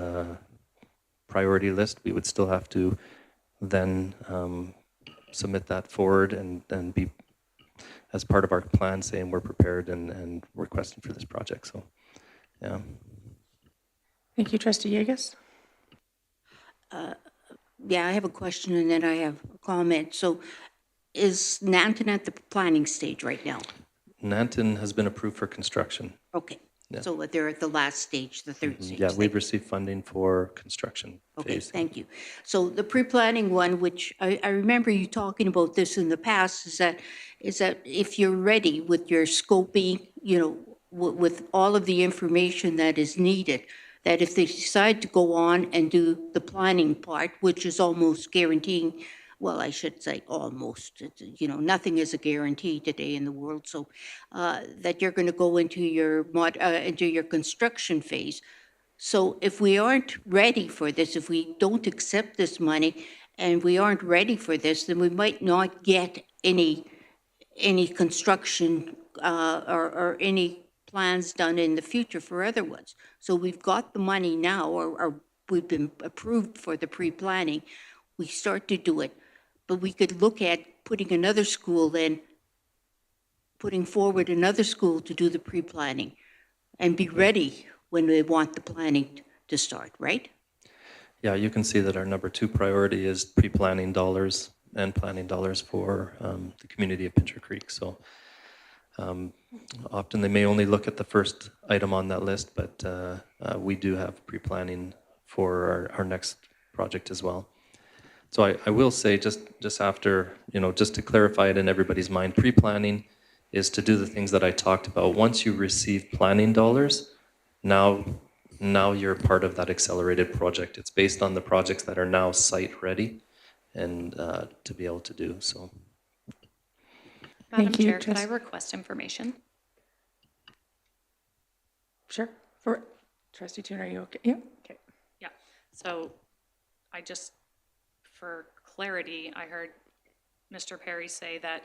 priority list, we would still have to then submit that forward and be as part of our plan saying we're prepared and requesting for this project. So, yeah. Thank you, Trustee Yegas. Yeah, I have a question and then I have a comment. So is Nanton at the planning stage right now? Nanton has been approved for construction. Okay. Yeah. So they're at the last stage, the third stage. Yeah, we've received funding for construction Okay, phase. thank you. So the pre-planning one, which I remember you talking about this in the past, is that if you're ready with your scoping, you know, with all of the information that is needed, that if they decide to go on and do the planning part, which is almost guaranteeing, well, I should say almost, you know, nothing is a guarantee today in the world, so that you're going to go into your construction phase. So if we aren't ready for this, if we don't accept this money and we aren't ready for this, then we might not get any construction or any plans done in the future for other ones. So we've got the money now, or we've been approved for the pre-planning. We start to do it, but we could look at putting another school in, putting forward another school to do the pre-planning and be ready when they want the planning to start, right? Yeah, you can see that our number 2 priority is pre-planning dollars and planning dollars for the community of Pincher Creek. So often they may only look at the first item on that list, but we do have pre-planning for our next project as well. So I will say just after, you know, just to clarify it in everybody's mind, pre-planning is to do the things that I talked about. Once you receive planning dollars, now you're part of that accelerated project. It's based on the projects that are now site ready and to be able to do so. Madam Thank you, Chair, could I Trustee. request information? Sure. For Trustee Toon, are you okay? Yeah. Okay. Yeah, so I just, for clarity, I heard Mr. Perry say that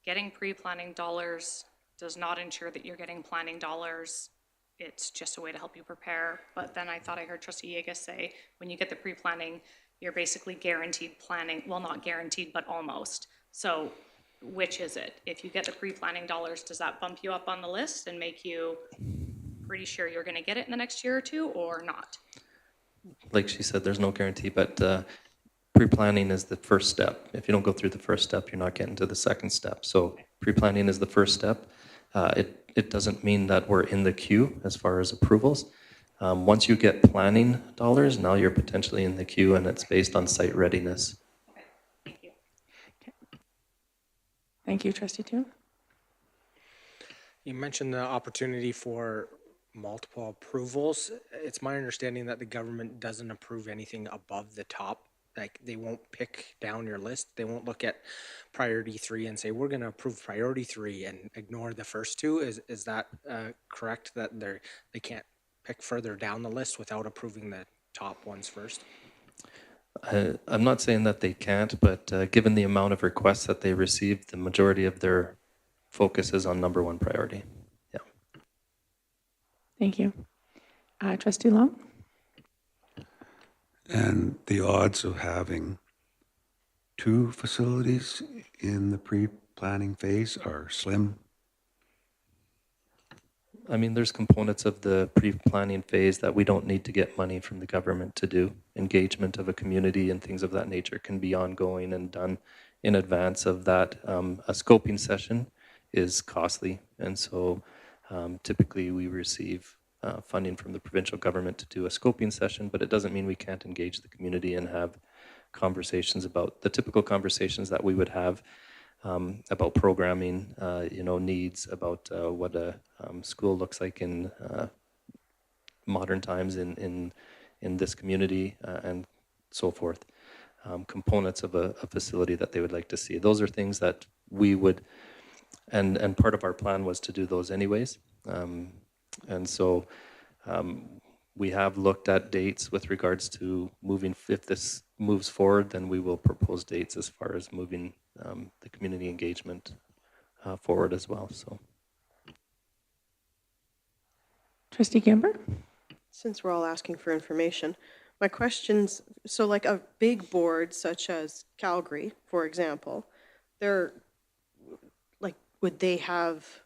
getting pre-planning dollars does not ensure that you're getting planning dollars. It's just a way to help you prepare. But then I thought I heard Trustee Yegas say, when you get the pre-planning, you're basically guaranteed planning. Well, not guaranteed, but almost. So which is it? If you get the pre-planning dollars, does that bump you up on the list and make you pretty sure you're going to get it in the next year or two, or not? Like she said, there's no guarantee, but pre-planning is the first step. If you don't go through the first step, you're not getting to the second step. So pre-planning is the first step. It doesn't mean that we're in the queue as far as approvals. Once you get planning dollars, now you're potentially in the queue, and it's based on site readiness. Thank you. Thank you, Trustee Toon. You mentioned the opportunity for multiple approvals. It's my understanding that the government doesn't approve anything above the top. Like, they won't pick down your list. They won't look at priority 3 and say, we're going to approve priority 3 and ignore the first 2. Is that correct, that they can't pick further down the list without approving the top ones first? I'm not saying that they can't, but given the amount of requests that they received, the majority of their focus is on number 1 priority. Yeah. Thank you. Trustee Long? And the odds of having 2 facilities in the pre-planning phase are slim. I mean, there's components of the pre-planning phase that we don't need to get money from the government to do. Engagement of a community and things of that nature can be ongoing and done in advance of that. A scoping session is costly, and so typically we receive funding from the provincial government to do a scoping session, but it doesn't mean we can't engage the community and have conversations about the typical conversations that we would have about programming, needs, about what a school looks like in modern times in in this community and so forth. Components of a facility that they would like to see. Those are things that we would, and part of our plan was to do those anyways. And so we have looked at dates with regards to moving. If this moves forward, then we will propose dates as far as moving the community engagement forward as well. So, Trustee Gamber? Since we're all asking for information, my questions, so like a big board such as Calgary, for example, they're, like, would they have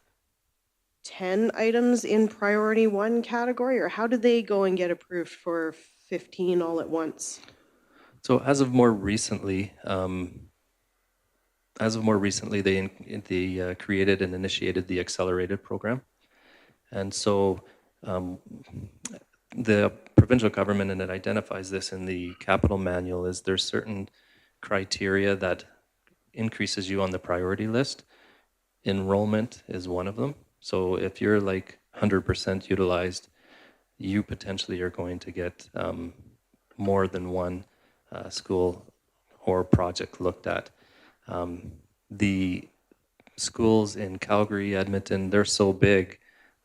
10 items in priority 1 category, or how do they go and get approved for 15 all at once? so as of more recently, they created and initiated the accelerated program, and so the provincial government, and it identifies this in the capital manual, is there's certain criteria that increases you on the priority list. Enrollment is one of them. So if you're like 100% utilized, you potentially are going to get more than one school or project looked at. The schools in Calgary, Edmonton, they're so big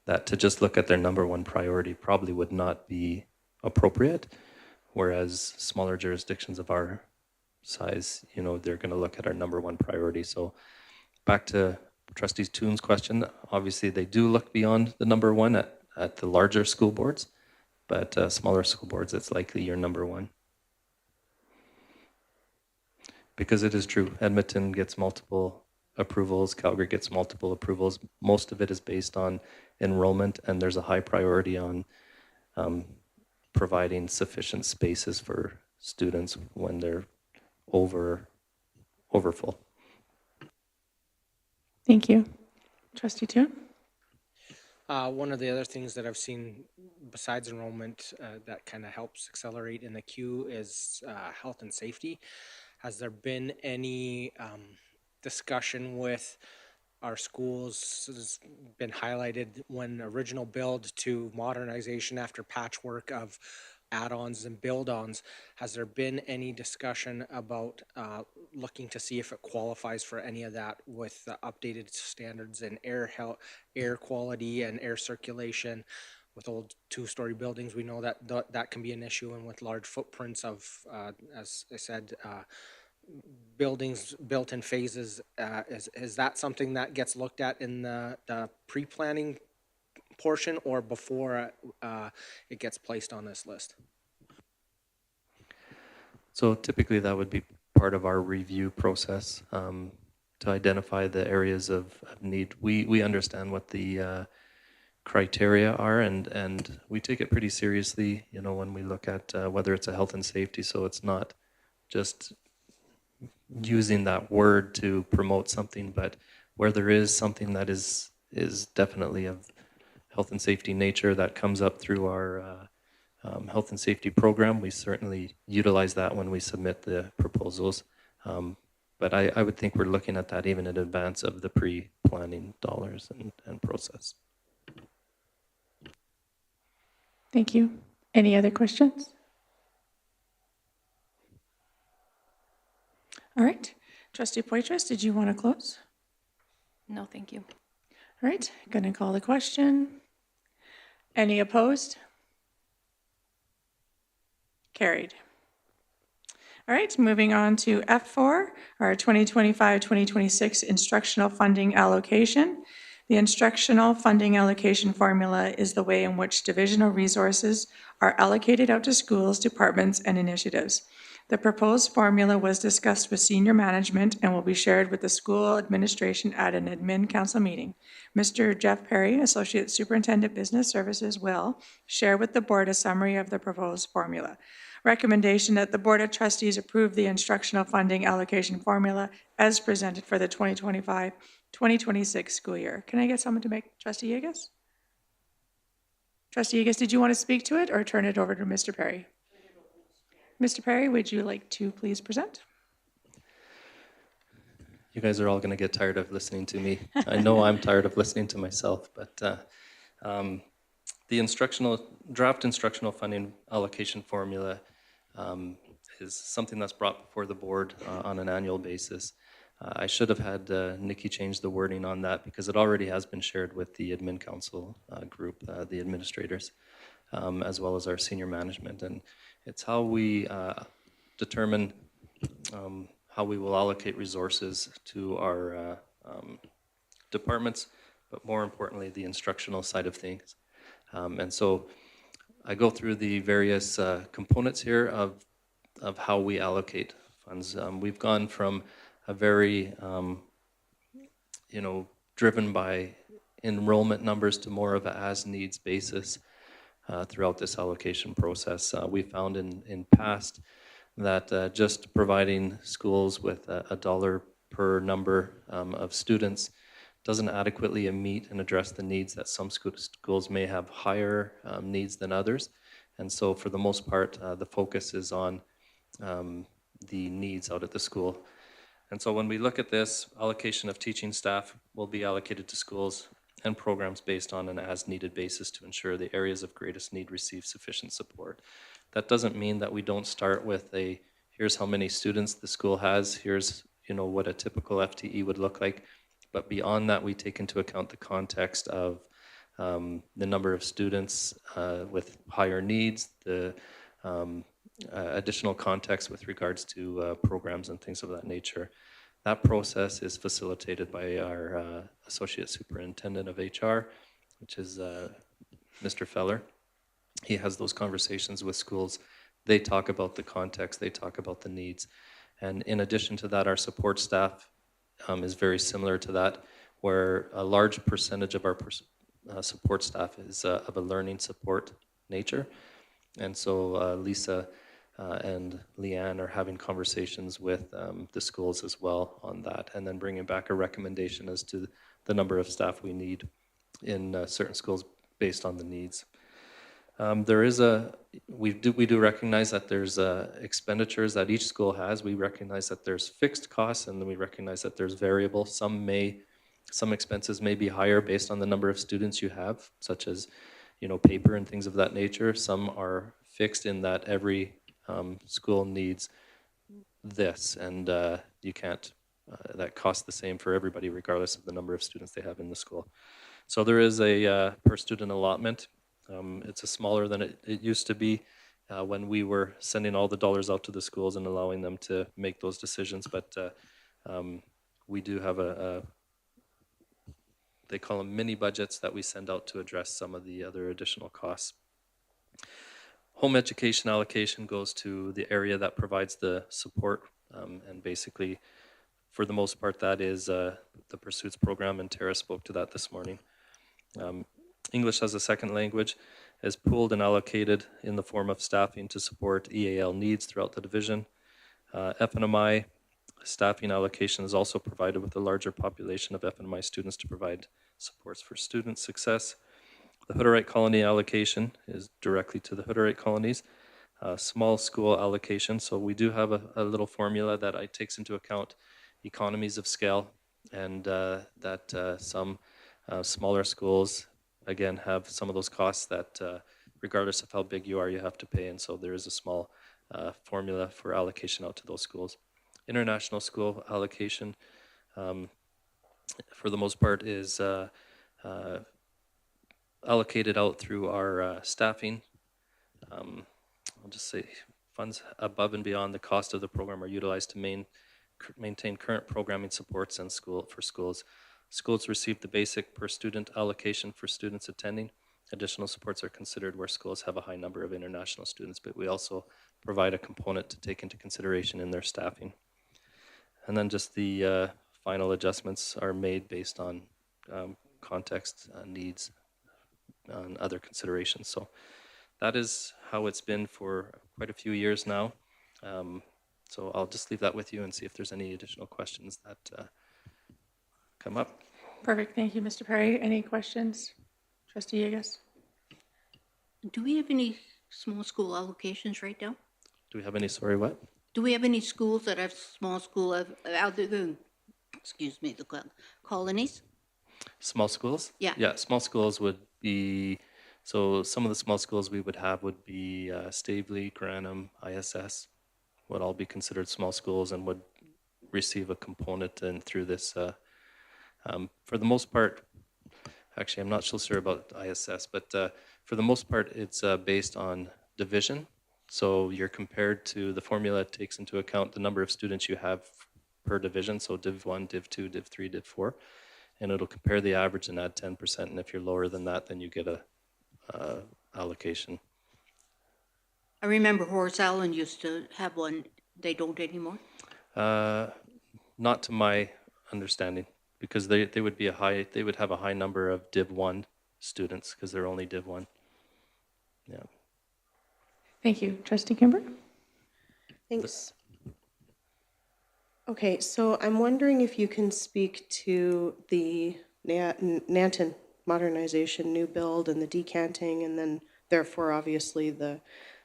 that to just look at their number 1 priority probably would not be appropriate, whereas smaller jurisdictions of our size, they're going to look at our number 1 priority. So back to Trustee Toon's question, obviously they do look beyond the number 1 at the larger school boards, but smaller school boards, it's likely your number 1. Because it is true, Edmonton gets multiple approvals, Calgary gets multiple approvals. Most of it is based on enrollment, and there's a high priority on providing sufficient spaces for students when they're over full. Thank you. Trustee Toon? One of the other things that I've seen besides enrollment that kind of helps accelerate in the queue is health and safety. Has there been any discussion with our schools? Has been highlighted when original build to modernization after patchwork of add-ons and build-ons. Has there been any discussion about looking to see if it qualifies for any of that with the updated standards in air quality and air circulation? With old 2-story buildings, we know that that can be an issue, and with large footprints of, as I said, buildings built in phases, is that something that gets looked at in the pre-planning portion or before it gets placed on this list? So typically that would be part of our review process to identify the areas of need. We understand what the criteria are, and we take it pretty seriously, when we look at whether it's a health and safety, so it's not just using that word to promote something, but where there is something that is definitely of health and safety nature that comes up through our health and safety program, we certainly utilize that when we submit the proposals. But I would think we're looking at that even in advance of the pre-planning dollars and process. Thank you. Any other questions? All right. Trustee Poitras, did you want to close? No, thank you. All right, going to call the question. Any opposed? Carried. All right, moving on to F4, our 2025-2026 instructional funding allocation. The instructional funding allocation formula is the way in which divisional resources are allocated out to schools, departments, and initiatives. The proposed formula was discussed with senior management and will be shared with the school administration at an admin council meeting. Mr. Jeff Perry, Associate Superintendent Business Services, will share with the board a summary of the proposed formula. Recommendation that the Board of Trustees approve the instructional funding allocation formula as presented for the 2025-2026 school year. Can I get someone to make Trustee Yegas? Trustee Yegas, did you want to speak to it or turn it over to Mr. Perry? Mr. Perry, would you like to please present? You guys are all going to get tired of listening to me. I know I'm tired of listening to myself, but The draft instructional funding allocation formula is something that's brought before the board on an annual basis. I should have had Nikki change the wording on that because it already has been shared with the admin council group, the administrators, as well as our senior management. And it's how we determine how we will allocate resources to our departments, but more importantly, the instructional side of things. And so I go through the various components here of how we allocate funds. We've gone from a very, driven by enrollment numbers to more of a as-needs basis throughout this allocation process. We found in past that just providing schools with a dollar per number of students doesn't adequately meet and address the needs that some schools may have higher needs than others. And so for the most part, the focus is on the needs out at the school. And so when we look at this, allocation of teaching staff will be allocated to schools and programs based on an as-needed basis to ensure the areas of greatest need receive sufficient support. That doesn't mean that we don't start with here's how many students the school has, here's what a typical FTE would look like. But beyond that, we take into account the context of the number of students with higher needs, the additional context with regards to programs and things of that nature. That process is facilitated by our Associate Superintendent of HR, which is Mr. Feller. He has those conversations with schools. They talk about the context, they talk about the needs. And in addition to that, our support staff is very similar to that, where a large percentage of our support staff is of a learning support nature. And so Lisa and Leanne are having conversations with the schools as well on that, and then bringing back a recommendation as to the number of staff we need in certain schools based on the needs. We do recognize that there's expenditures that each school has. We recognize that there's fixed costs, and then we recognize that there's variable. Some expenses may be higher based on the number of students you have, such as paper and things of that nature. Some are fixed in that every school needs this, and you can't. That costs the same for everybody, regardless of the number of students they have in the school. So there is a per student allotment. It's smaller than it used to be when we were sending all the dollars out to the schools and allowing them to make those decisions. But we do have they call them mini budgets that we send out to address some of the other additional costs. Home education allocation goes to the area that provides the support, and basically, for the most part, that is the Pursuits program, and Tara spoke to that this morning. English as a second language is pooled and allocated in the form of staffing to support EAL needs throughout the division. FNMI staffing allocation is also provided with a larger population of FNMI students to provide supports for student success. The Hutterite colony allocation is directly to the Hutterite colonies. Small school allocation, so we do have a little formula that takes into account economies of scale, and that some smaller schools, again, have some of those costs that regardless of how big you are, you have to pay, and so there is a small formula for allocation out to those schools. International school allocation, for the most part, is allocated out through our staffing. I'll just say funds above and beyond the cost of the program are utilized to maintain current programming supports and for schools. Schools receive the basic per student allocation for students attending. Additional supports are considered where schools have a high number of international students, but we also provide a component to take into consideration in their staffing. And then just the final adjustments are made based on context, needs, and other considerations. So that is how it's been for quite a few years now. So I'll just leave that with you and see if there's any additional questions that come up. Perfect. Thank you, Mr. Perry. Any questions? Trustee Yegas? Do we have any small school allocations right now? Do we have any, sorry, what? Do we have any schools that have small school other than, excuse me, the colonies? Small schools? Yeah. Yeah, small schools would be So some of the small schools we would have would be Stavely, Granham, ISS, would all be considered small schools and would receive a component and through this. For the most part, actually, I'm not so sure about ISS, but for the most part, it's based on division. So you're compared to the formula takes into account the number of students you have per division. So Div 1, Div 2, Div 3, Div 4. And it'll compare the average and add 10%. And if you're lower than that, then you get a allocation. I remember Horace Allen used to have one. They don't anymore? Not to my understanding, because they would be they would have a high number of Div 1 students because they're only Div 1. Yeah. Thank you. Trustee Kimber? Thanks. Okay, so I'm wondering if you can speak to the Nanton modernization, new build, and the decanting, and then therefore obviously the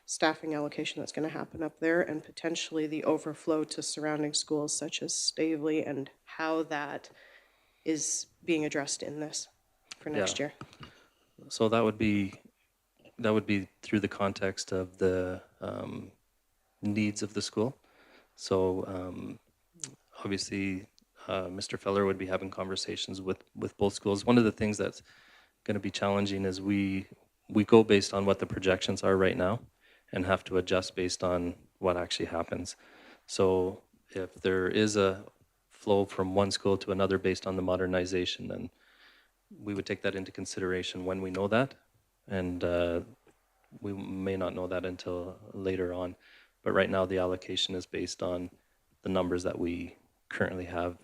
staffing allocation that's going to happen up there, and potentially the overflow to surrounding schools such as Stavely, and how that is being addressed in this for next year. So that would be through the context of the needs of the school. So obviously, Mr. Feller would be having conversations with both schools. One of the things that's going to be challenging is we go based on what the projections are right now and have to adjust based on what actually happens. So if there is a flow from one school to another based on the modernization, then we would take that into consideration when we know that. And we may not know that until later on. But right now, the allocation is based on the numbers that we currently have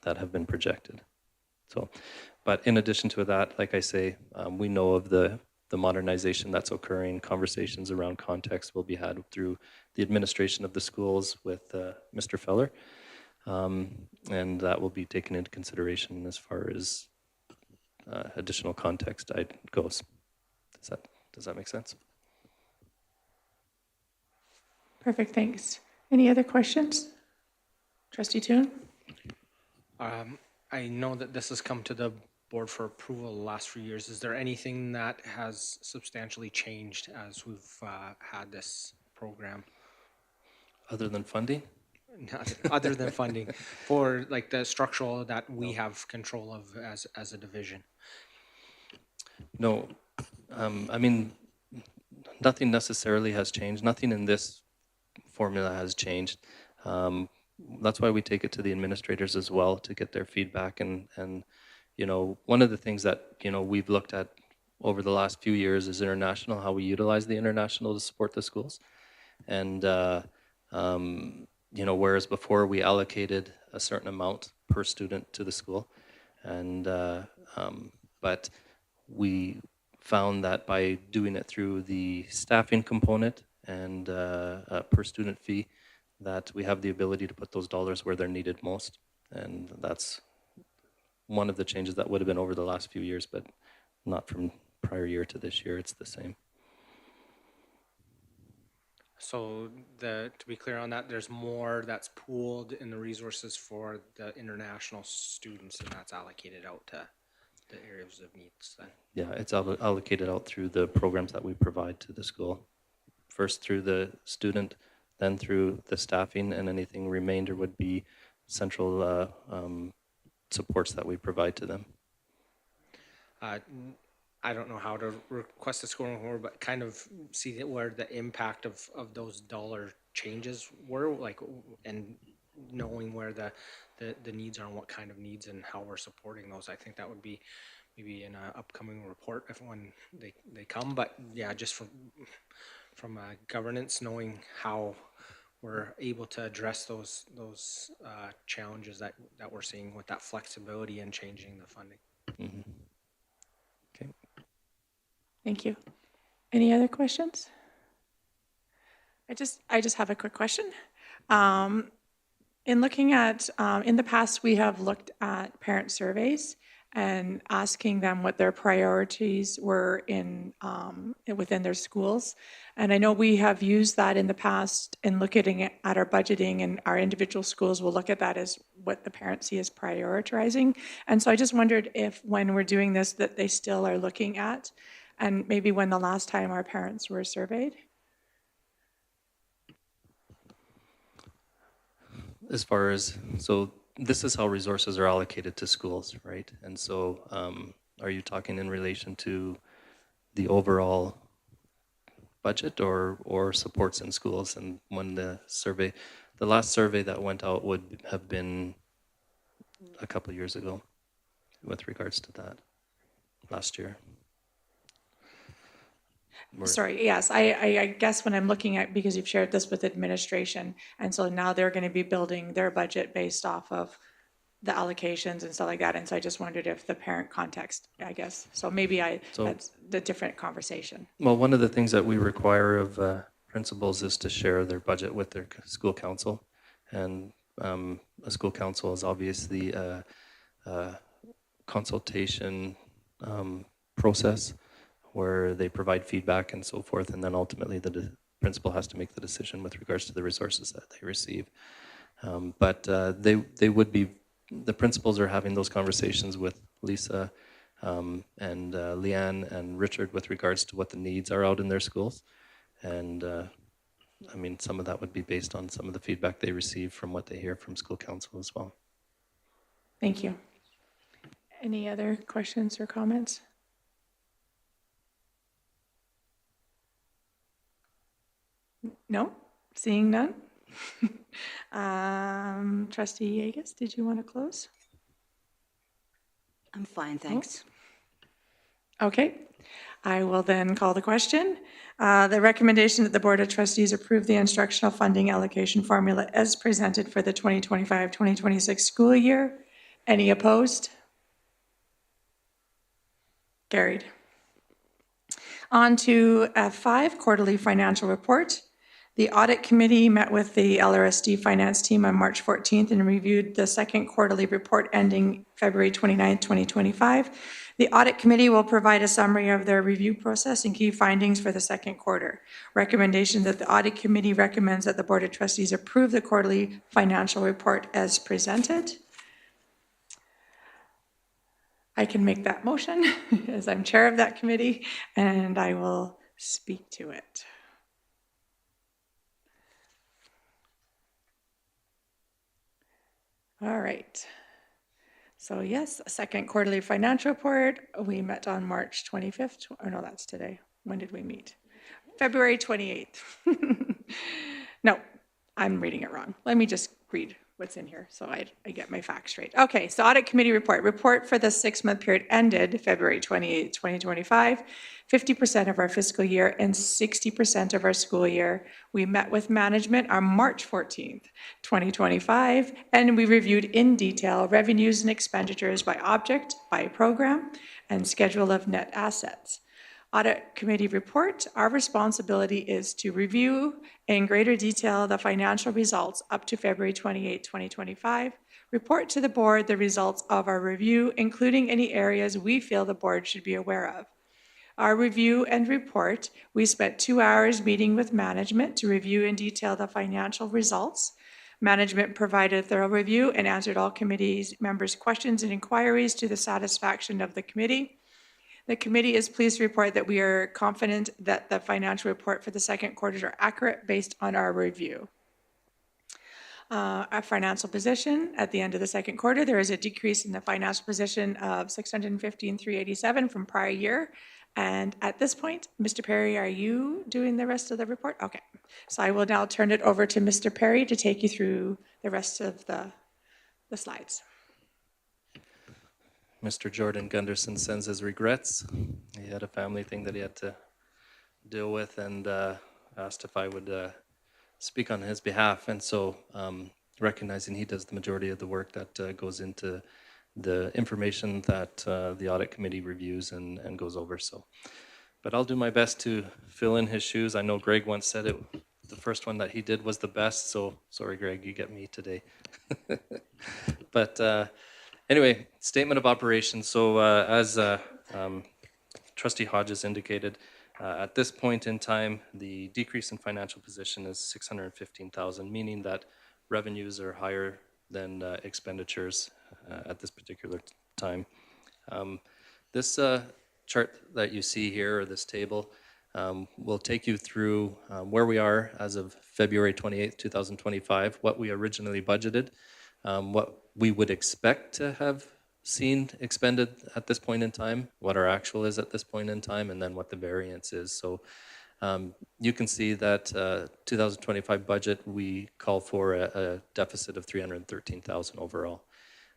that have been projected. So, but in addition to that, like I say, we know of the modernization that's occurring. Conversations around context will be had through the administration of the schools with Mr. Feller, and that will be taken into consideration as far as additional context goes. Does that make sense? Perfect, thanks. Any other questions? Trustee Toon? I know that this has come to the board for approval the last few years. Is there anything that has substantially changed as we've had this program? Other than funding? Other than funding, for like the structural that we have control of as a division? No, I mean, nothing necessarily has changed. Nothing in this formula has changed. That's why we take it to the administrators as well to get their feedback. And you know, one of the things that, you know, we've looked at over the last few years is international, how we utilize the international to support the schools. And, you know, whereas before we allocated a certain amount per student to the school. And, but we found that by doing it through the staffing component and a per student fee, that we have the ability to put those dollars where they're needed most. And that's one of the changes that would have been over the last few years, but not from prior year to this year. It's the same. So to be clear on that, there's more that's pooled in the resources for the international students, and that's allocated out to the areas of needs then? Yeah, it's allocated out through the programs that we provide to the school. First through the student, then through the staffing, and anything remainder would be central supports that we provide to them. I don't know how to request a scoring more, but kind of see where the impact of those dollar changes were, like, and knowing where the needs are and what kind of needs and how we're supporting those. I think that would be maybe in an upcoming report if when they come. But yeah, just from governance, knowing how we're able to address those challenges that we're seeing with that flexibility and changing the funding. Mm-hmm. Okay. Thank you. Any other questions? I just have a quick question. In looking at, in the past, we have looked at parent surveys and asking them what their priorities were within their schools. And I know we have used that in the past in looking at our budgeting, and our individual schools will look at that as what the parents see as prioritizing. And so I just wondered if when we're doing this, that they still are looking at and maybe when the last time our parents were surveyed? As far as, so this is how resources are allocated to schools, right? And so are you talking in relation to the overall budget or supports in schools? And when the last survey that went out would have been a couple of years ago with regards to that, last year. Sorry, yes, I guess when I'm looking at, because you've shared this with administration, and so now they're going to be building their budget based off of the allocations and stuff like that, and so I just wondered if the parent context, I guess, so maybe that's the different conversation. Well, one of the things that we require of principals is to share their budget with their school council, and a school council is obviously a consultation process where they provide feedback and so forth, and then ultimately the principal has to make the decision with regards to the resources that they receive. But they would be, the principals are having those conversations with Lisa and Leanne and Richard with regards to what the needs are out in their schools. And I mean, some of that would be based on some of the feedback they receive from what they hear from school council as well. Thank you. Any other questions or comments? No? Seeing none? Trustee Yegas, did you want to close? I'm fine, thanks. Okay, I will then call the question. The recommendation that the Board of Trustees approve the instructional funding allocation formula as presented for the 2025-2026 school year. Any opposed? Carried. On to F5, quarterly financial report. The audit committee met with the LRSD finance team on March 14th and reviewed the second quarterly report ending February 29th, 2025. The audit committee will provide a summary of their review process and key findings for the second quarter. Recommendation that the audit committee recommends that the Board of Trustees approve the quarterly financial report as presented. I can make that motion as I'm chair of that committee, and I will speak to it. All right. So yes, second quarterly financial report. We met on March 25th. Oh no, that's today. When did we meet? February 28th. No, I'm reading it wrong. Let me just read what's in here so I get my facts straight. Okay, so audit committee report. Report for the 6-month period ended February 28th, 2025. 50% of our fiscal year and 60% of our school year. We met with management on March 14th, 2025, and we reviewed in detail revenues and expenditures by object, by program, and schedule of net assets. Audit committee report, our responsibility is to review in greater detail the financial results up to February 28, 2025, report to the board the results of our review, including any areas we feel the board should be aware of. Our review and report, we spent 2 hours meeting with management to review in detail the financial results. Management provided a thorough review and answered all committee members' questions and inquiries to the satisfaction of the committee. The committee is pleased to report that we are confident that the financial report for the second quarter are accurate based on our review. Our financial position at the end of the second quarter, there is a decrease in the financial position of $615,387 from prior year. And at this point, Mr. Perry, are you doing the rest of the report? Okay. So I will now turn it over to Mr. Perry to take you through the rest of the slides. Mr. Jordan Gunderson sends his regrets. He had a family thing that he had to deal with, and asked if I would speak on his behalf. And so recognizing he does the majority of the work that goes into the information that the audit committee reviews and goes over. So, but I'll do my best to fill in his shoes. I know Greg once said it, the first one that he did was the best. So sorry, Greg, you get me today. But anyway, statement of operations. So as Trustee Hodges indicated, at this point in time, the decrease in financial position is $615,000, meaning that revenues are higher than expenditures at this particular time. This chart that you see here, or this table, will take you through where we are as of February 28th, 2025, what we originally budgeted, what we would expect to have seen expended at this point in time, what our actual is at this point in time, and then what the variance is. So you can see that 2025 budget, we call for a deficit of 313,000 overall.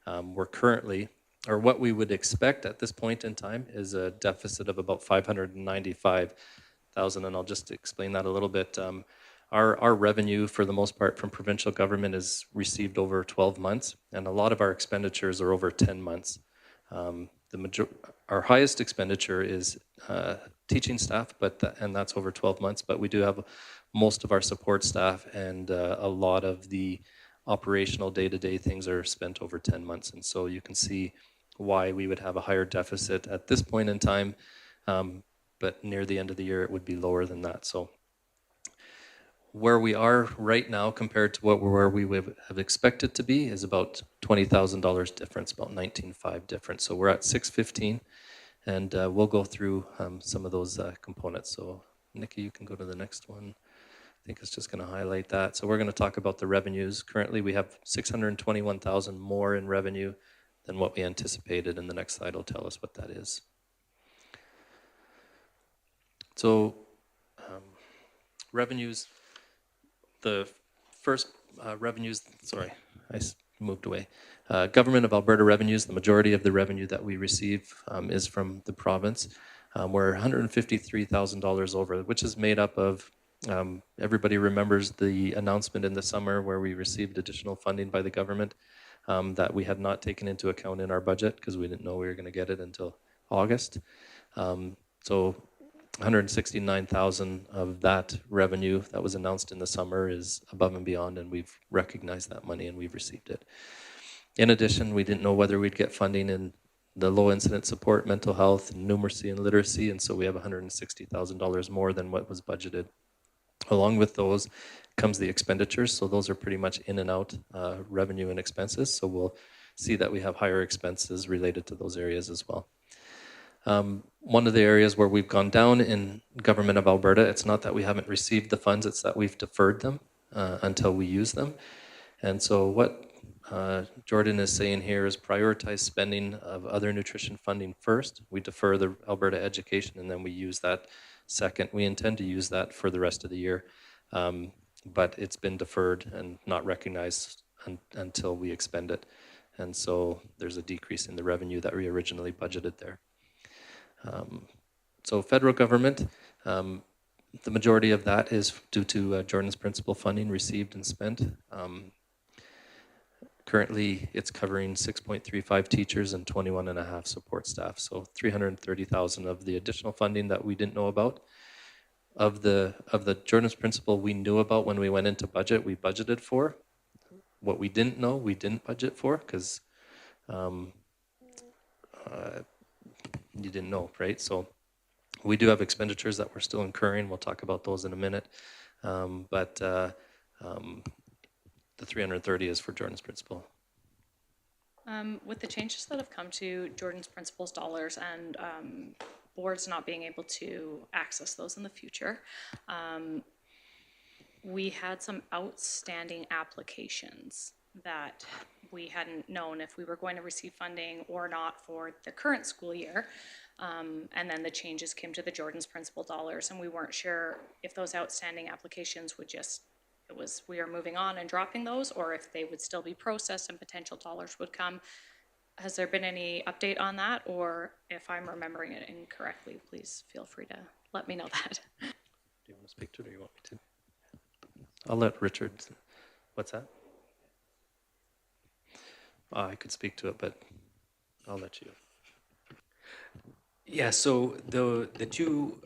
We're currently, or what we would expect at this point in time, is a deficit of about 595,000, and I'll just explain that a little bit. Our revenue, for the most part, from provincial government is received over 12 months, and a lot of our expenditures are over 10 months. Our highest expenditure is teaching staff, and that's over 12 months, but we do have most of our support staff, and a lot of the operational day-to-day things are spent over 10 months. And so you can see why we would have a higher deficit at this point in time, but near the end of the year it would be lower than that. So where we are right now compared to where we would have expected to be is about $20,000 difference, about 19.5 difference. So we're at 615, and we'll go through some of those components. So Nikki, you can go to the next one. I think it's just going to highlight that. So we're going to talk about the revenues. Currently, we have 621,000 more in revenue than what we anticipated, and the next slide will tell us what that is. So revenues, the first revenues, sorry, I moved away. Government of Alberta revenues, the majority of the revenue that we receive is from the province. We're $153,000 over, which is made up of, everybody remembers the announcement in the summer where we received additional funding by the government that we had not taken into account in our budget because we didn't know we were going to get it until August. So 169,000 of that revenue that was announced in the summer is above and beyond, and we've recognized that money and we've received it. In addition, we didn't know whether we'd get funding in the low incident support, mental health, numeracy, and literacy, and so we have $160,000 more than what was budgeted. Along with those comes the expenditures, so those are pretty much in and out revenue and expenses, so we'll see that we have higher expenses related to those areas as well. One of the areas where we've gone down in Government of Alberta, it's not that we haven't received the funds, it's that we've deferred them until we use them. And so what Jordan is saying here is prioritize spending of other nutrition funding first. We defer the Alberta education and then we use that second. We intend to use that for the rest of the year, but it's been deferred and not recognized until we expend it. And so there's a decrease in the revenue that we originally budgeted there. So federal government, the majority of that is due to Jordan's principal funding received and spent. Currently, it's covering 6.35 teachers and 21.5 support staff. So 330,000 of the additional funding that we didn't know about. Of the Jordan's principal we knew about when we went into budget, we budgeted for. What we didn't know, we didn't budget for because you didn't know, right? So we do have expenditures that we're still incurring. We'll talk about those in a minute. But the 330 is for Jordan's principal. With the changes that have come to Jordan's principal's dollars and boards not being able to access those in the future, we had some outstanding applications that we hadn't known if we were going to receive funding or not for the current school year. And then the changes came to the Jordan's principal dollars, and we weren't sure if those outstanding applications would just, we are moving on and dropping those, or if they would still be processed and potential dollars would come. Has there been any update on that? Or if I'm remembering it incorrectly, please feel free to let me know that. Do you want to speak to it or you want me to? I'll let Richard. What's that? I could speak to it, but I'll let you. Yeah, so the two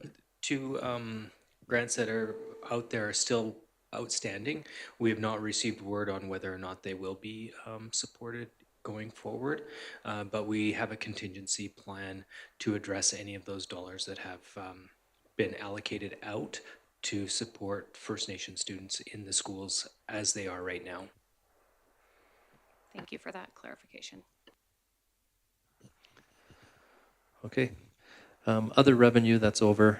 grants that are out there are still outstanding. We have not received word on whether or not they will be supported going forward, but we have a contingency plan to address any of those dollars that have been allocated out to support First Nation students in the schools as they are right now. Thank you for that clarification. Okay. Other revenue that's over,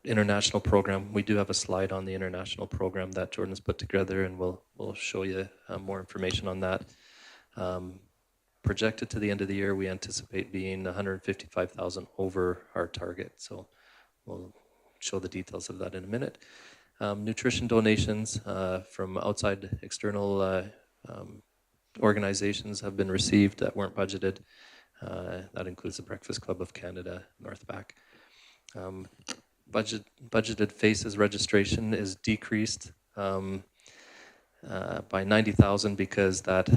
international program. We do have a slide on the international program that Jordan's put together, and we'll show you more information on that. Projected to the end of the year, we anticipate being 155,000 over our target. So we'll show the details of that in a minute. Nutrition donations from outside external organizations have been received that weren't budgeted. That includes the Breakfast Club of Canada, Northback. Budgeted FACES registration is decreased by 90,000 because that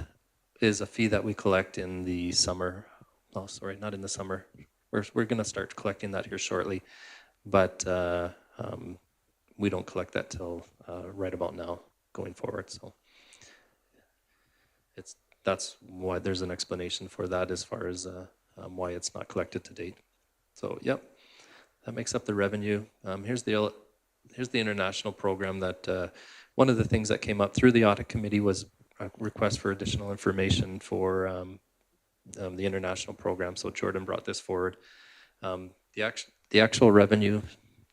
is a fee that we collect in the summer. Oh, sorry, not in the summer. We're going to start collecting that here shortly, but we don't collect that till right about now going forward. So that's why there's an explanation for that as far as why it's not collected to date. So yep, that makes up the revenue. Here's the international program that one of the things that came up through the audit committee was a request for additional information for the international program. So Jordan brought this forward. The actual revenue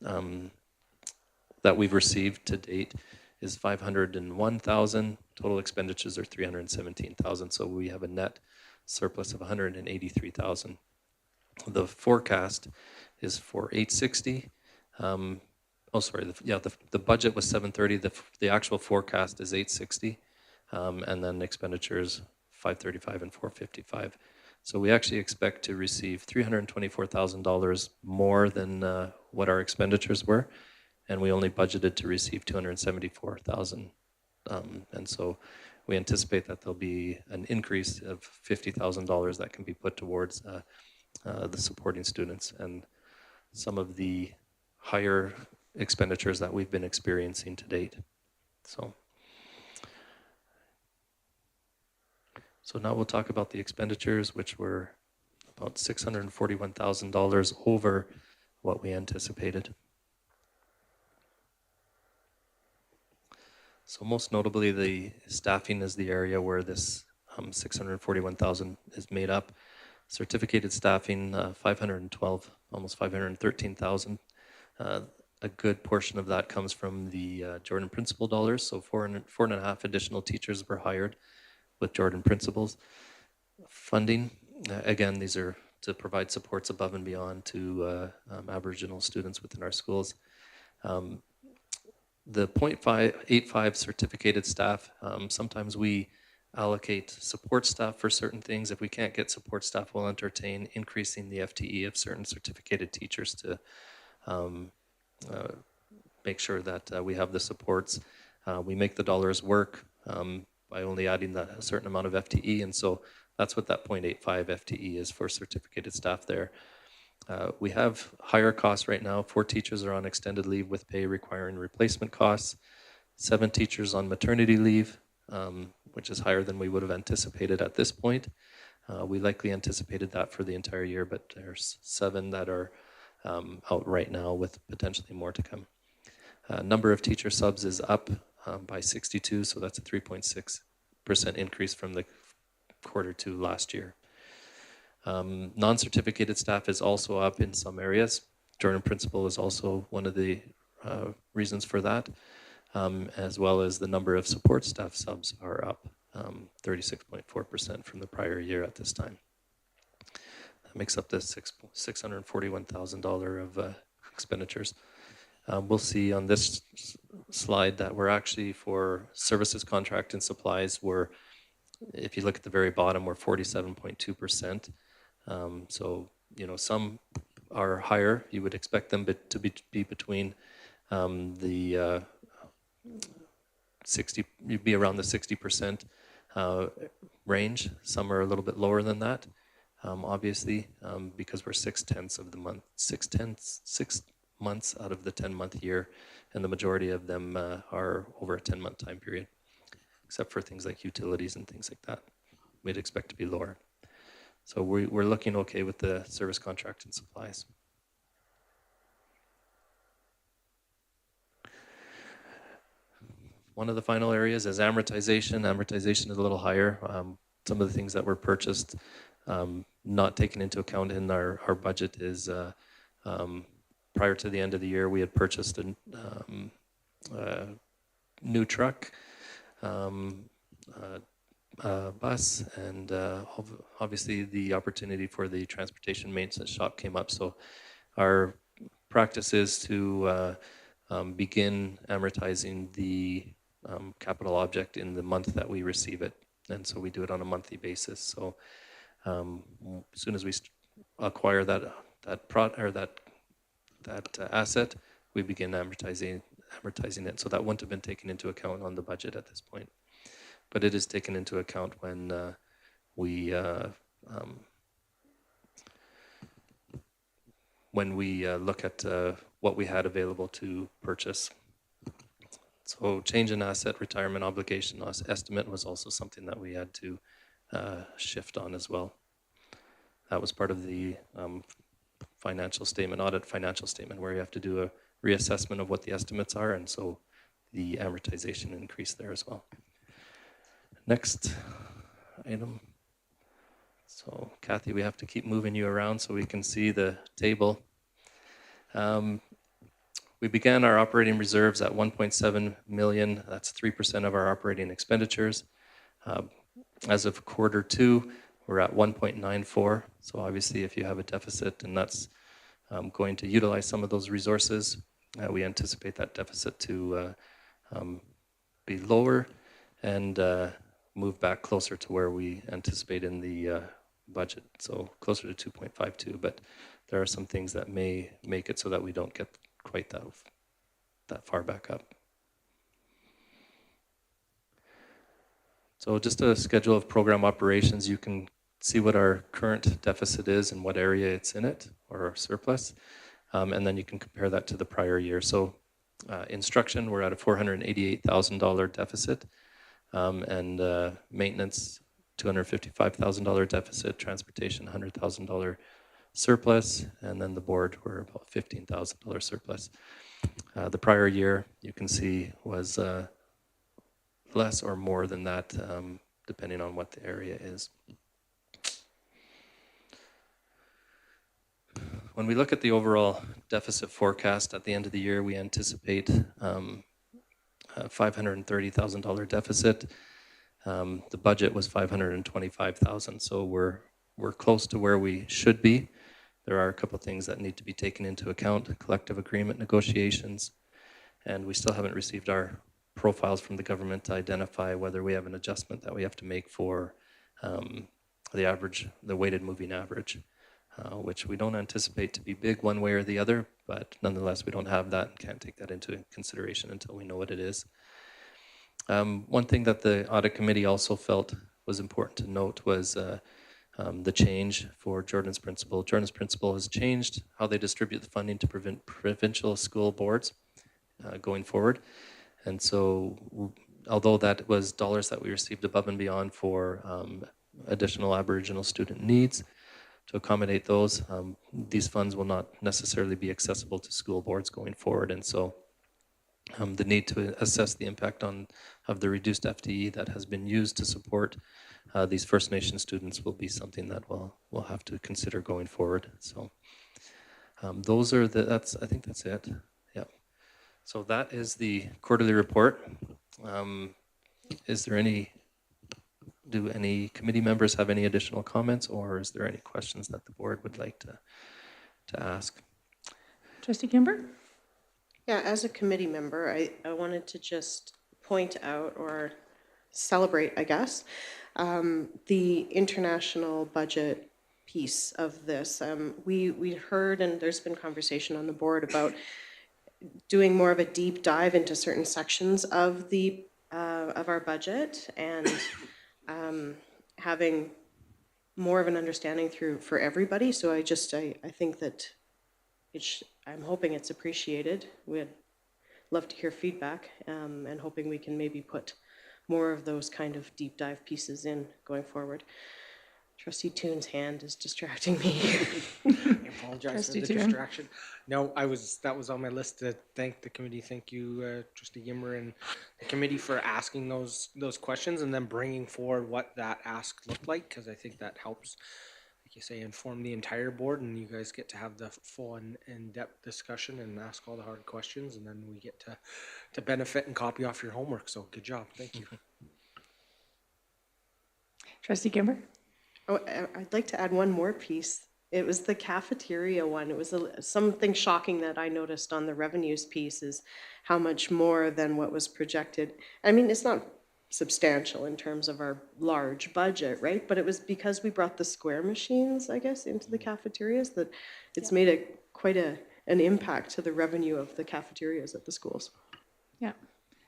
that we've received to date is 501,000. Total expenditures are 317,000. So we have a net surplus of 183,000. The forecast is for 860. Oh, sorry. The budget was 730. The actual forecast is 860, and then expenditures 535 and 455. So we actually expect to receive $324,000 more than what our expenditures were, and we only budgeted to receive 274,000. And so we anticipate that there'll be an increase of $50,000 that can be put towards the supporting students and some of the higher expenditures that we've been experiencing to date. So now we'll talk about the expenditures, which were about $641,000 over what we anticipated. So most notably, the staffing is the area where this 641,000 is made up. Certificated staffing, 512, almost 513,000. A good portion of that comes from the Jordan Principal dollars. So four and a half additional teachers were hired with Jordan Principals. Funding, again, these are to provide supports above and beyond to Aboriginal students within our schools. The 0.85 certificated staff, sometimes we allocate support staff for certain things. If we can't get support staff, we'll entertain increasing the FTE of certain certificated teachers to make sure that we have the supports. We make the dollars work by only adding a certain amount of FTE, and so that's what that 0.85 FTE is for certificated staff there. We have higher costs right now. 4 teachers are on extended leave with pay requiring replacement costs. 7 teachers on maternity leave, which is higher than we would have anticipated at this point. We likely anticipated that for the entire year, but there's 7 that are out right now with potentially more to come. Number of teacher subs is up by 62, so that's a 3.6% increase from the quarter 2 last year. Non-certificated staff is also up in some areas. Jordan Principal is also one of the reasons for that, as well as the number of support staff subs are up 36.4% from the prior year at this time. That makes up the $641,000 of expenditures. We'll see on this slide that we're actually, for services, contract, and supplies, if you look at the very bottom, we're 47.2%. So, some are higher. You would expect them to be between the 60, you'd be around the 60% range. Some are a little bit lower than that, obviously, because we're 6/10 of the month, 6 months out of the 10-month year, and the majority of them are over a 10-month time period, except for things like utilities and things like that. We'd expect to be lower. So we're looking okay with the service contract and supplies. One of the final areas is amortization. Amortization is a little higher. Some of the things that were purchased not taken into account in our budget is prior to the end of the year, we had purchased a new truck, bus, and obviously the opportunity for the transportation maintenance shop came up. So our practice is to begin amortizing the capital object in the month that we receive it. And so we do it on a monthly basis. So as soon as we acquire that asset, we begin amortizing it. So that wouldn't have been taken into account on the budget at this point, but it is taken into account when we look at what we had available to purchase. So change in asset retirement obligation loss estimate was also something that we had to shift on as well. That was part of the financial statement, audit financial statement, where you have to do a reassessment of what the estimates are, and so the amortization increased there as well. Next item. So Kathy, we have to keep moving you around so we can see the table. We began our operating reserves at 1.7 million. That's 3% of our operating expenditures. As of quarter 2, we're at 1.94. So obviously, if you have a deficit, and that's going to utilize some of those resources, we anticipate that deficit to be lower and move back closer to where we anticipate in the budget. So closer to 2.52, but there are some things that may make it so that we don't get quite that far back up. So just a schedule of program operations. You can see what our current deficit is and what area it's in it, or our surplus, and then you can compare that to the prior year. So instruction, we're at a $488,000 deficit, and maintenance, $255,000 deficit, transportation, $100,000 surplus, and then the board, we're about $15,000 surplus. The prior year, you can see, was less or more than that, depending on what the area is. When we look at the overall deficit forecast at the end of the year, we anticipate a $530,000 deficit. The budget was $525,000, so we're close to where we should be. There are a couple of things that need to be taken into account: collective agreement negotiations, and we still haven't received our profiles from the government to identify whether we have an adjustment that we have to make for the weighted moving average, which we don't anticipate to be big one way or the other, but nonetheless we don't have that and can't take that into consideration until we know what it is. One thing that the audit committee also felt was important to note was the change for Jordan's Principle. Jordan's Principle has changed how they distribute the funding to provincial school boards going forward. And so although that was dollars that we received above and beyond for additional Aboriginal student needs, to accommodate those, these funds will not necessarily be accessible to school boards going forward. And so the need to assess the impact of the reduced FTE that has been used to support these First Nation students will be something that we'll have to consider going forward. So those are I think that's it. Yeah. So that is the quarterly report. Do any committee members have any additional comments, or is there any questions that the board would like to ask? Trustee Kimber? Yeah, as a committee member, I wanted to just point out or celebrate, I guess, the international budget piece of this. We heard, and there's been conversation on the board about doing more of a deep dive into certain sections of our budget and having more of an understanding for everybody. So I think that I'm hoping it's appreciated. We'd love to hear feedback, and hoping we can maybe put more of those kind of deep dive pieces in going forward. Trustee Toon's hand is distracting me. I apologize Trustee for the Toon. distraction. No, that was on my list to thank the committee. Thank you, Trustee Gimmer and the committee for asking those questions and then bringing forward what that ask looked like, because I think that helps. Like like you say, inform the entire board, and you guys get to have the full and in-depth discussion and ask all the hard questions, and then we get to benefit and copy off your homework. So good job. Thank you. Trustee Gimber? Oh, I'd like to add one more piece. It was the cafeteria one. It was something shocking that I noticed on the revenues piece is how much more than what was projected. I mean, it's not substantial in terms of our large budget, right? But it was because we brought the square machines, I guess, into the cafeterias that it's made quite an impact to the revenue of the cafeterias at the schools. Yeah.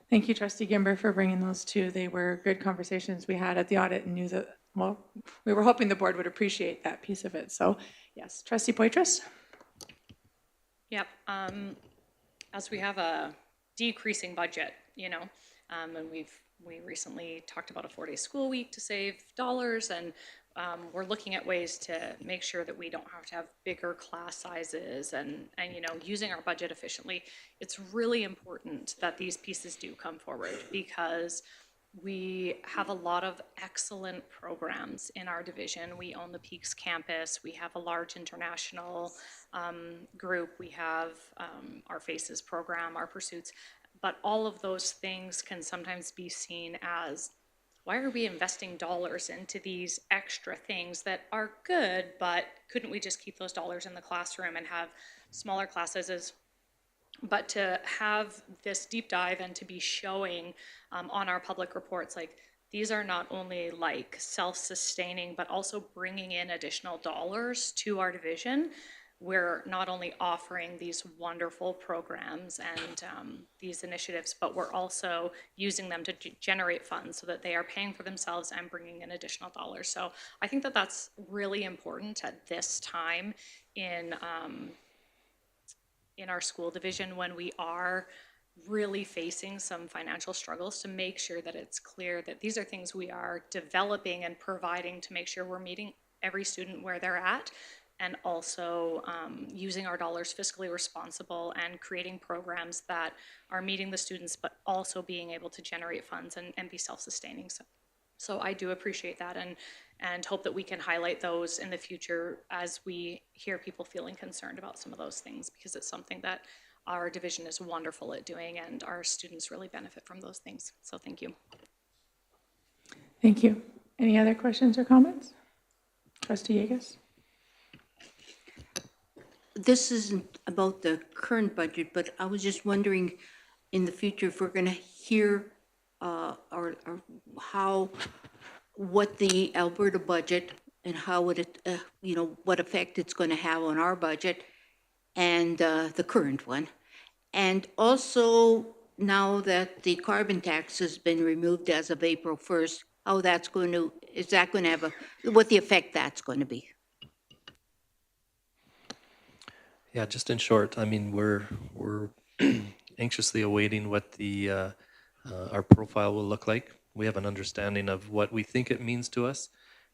Thank you, Trustee Gimber, for bringing those two. They were good conversations we had at the audit and knew that, well, we were hoping the board would appreciate that piece of it. So yes, Trustee Poitras? Yep. As we have a decreasing budget, and we recently talked about a 4-day school week to save dollars, and we're looking at ways to make sure that we don't have to have bigger class sizes and using our budget efficiently. It's really important that these pieces do come forward because we have a lot of excellent programs in our division. We own the Peaks campus. We have a large international group. We have our FACES program, our Pursuits. But all of those things can sometimes be seen as, why are we investing dollars into these extra things that are good, but couldn't we just keep those dollars in the classroom and have smaller class sizes? But to have this deep dive and to be showing on our public reports, like these are not only like self-sustaining, but also bringing in additional dollars to our division. We're not only offering these wonderful programs and these initiatives, but we're also using them to generate funds so that they are paying for themselves and bringing in additional dollars. So I think that that's really important at this time in our school division when we are really facing some financial struggles, to make sure that it's clear that these are things we are developing and providing to make sure we're meeting every student where they're at, and also using our dollars fiscally responsible and creating programs that are meeting the students, but also being able to generate funds and be self-sustaining. So I do appreciate that and hope that we can highlight those in the future as we hear people feeling concerned about some of those things, because it's something that our division is wonderful at doing and our students really benefit from those things. So thank you. Thank you. Any other questions or comments? Trustee Yegas? This isn't about the current budget, but I was just wondering in the future if we're going to hear or what the Alberta budget and how would it, what effect it's going to have on our budget and the current one. And also, now that the carbon tax has been removed as of April 1st, how that's going to, is that going to have what the effect that's going to be? Yeah, just in short, I mean, we're anxiously awaiting what the our profile will look like. We have an understanding of what we think it means to us,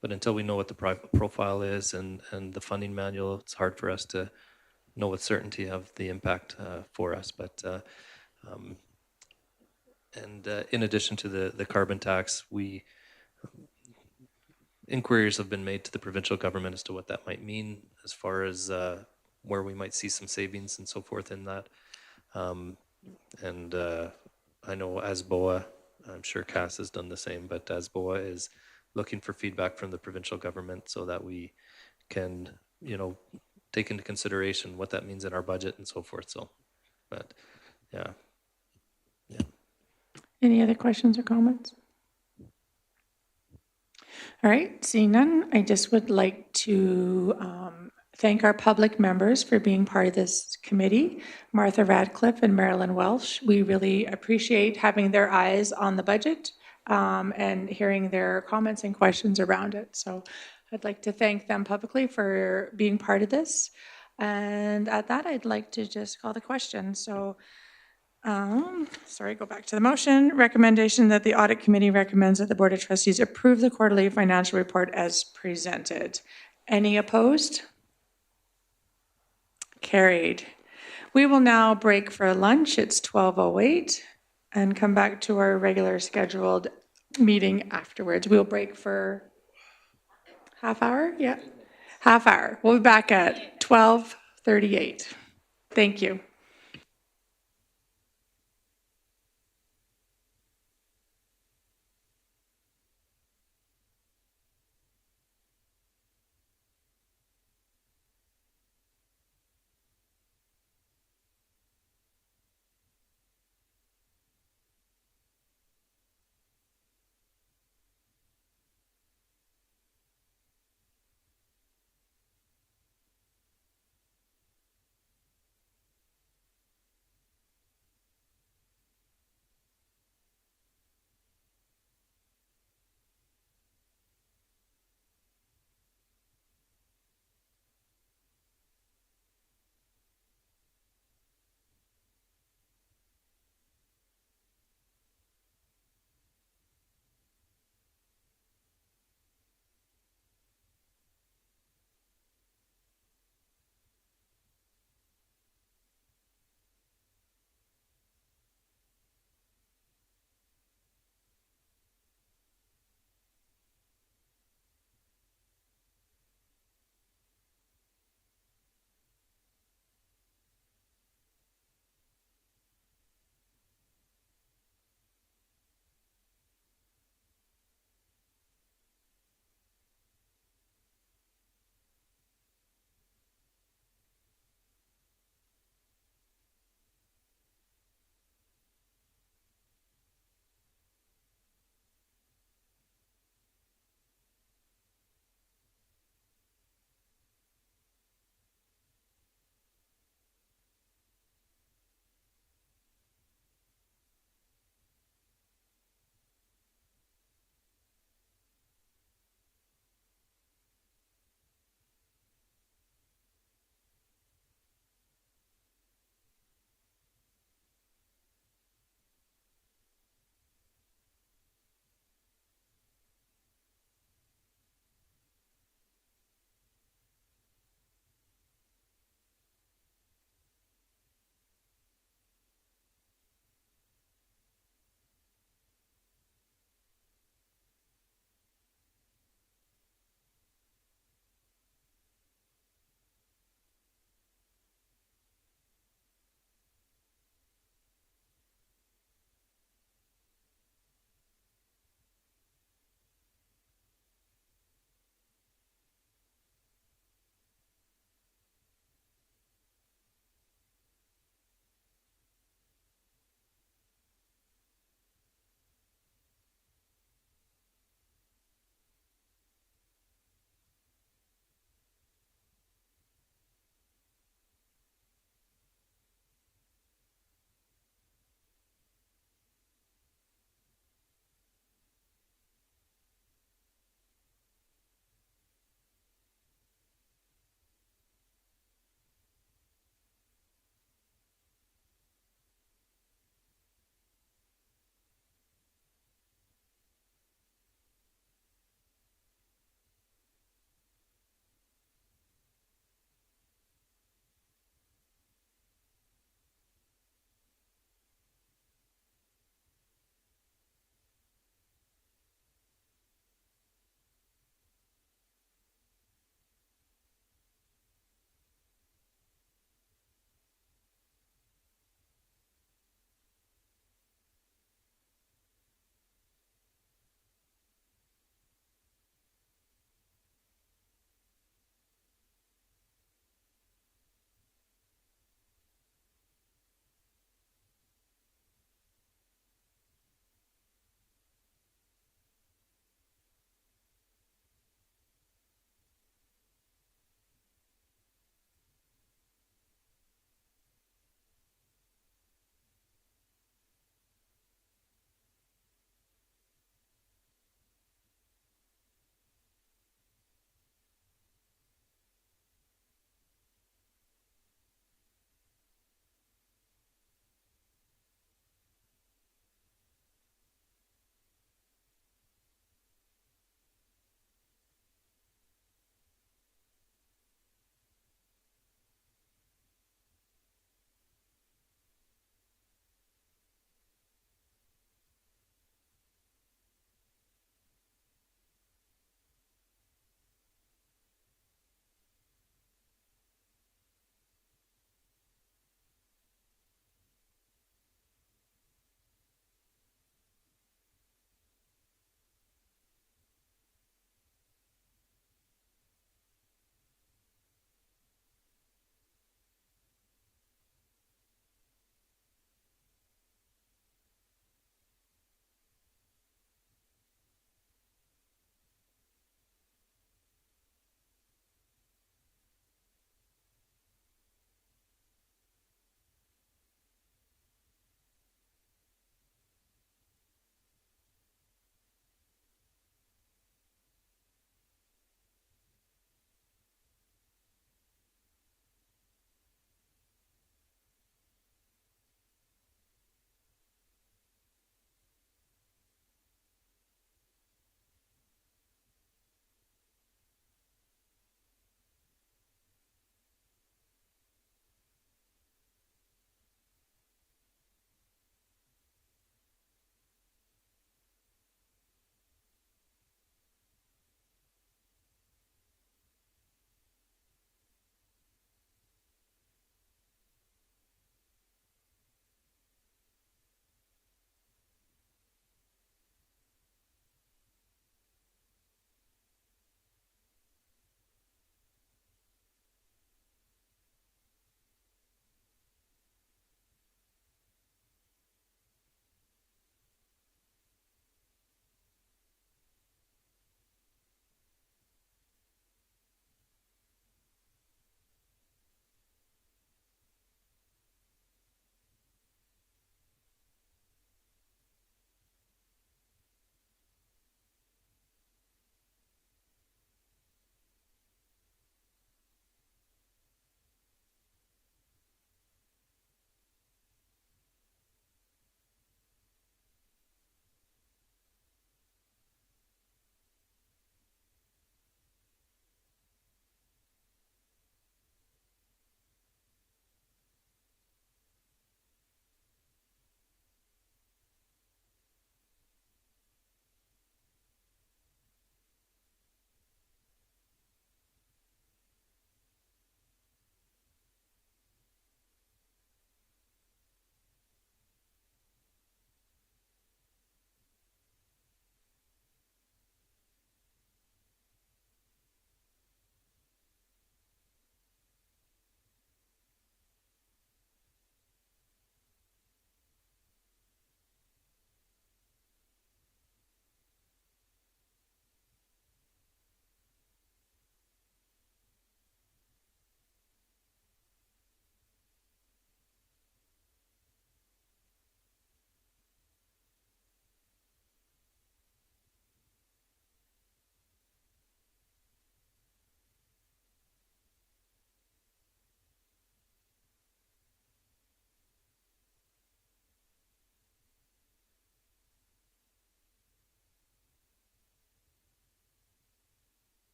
but until we know what the profile is and the funding manual, it's hard for us to know with certainty of the impact for us. But in addition to the carbon tax, inquiries have been made to the provincial government as to what that might mean as far as where we might see some savings and so forth in that. I know ASBOA, I'm sure Cass has done the same, but ASBOA is looking for feedback from the provincial government so that we can, take into consideration what that means in our budget and so forth. So, but yeah. Any other questions or comments? All right, seeing none, I just would like to thank our public members for being part of this committee, Martha Radcliffe and Marilyn Welsh. We really appreciate having their eyes on the budget and hearing their comments and questions around it. So I'd like to thank them publicly for being part of this. And at that, I'd like to just call the question. So, go back to the motion. Recommendation that the Audit Committee recommends that the Board of Trustees approve the quarterly financial report as presented. Any opposed? Carried. We will now break for lunch. It's 12:08 and come back to our regular scheduled meeting afterwards. We'll break for half hour. Yeah. half hour. We'll be back at 12:38. Thank you.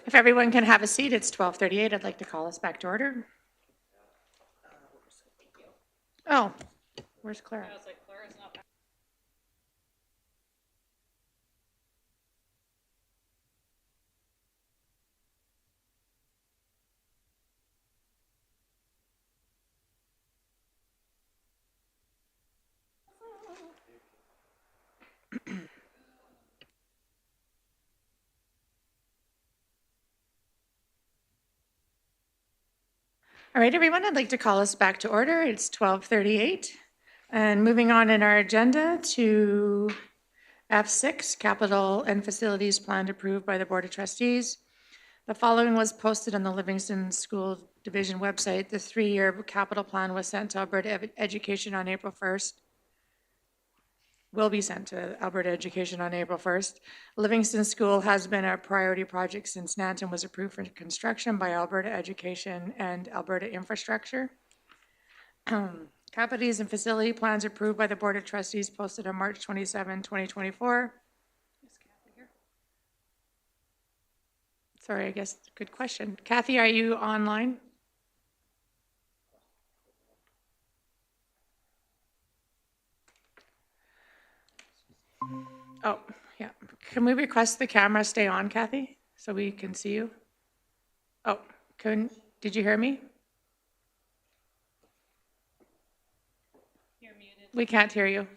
If everyone can have a seat, it's 12:38. I'd like to call us back to order. Oh, where's Clara? All right, everyone, I'd like to call us back to order. It's 12:38. And moving on in our agenda to F6, Capital and Facilities Plan approved by the Board of Trustees. The following was posted on the Livingstone School Division website. The 3-year capital plan was sent to Alberta Education on April 1st. Will be sent to Alberta Education on April 1st. Livingstone School has been a priority project since Nanton was approved for construction by Alberta Education and Alberta Infrastructure. Capacities and facility plans approved by the Board of Trustees posted on March 27, 2024. Sorry, I guess, good question. Kathy, are you online? Oh, yeah. Can we request the camera stay on, Kathy, so we can see you? Oh, did you hear me? You're muted. We can't hear you.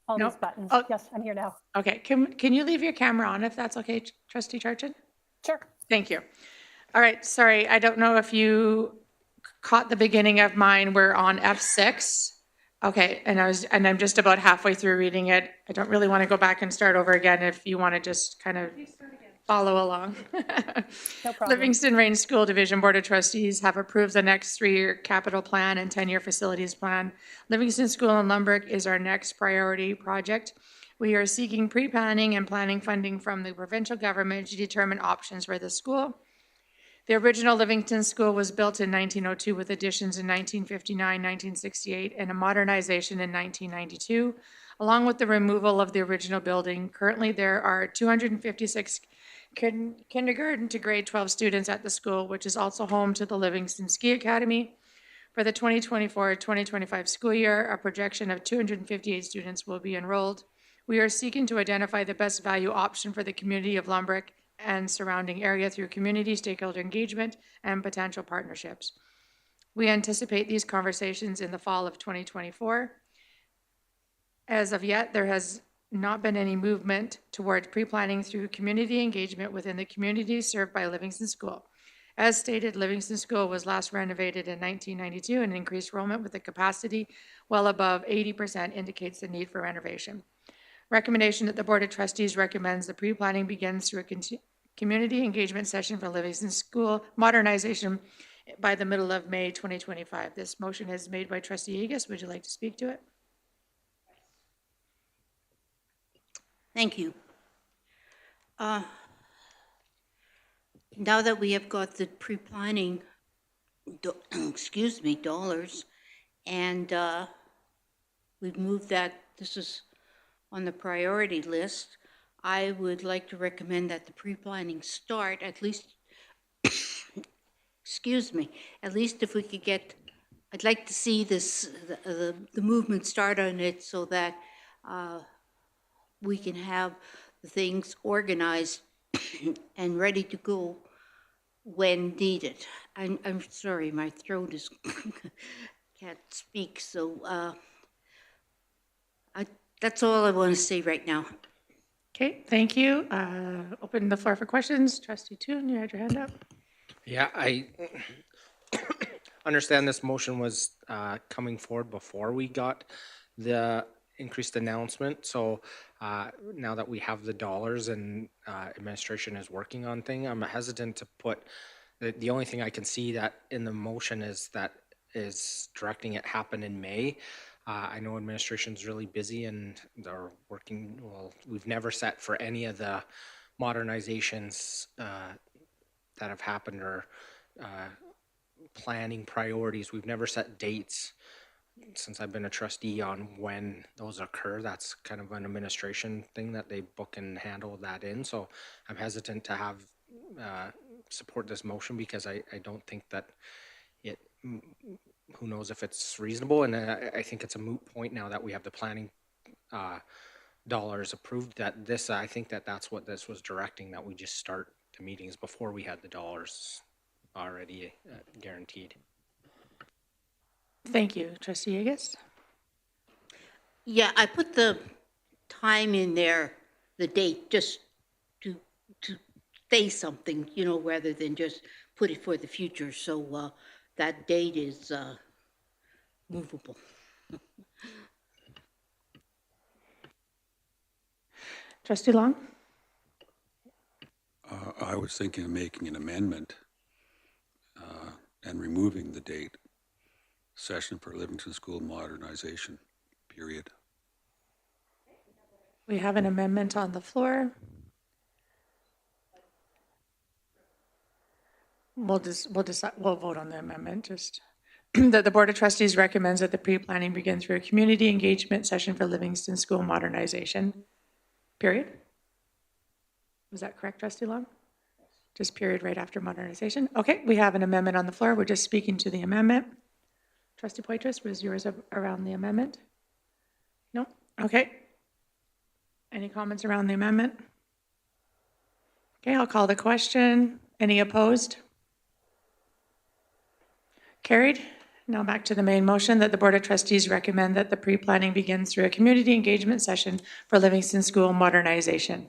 All Nope. these buttons. Oh. Yes, I'm here now. Okay, can you leave your camera on if that's okay, Trustee Charchin? Sure. Thank you. All right, sorry, I don't know if you caught the beginning of mine. We're on F6. Okay, and I'm just about halfway through reading it. I don't really want to go back and start over again if you want to just kind of follow along. No problem. Livingston Range School Division Board of Trustees have approved the next 3-year capital plan and 10-year facilities plan. Livingston School in Lumberg is our next priority project. We are seeking pre-planning and planning funding from the provincial government to determine options for the school. The original Livingston School was built in 1902 with additions in 1959, 1968, and a modernization in 1992, along with the removal of the original building. Currently, there are 256 kindergarten to grade 12 students at the school, which is also home to the Livingston Ski Academy. For the 2024-2025 school year, a projection of 258 students will be enrolled. We are seeking to identify the best value option for the community of Lumberg and surrounding area through community stakeholder engagement and potential partnerships. We anticipate these conversations in the fall of 2024. As of yet, there has not been any movement towards pre-planning through community engagement within the communities served by Livingston School. As stated, Livingston School was last renovated in 1992 and increased enrollment with a capacity well above 80% indicates the need for renovation. Recommendation that the Board of Trustees recommends the pre-planning begins through a community engagement session for Livingston School modernization by the middle of May 2025. This motion is made by Trustee Egas. Would you like to speak to it? Thank you. Now that we have got the pre-planning, dollars, and we've moved that, this is on the priority list, I would like to recommend that the pre-planning start, at least, at least if we could get, I'd like to see this, the movement start on it so that we can have the things organized and ready to go when needed. I'm sorry, my throat is, can't speak, so that's all I want to say right now. Okay, thank you. Open the floor for questions. Trustee Toon, you had your hand up. Yeah, I understand this motion was coming forward before we got the increased announcement. So now that we have the dollars and administration is working on thing, I'm hesitant to put, the only thing I can see that in the motion is that is directing it happen in May. I know administration's really busy and they're working, well, we've never set for any of the modernizations that have happened or planning priorities. We've never set dates since I've been a trustee on when those occur. That's kind of an administration thing that they book and handle that in. So I'm hesitant to have support this motion because I don't think that it, who knows if it's reasonable. And I think it's a moot point now that we have the planning dollars approved, that this, I think that that's what this was directing, that we just start the meetings before we had the dollars already guaranteed. Thank you. Trustee Yegas? Yeah, I put the time in there, the date, just to say something, you know, rather than just put it for the future. So that date is movable. Trustee Long? I was thinking of making an amendment and removing the date, session for Livingstone School modernization, period. We have an amendment on the floor. We'll vote on the amendment, just that the Board of Trustees recommends that the pre-planning begin through a community engagement session for Livingston School modernization, period. Was that correct, Trustee Long? Just period right after modernization. Okay, we have an amendment on the floor. We're just speaking to the amendment. Trustee Poitras, was yours around the amendment? No? Okay. Any comments around the amendment? Okay, I'll call the question. Any opposed? Carried. Now back to the main motion that the Board of Trustees recommend that the pre-planning begins through a community engagement session for Livingston School modernization.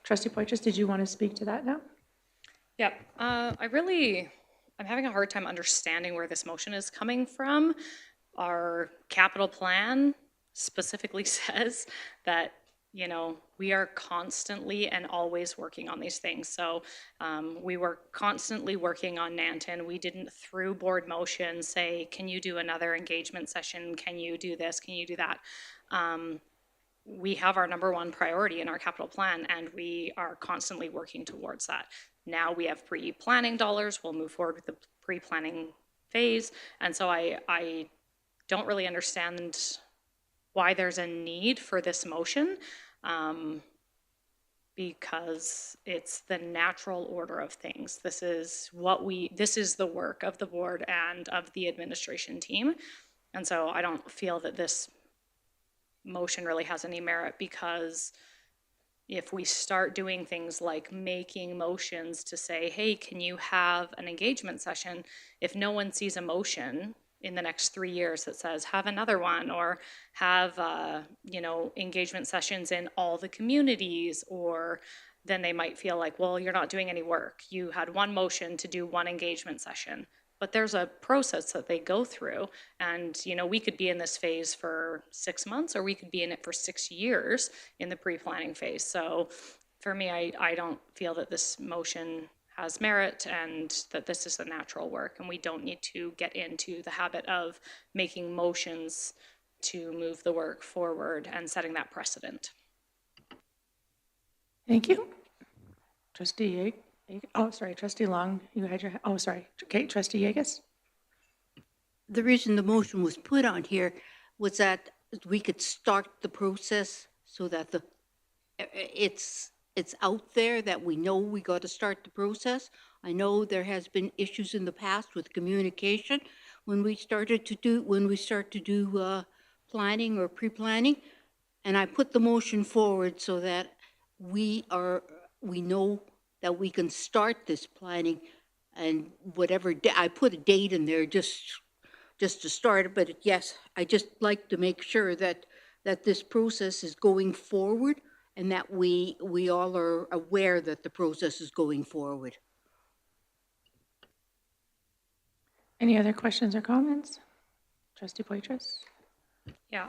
Trustee Poitras, did you want to speak to that now? Yep. I'm having a hard time understanding where this motion is coming from. Our capital plan specifically says that, you know, we are constantly and always working on these things. So we were constantly working on Nanton. We didn't, through board motion, say, can you do another engagement session? Can you do this? Can you do that? We have our number one priority in our capital plan, and we are constantly working towards that. Now we have pre-planning dollars. We'll move forward with the pre-planning phase. And so I don't really understand why there's a need for this motion, because it's the natural order of things. This is the work of the board and of the administration team. And so I don't feel that this motion really has any merit, because if we start doing things like making motions to say, hey, can you have an engagement session, if no one sees a motion in the next 3 years that says have another one, or have engagement sessions in all the communities, or then they might feel like, well, you're not doing any work. You had one motion to do one engagement session. But there's a process that they go through, and we could be in this phase for 6 months, or we could be in it for 6 years in the pre-planning phase. So for me, I don't feel that this motion has merit, and that this is the natural work, and we don't need to get into the habit of making motions to move the work forward and setting that precedent. Thank you. Trustee Trustee Long, you had your, okay, Trustee Yegas? The reason the motion was put on here was that we could start the process so that it's out there, that we know we got to start the process. I know there has been issues in the past with communication when we start to do planning or pre-planning, and I put the motion forward so that we know that we can start this planning, and whatever I put a date in there just to start it. But yes, I just like to make sure that this process is going forward, and that we all are aware that the process is going forward. Any other questions or comments? Trustee Poitras? Yeah,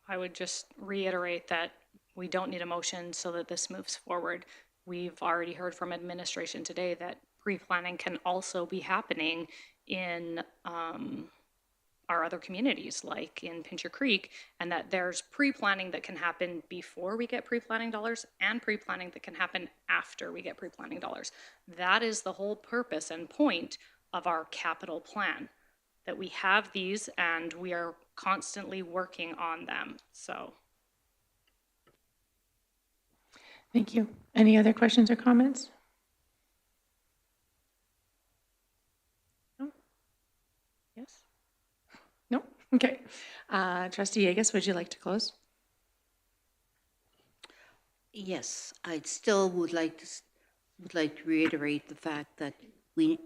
I would just reiterate that we don't need a motion so that this moves forward. We've already heard from administration today that pre-planning can also be happening in our other communities, like in Pincher Creek, and that there's pre-planning that can happen before we get pre-planning dollars, and pre-planning that can happen after we get pre-planning dollars. That is the whole purpose and point of our capital plan. that we have these and we are constantly working on them, so. Thank you. Any other questions or comments? No? Yes? No? Okay. Trustee Yegas, would you like to close? Yes, I still would like to reiterate the fact that we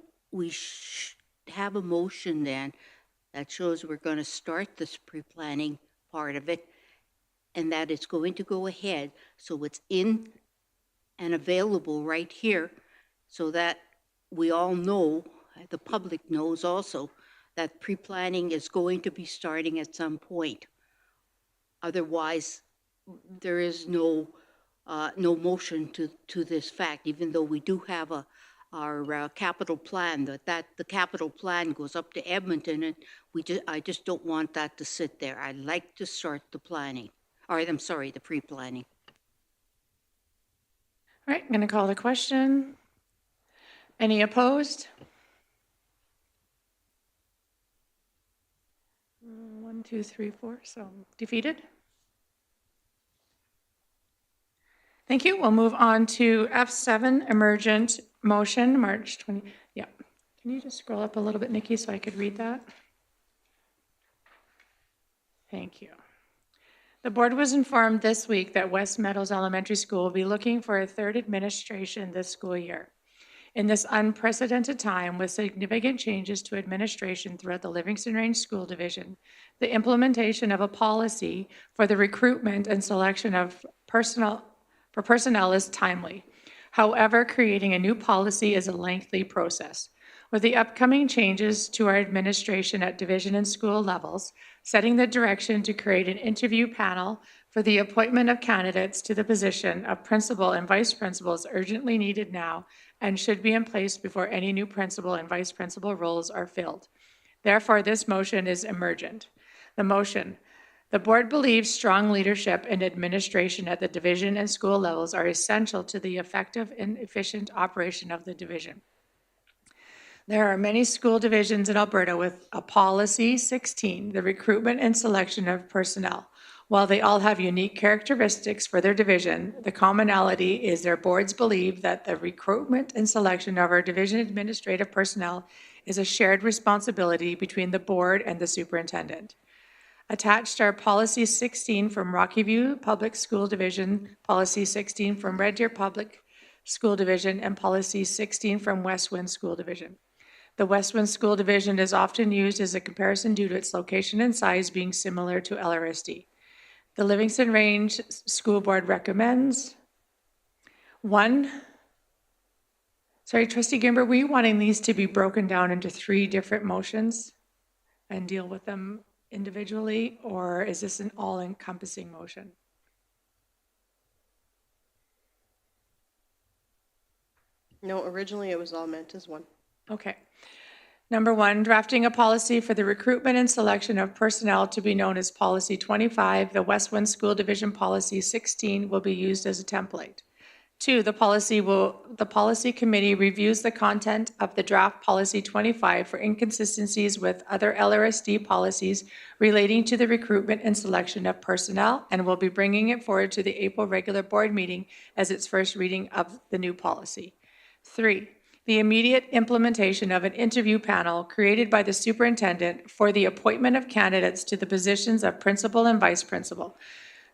have a motion then that shows we're going to start this pre-planning part of it, and that it's going to go ahead, so it's in and available right here, so that we all know, the public knows also, that pre-planning is going to be starting at some point. Otherwise, there is no motion to this fact, even though we do have our capital plan, that the capital plan goes up to Edmonton, and I just don't want that to sit there. I'd like to start the planning, or I'm sorry, the pre-planning. All right, I'm going to call the question. Any opposed? 1, 2, 3, 4, so defeated. Thank you. We'll move on to F7, emergent motion, March 20. Yeah. Can you just scroll up a little bit, Nikki, so I could read that? Thank you. The board was informed this week that West Meadows Elementary School will be looking for a third administration this school year. In this unprecedented time, with significant changes to administration throughout the Livingstone Range School Division, the implementation of a policy for the recruitment and selection of personnel is timely. However, creating a new policy is a lengthy process. With the upcoming changes to our administration at division and school levels, setting the direction to create an interview panel for the appointment of candidates to the position of principal and vice principal is urgently needed now and should be in place before any new principal and vice principal roles are filled. Therefore, this motion is emergent. The motion: the board believes strong leadership and administration at the division and school levels are essential to the effective and efficient operation of the division. There are many school divisions in Alberta with a Policy 16, the recruitment and selection of personnel. While they all have unique characteristics for their division, the commonality is their boards believe that the recruitment and selection of our division administrative personnel is a shared responsibility between the board and the superintendent. Attached are Policy 16 from Rocky View Public School Division, Policy 16 from Red Deer Public School Division, and Policy 16 from Westwind School Division. The Westwind School Division is often used as a comparison due to its location and size being similar to LRSD. The Livingstone Range School Board recommends Trustee Gimber, were you wanting these to be broken down into 3 different motions and deal with them individually, or is this an all-encompassing motion? No, originally it was all meant as one. Okay. Number 1, drafting a policy for the recruitment and selection of personnel to be known as Policy 25. The Westwind School Division Policy 16 will be used as a template. 2, the policy committee reviews the content of the draft Policy 25 for inconsistencies with other LRSD policies relating to the recruitment and selection of personnel, and will be bringing it forward to the April regular board meeting as its first reading of the new policy. 3, the immediate implementation of an interview panel created by the superintendent for the appointment of candidates to the positions of principal and vice principal.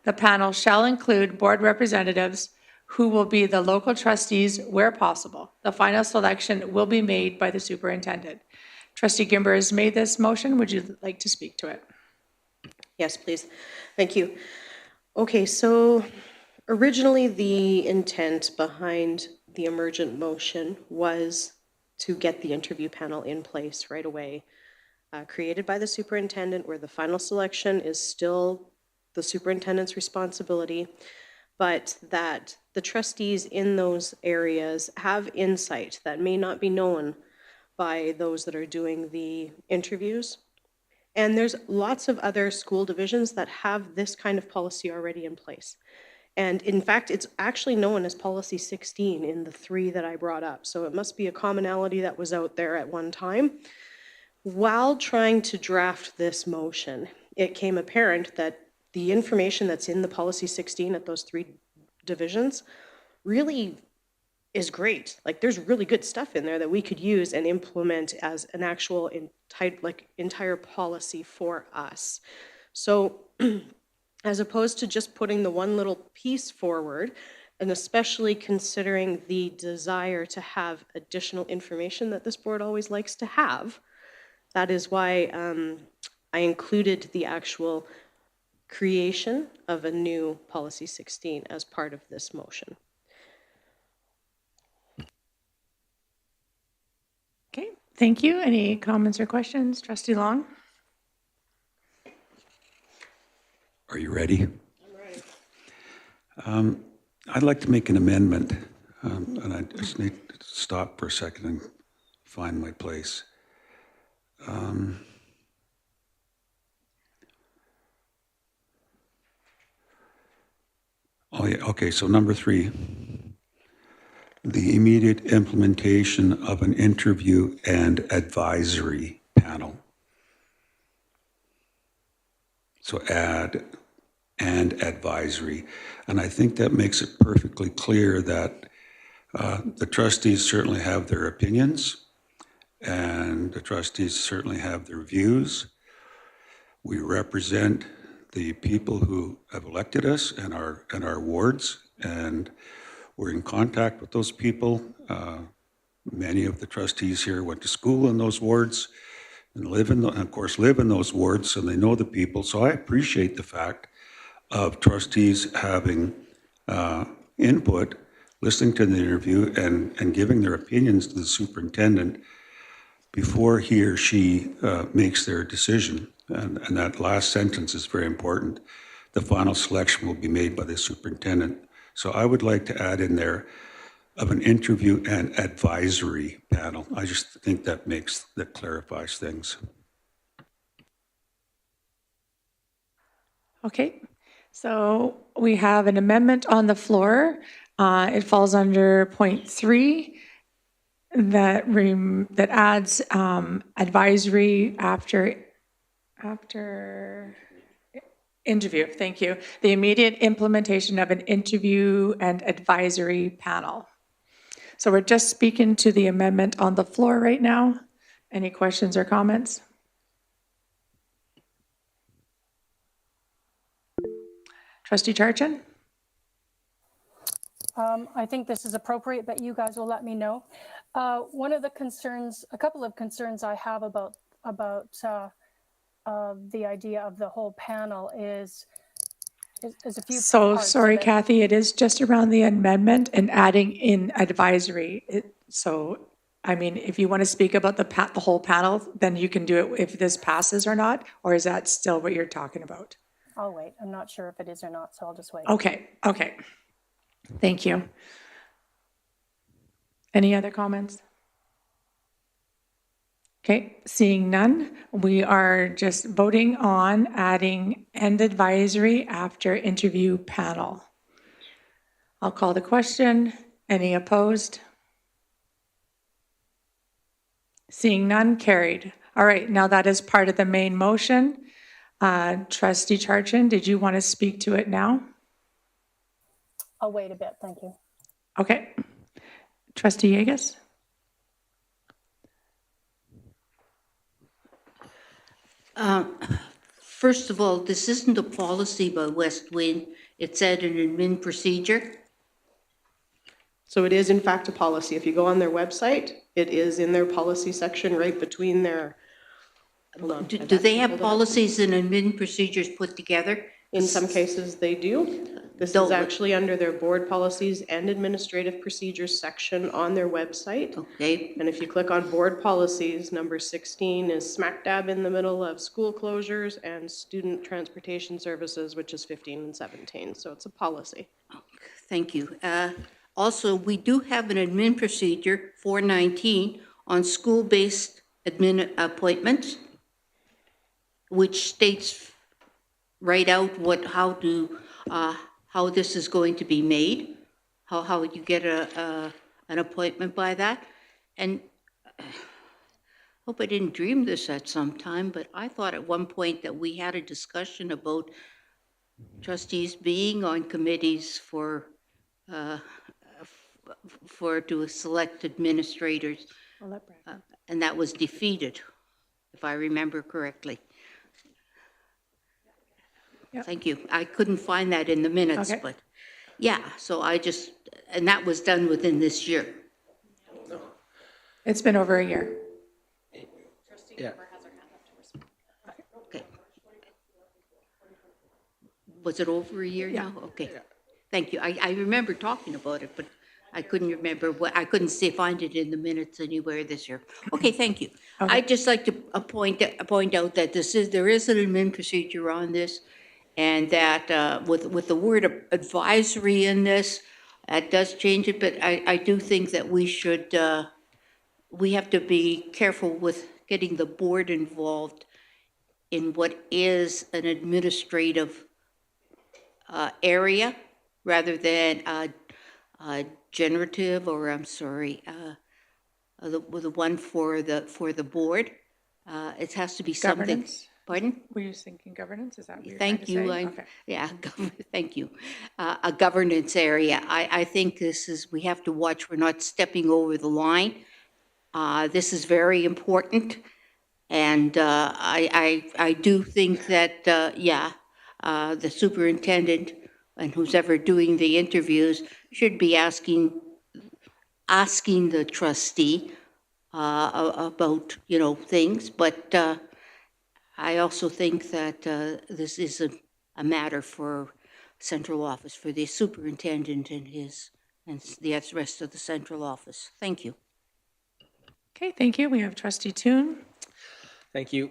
The panel shall include board representatives who will be the local trustees where possible. The final selection will be made by the superintendent. Trustee Gimber has made this motion. Would you like to speak to it? Yes, please. Thank you. Okay, so originally the intent behind the emergent motion was to get the interview panel in place right away, created by the superintendent, where the final selection is still the superintendent's responsibility, but that the trustees in those areas have insight that may not be known by those that are doing the interviews. And there's lots of other school divisions that have this kind of policy already in place. And in fact, it's actually known as Policy 16 in the 3 that I brought up. So it must be a commonality that was out there at one time. While trying to draft this motion, it came apparent that the information that's in the policy 16 at those 3 divisions really is great. Like, there's really good stuff in there that we could use and implement as an actual entire policy for us. So as opposed to just putting the one little piece forward, and especially considering the desire to have additional information that this board always likes to have, that is why I included the actual creation of a new policy 16 as part of this motion. Okay, thank you. Any comments or questions? Trustee Long? Are you ready? I'm ready. I'd like to make an amendment, and I just need to stop for a second and find my place. Oh, yeah, okay, so number 3, the immediate implementation of an interview and advisory panel. So add and advisory. And I think that makes it perfectly clear that the trustees certainly have their opinions, and the trustees certainly have their views. We represent the people who have elected us and our wards, and we're in contact with those people. Many of the trustees here went to school in those wards and live in those wards, so they know the people. So I appreciate the fact of trustees having input, listening to the interview, and giving their opinions to the superintendent before he or she makes their decision. And that last sentence is very important. The final selection will be made by the superintendent. So I would like to add in there of an interview and advisory panel. I just think that clarifies things. Okay, so we have an amendment on the floor. It falls under point 3 that adds advisory after interview. Thank you. The immediate implementation of an interview and advisory panel. So we're just speaking to the amendment on the floor right now. Any questions or comments? Trustee Charchin? I think this is appropriate, but you guys will let me know. One of the concerns, a couple of concerns I have about the idea of the whole panel is a few So parts sorry, of it. Kathy, it is just around the amendment and adding in advisory. So, I mean, if you want to speak about the whole panel, then you can do it if this passes or not, or is that still what you're talking about? I'll wait. I'm not sure if it is or not, so I'll just wait. Okay. Thank you. Any other comments? Okay, seeing none, we are just voting on adding and advisory after interview panel. I'll call the question. Any opposed? Seeing none, carried. All right, now that is part of the main motion. Trustee Charchin, did you want to speak to it now? I'll wait a bit. Thank you. Okay. Trustee Yegas? First of all, this isn't a policy by West Wind. It's at an admin procedure. So it is in fact a policy. If you go on their website, it is in their policy section right between their, hold on. Do they have policies and admin procedures put together? In some cases, they do. This is actually under their board policies and administrative procedures section on their website. Okay. And if you click on board policies, number 16 is smack dab in the middle of school closures and student transportation services, which is 15 and 17. So it's a policy. Thank you. Also, we do have an admin procedure 419 on school-based admin appointments, which states right out how this is going to be made, how would you get an appointment by that. And Hope I didn't dream this at some time, but I thought at one point that we had a discussion about trustees being on committees uh, to select administrators, I'll let Brad. and that was defeated, if I remember correctly. Yep. Thank you. I couldn't find that in the minutes, Okay. but yeah, so and that was done within this year. It's been over a year. Yeah. Okay. Was it over a year now? Okay. Thank you. I remember talking about it, but I couldn't remember I couldn't find it in the minutes anywhere this year. Okay, thank you. Okay. I'd just like to point out that there is an admin procedure on this, and that with the word advisory in this, that does change it, but I do think that we have to be careful with getting the board involved in what is an administrative area rather than generative, or I'm sorry, the one for the board. It has to be something. Governance? Pardon? Were you thinking governance? Is that what you're trying to Thank you. say? Okay. Yeah, thank you. A governance area. I think we have to watch, we're not stepping over the line. This is very important. And I do think that, the superintendent and who's ever doing the interviews should be asking the trustee about, things. But I also think that this is a matter for central office, for the superintendent and the rest of the central office. Thank you. Okay, thank you. We have Trustee Toon. Thank you.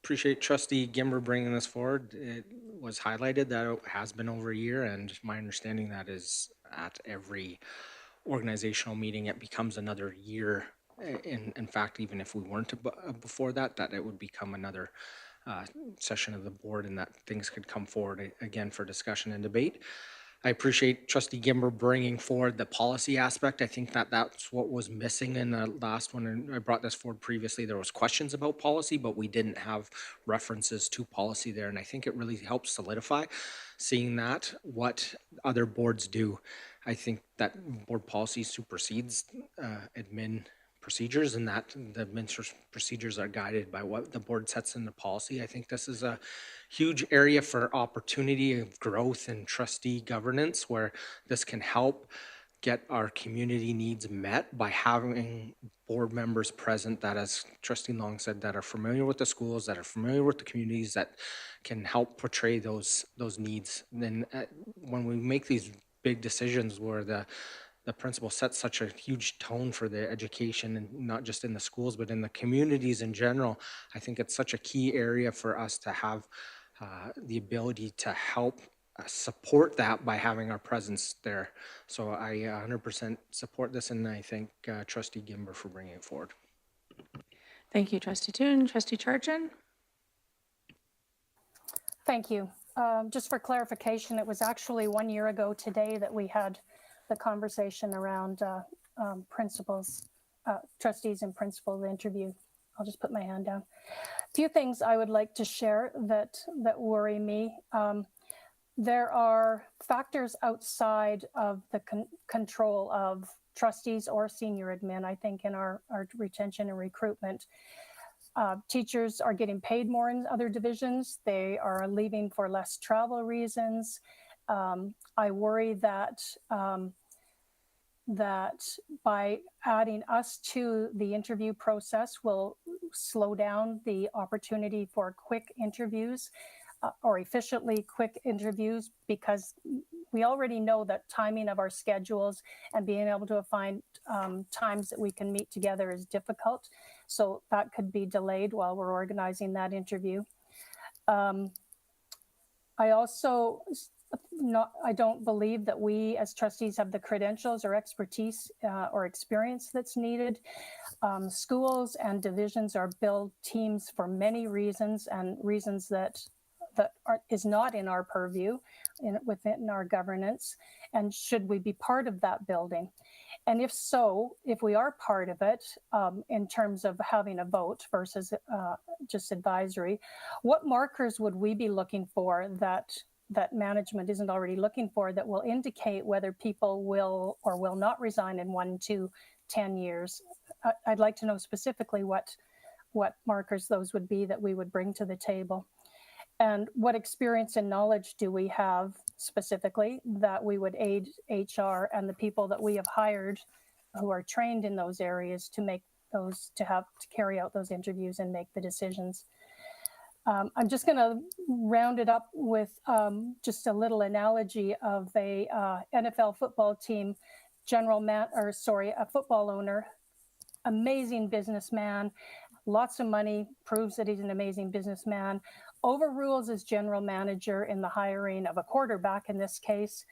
Appreciate Trustee Gimber bringing this forward. It was highlighted that it has been over a year, and my understanding that is at every organizational meeting, it becomes another year. In fact, even if we weren't before that it would become another session of the board, and that things could come forward again for discussion and debate. I appreciate Trustee Gimber bringing forward the policy aspect. I think that's what was missing in the last one, and I brought this forward previously. There was questions about policy, but we didn't have references to policy there, and I think it really helps solidify seeing that, what other boards do. I think that board policy supersedes admin procedures, and that the administrative procedures are guided by what the board sets in the policy. I think this is a huge area for opportunity of growth and trustee governance, where this can help get our community needs met by having board members present that, as Trustee Long said, that are familiar with the schools, that are familiar with the communities, that can help portray those needs. And then when we make these big decisions where the principal sets such a huge tone for the education, and not just in the schools, but in the communities in general, I think it's such a key area for us to have the ability to help support that by having our presence there. So I 100% support this, and I thank Trustee Gimber for bringing it forward. Thank you, Trustee Toon. Trustee Charchin? Thank you. Just for clarification, it was actually 1 year ago today that we had the conversation around principals, trustees and principal interview. I'll just put my hand down. A few things I would like to share that worry me. There are factors outside of the control of trustees or senior admin, I think, in our retention and recruitment. Teachers are getting paid more in other divisions. They are leaving for less travel reasons. I worry that by adding us to the interview process will slow down the opportunity for quick interviews or efficiently quick interviews, because we already know that timing of our schedules and being able to find times that we can meet together is difficult. So that could be delayed while we're organizing that interview. I also I don't believe that we as trustees have the credentials or expertise or experience that's needed. Schools and divisions are built teams for many reasons, and reasons that is not in our purview within our governance? And should we be part of that building? And if so, if we are part of it, in terms of having a vote versus just advisory, what markers would we be looking for that management isn't already looking for that will indicate whether people will or will not resign in 1 to 10 years? I'd like to know specifically what markers those would be that we would bring to the table. And what experience and knowledge do we have specifically that we would aid HR and the people that we have hired who are trained in those areas to make those, to carry out those interviews and make the decisions? I'm just going to round it up with just a little analogy of a NFL football team a football owner, amazing businessman, lots of money, proves that he's an amazing businessman, overrules his general manager in the hiring of a quarterback in this case.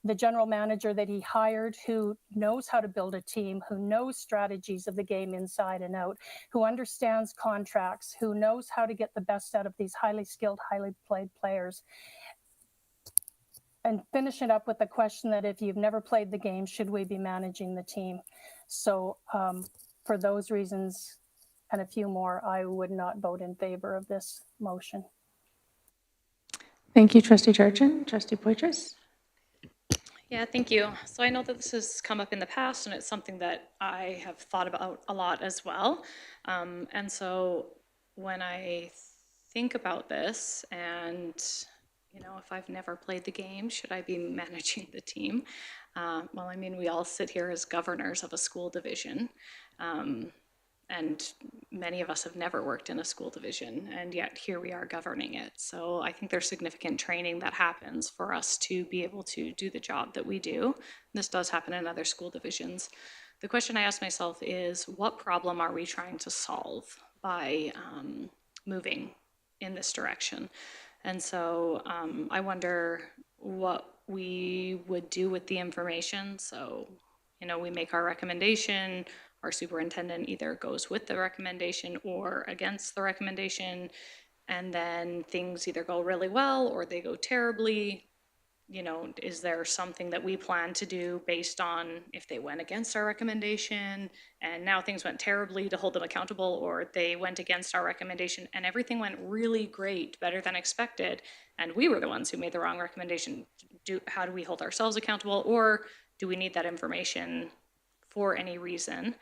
The general manager that he hired, who knows how to build a team, who knows strategies of the game inside and out, who understands contracts, who knows how to get the best out of these highly skilled, highly played players. And finish it up with the question that if you've never played the game, should we be managing the team? So for those reasons and a few more, I would not vote in favor of this motion. Thank you, Trustee Charchen. Trustee Poitras? Yeah, thank you. So I know that this has come up in the past, and it's something that I have thought about a lot as well. And so when I think about this, and if I've never played the game, should I be managing the team? Well, I mean, we all sit here as governors of a school division. And many of us have never worked in a school division, and yet here we are governing it. So I think there's significant training that happens for us to be able to do the job that we do. This does happen in other school divisions. The question I ask myself is, what problem are we trying to solve by moving in this direction? And so I wonder what we would do with the information. So, we make our recommendation, our superintendent either goes with the recommendation or against the recommendation, and then things either go really well or they go terribly. Is there something that we plan to do based on if they went against our recommendation and now things went terribly to hold them accountable, or they went against our recommendation and everything went really great, better than expected, and we were the ones who made the wrong recommendation? How do we hold ourselves accountable, or do we need that information for any reason?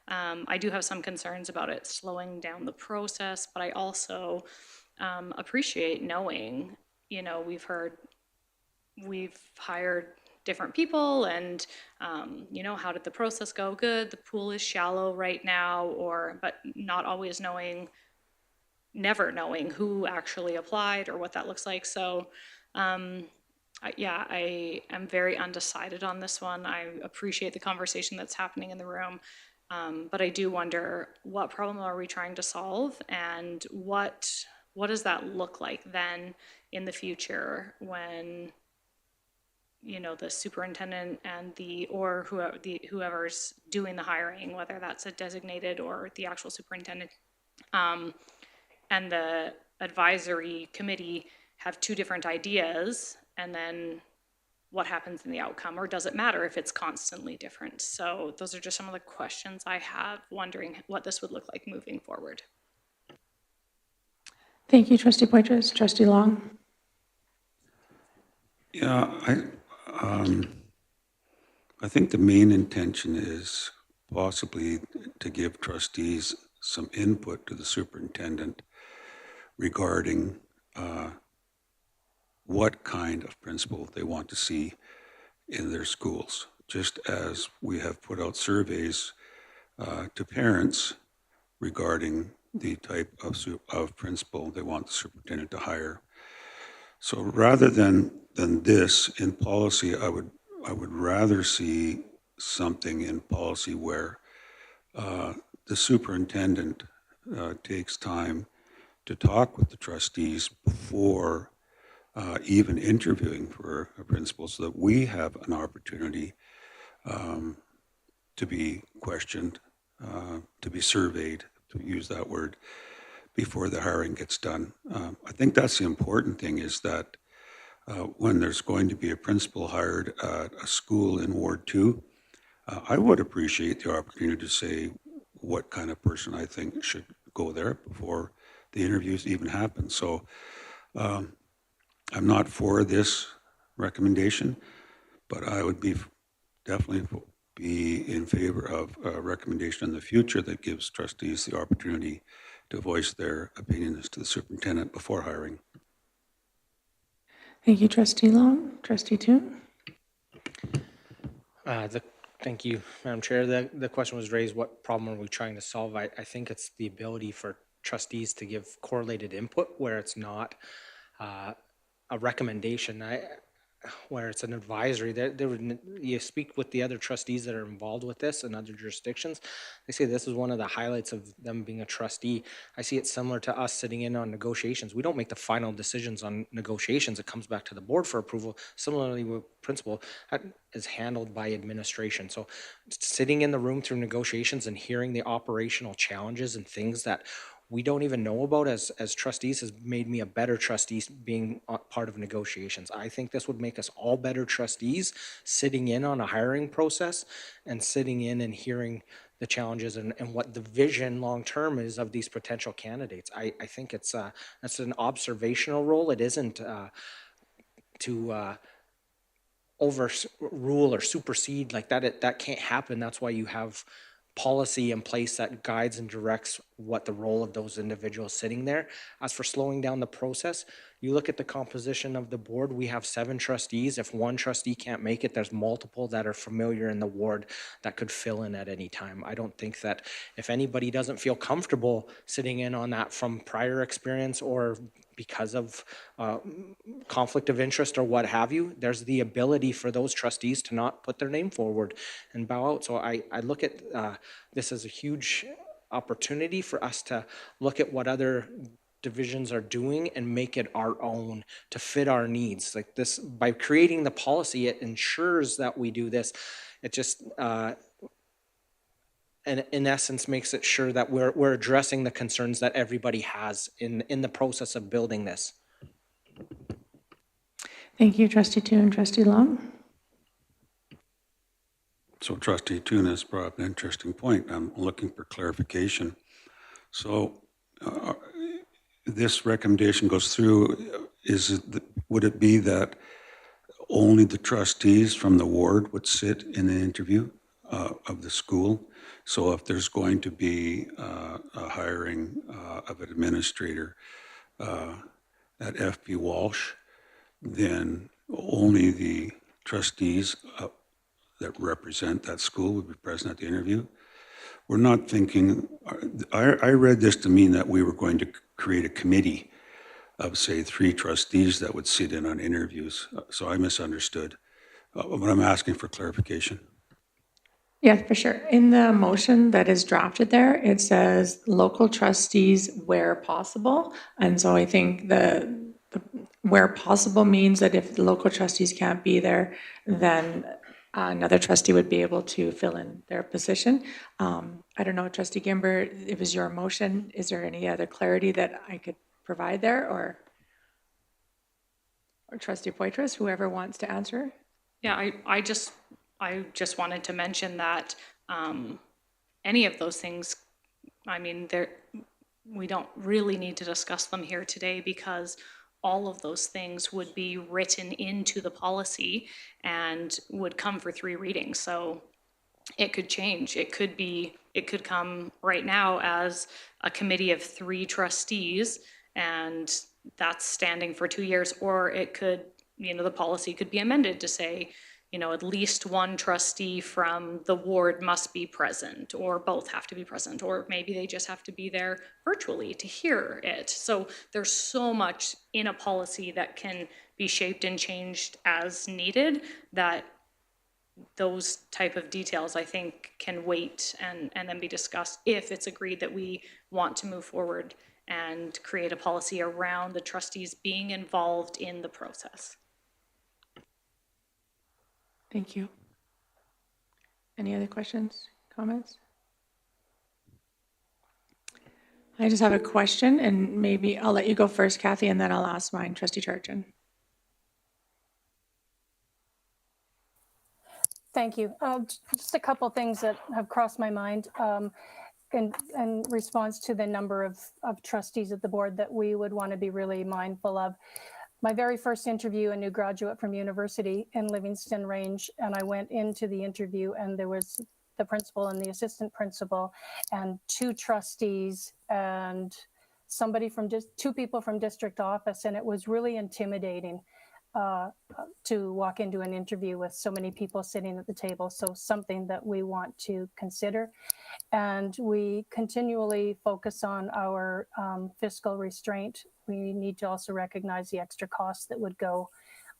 I do have some concerns about it slowing down the process, but I also appreciate knowing, we've hired different people, and how did the process go? Good, the pool is shallow right now, but not always never knowing who actually applied or what that looks like. So I am very undecided on this one. I appreciate the conversation that's happening in the room, but I do wonder, what problem are we trying to solve, and what does that look like then in the future when the superintendent and whoever's doing the hiring, whether that's a designated or the actual superintendent, and the advisory committee have two different ideas, and then what happens in the outcome, or does it matter if it's constantly different? So those are just some of the questions I have, wondering what this would look like moving forward. Thank you, Trustee Poitras. Trustee Long? Yeah, I think the main intention is possibly to give trustees some input to the superintendent regarding what kind of principal they want to see in their schools, just as we have put out surveys to parents regarding the type of principal they want the superintendent to hire. So rather than this in policy, I would rather see something in policy where the superintendent takes time to talk with the trustees before even interviewing for a principal, so that we have an opportunity to be questioned, to be surveyed, to use that word, before the hiring gets done. I think that's the important thing, is that when there's going to be a principal hired at a school in Ward 2, I would appreciate the opportunity to say what kind of person I think should go there before the interviews even happen. So I'm not for this recommendation, but I would be definitely be in favor of a recommendation in the future that gives trustees the opportunity to voice their opinions to the superintendent before hiring. Thank you, Trustee Long. Trustee Toon? Thank you, Madam Chair. The question was raised, what problem are we trying to solve? I think it's the ability for trustees to give correlated input where it's not a recommendation. Where it's an advisory, you speak with the other trustees that are involved with this in other jurisdictions. They say this is one of the highlights of them being a trustee. I see it similar to us sitting in on negotiations. We don't make the final decisions on negotiations. It comes back to the board for approval. Similarly with principal, that is handled by administration. So sitting in the room through negotiations and hearing the operational challenges and things that we don't even know about as trustees has made me a better trustee being part of negotiations. I think this would make us all better trustees sitting in on a hiring process and sitting in and hearing the challenges and what the vision long-term is of these potential candidates. I think it's an observational role. It isn't to overrule or supersede like that. That can't happen. That's why you have policy in place that guides and directs what the role of those individuals sitting there. As for slowing down the process, you look at the composition of the board, we have 7 trustees. If one trustee can't make it, there's multiple that are familiar in the ward that could fill in at any time. I don't think that if anybody doesn't feel comfortable sitting in on that from prior experience or because of conflict of interest or what have you, there's the ability for those trustees to not put their name forward and bow out. So I look at this as a huge opportunity for us to look at what other divisions are doing and make it our own to fit our needs. Like this, by creating the policy, it ensures that we do this. It just and in essence makes it sure that we're addressing the concerns that everybody has in the process of building this. Thank you, Trustee Toon. Trustee Long? So Trustee Toon has brought up an interesting point. I'm looking for clarification. So this recommendation goes through, would it be that only the trustees from the ward would sit in the interview of the school? So if there's going to be a hiring of an administrator at FP Walsh, then only the trustees that represent that school would be present at the interview. We're not thinking, I read this to mean that we were going to create a committee of, say, 3 trustees that would sit in on interviews. So I misunderstood. But I'm asking for clarification. Yeah, for sure. In the motion that is drafted there, it says local trustees where possible. And so I think the where possible means that if the local trustees can't be there, then another trustee would be able to fill in their position. I don't know, Trustee Gimber, it was your motion. Is there any other clarity that I could provide there, or Trustee Poitras, whoever wants to answer? Yeah, I just wanted to mention that any of those things, I mean, we don't really need to discuss them here today because all of those things would be written into the policy and would come for 3 readings. So it could change. It could come right now as a committee of 3 trustees, and that's standing for 2 years, or it could, the policy could be amended to say, at least 1 trustee from the ward must be present, or both have to be present, or maybe they just have to be there virtually to hear it. So there's so much in a policy that can be shaped and changed as needed that those type of details, I think, can wait and then be discussed if it's agreed that we want to move forward and create a policy around the trustees being involved in the process. Thank you. Any other questions, comments? I just have a question, and maybe I'll let you go first, Kathy, and then I'll ask mine, Trustee Charchin. Thank you. Just a couple things that have crossed my mind in response to the number of trustees at the board that we would want to be really mindful of. My very first interview, a new graduate from university in Livingstone Range, and I went into the interview and there was the principal and the assistant principal and 2 trustees and somebody from just 2 people from district office, and it was really intimidating to walk into an interview with so many people sitting at the table. So something that we want to consider. And we continually focus on our fiscal restraint. We need to also recognize the extra costs that would go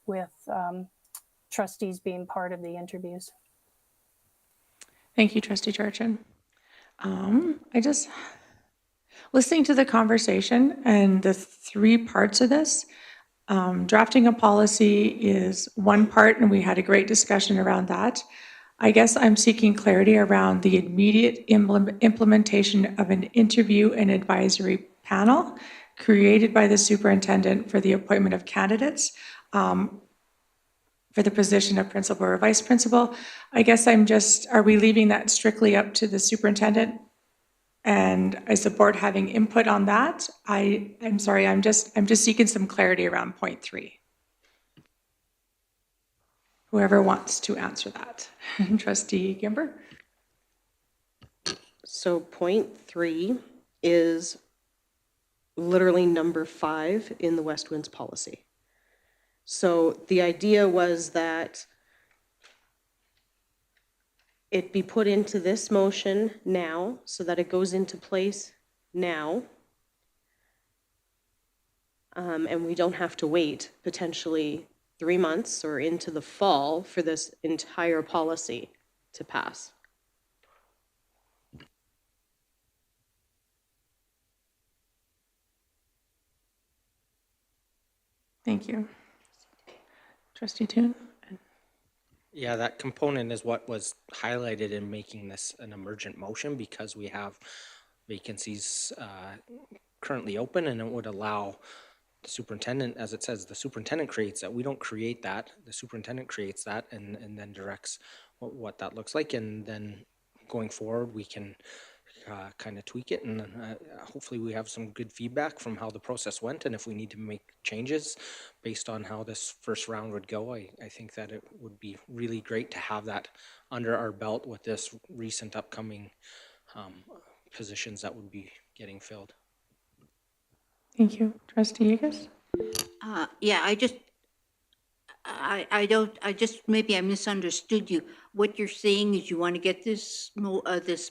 with trustees being part of the interviews. Thank you, Trustee Charchin. Listening to the conversation and the 3 parts of this, drafting a policy is one part, and we had a great discussion around that. I guess I'm seeking clarity around the immediate implementation of an interview and advisory panel created by the superintendent for the appointment of candidates for the position of principal or vice principal. I guess are we leaving that strictly up to the superintendent? And I support having input on that. I'm sorry, I'm just seeking some clarity around point 3. Whoever wants to answer that. Trustee Gimber? So point 3 is literally number 5 in the West Winds policy. So the idea was that it be put into this motion now so that it goes into place now. And we don't have to wait potentially 3 months or into the fall for this entire policy to pass. Thank you. Trustee Toon? Yeah, that component is what was highlighted in making this an emergent motion, because we have vacancies currently open, and it would allow the superintendent, as it says, the superintendent creates that. We don't create that. The superintendent creates that and then directs what that looks like. And then going forward, we can kind of tweak it, and hopefully we have some good feedback from how the process went. And if we need to make changes based on how this first round would go, I think that it would be really great to have that under our belt with this recent upcoming positions that would be getting filled. Thank you. Trustee Yegas? Yeah, maybe I misunderstood you. What you're saying is you want to get this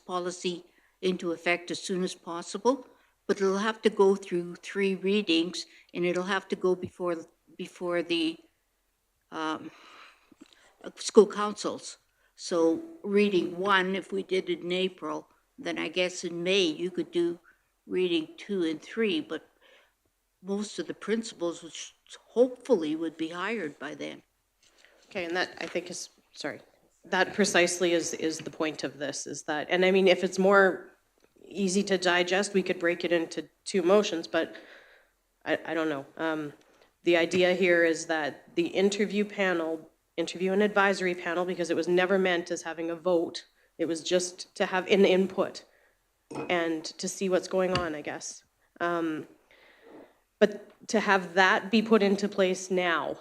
policy into effect as soon as possible, but it'll have to go through 3 readings, and it'll have to go before the school councils. So reading 1, if we did it in April, then I guess in May you could do reading 2 and 3, but most of the principals, which hopefully would be hired by then. Okay, and that I think is, sorry, that precisely is the point of this, is that, and I mean, if it's more easy to digest, we could break it into 2 motions, but I don't know. The idea here is that the interview and advisory panel, because it was never meant as having a vote, it was just to have an input and to see what's going on, I guess. But to have that be put into place now,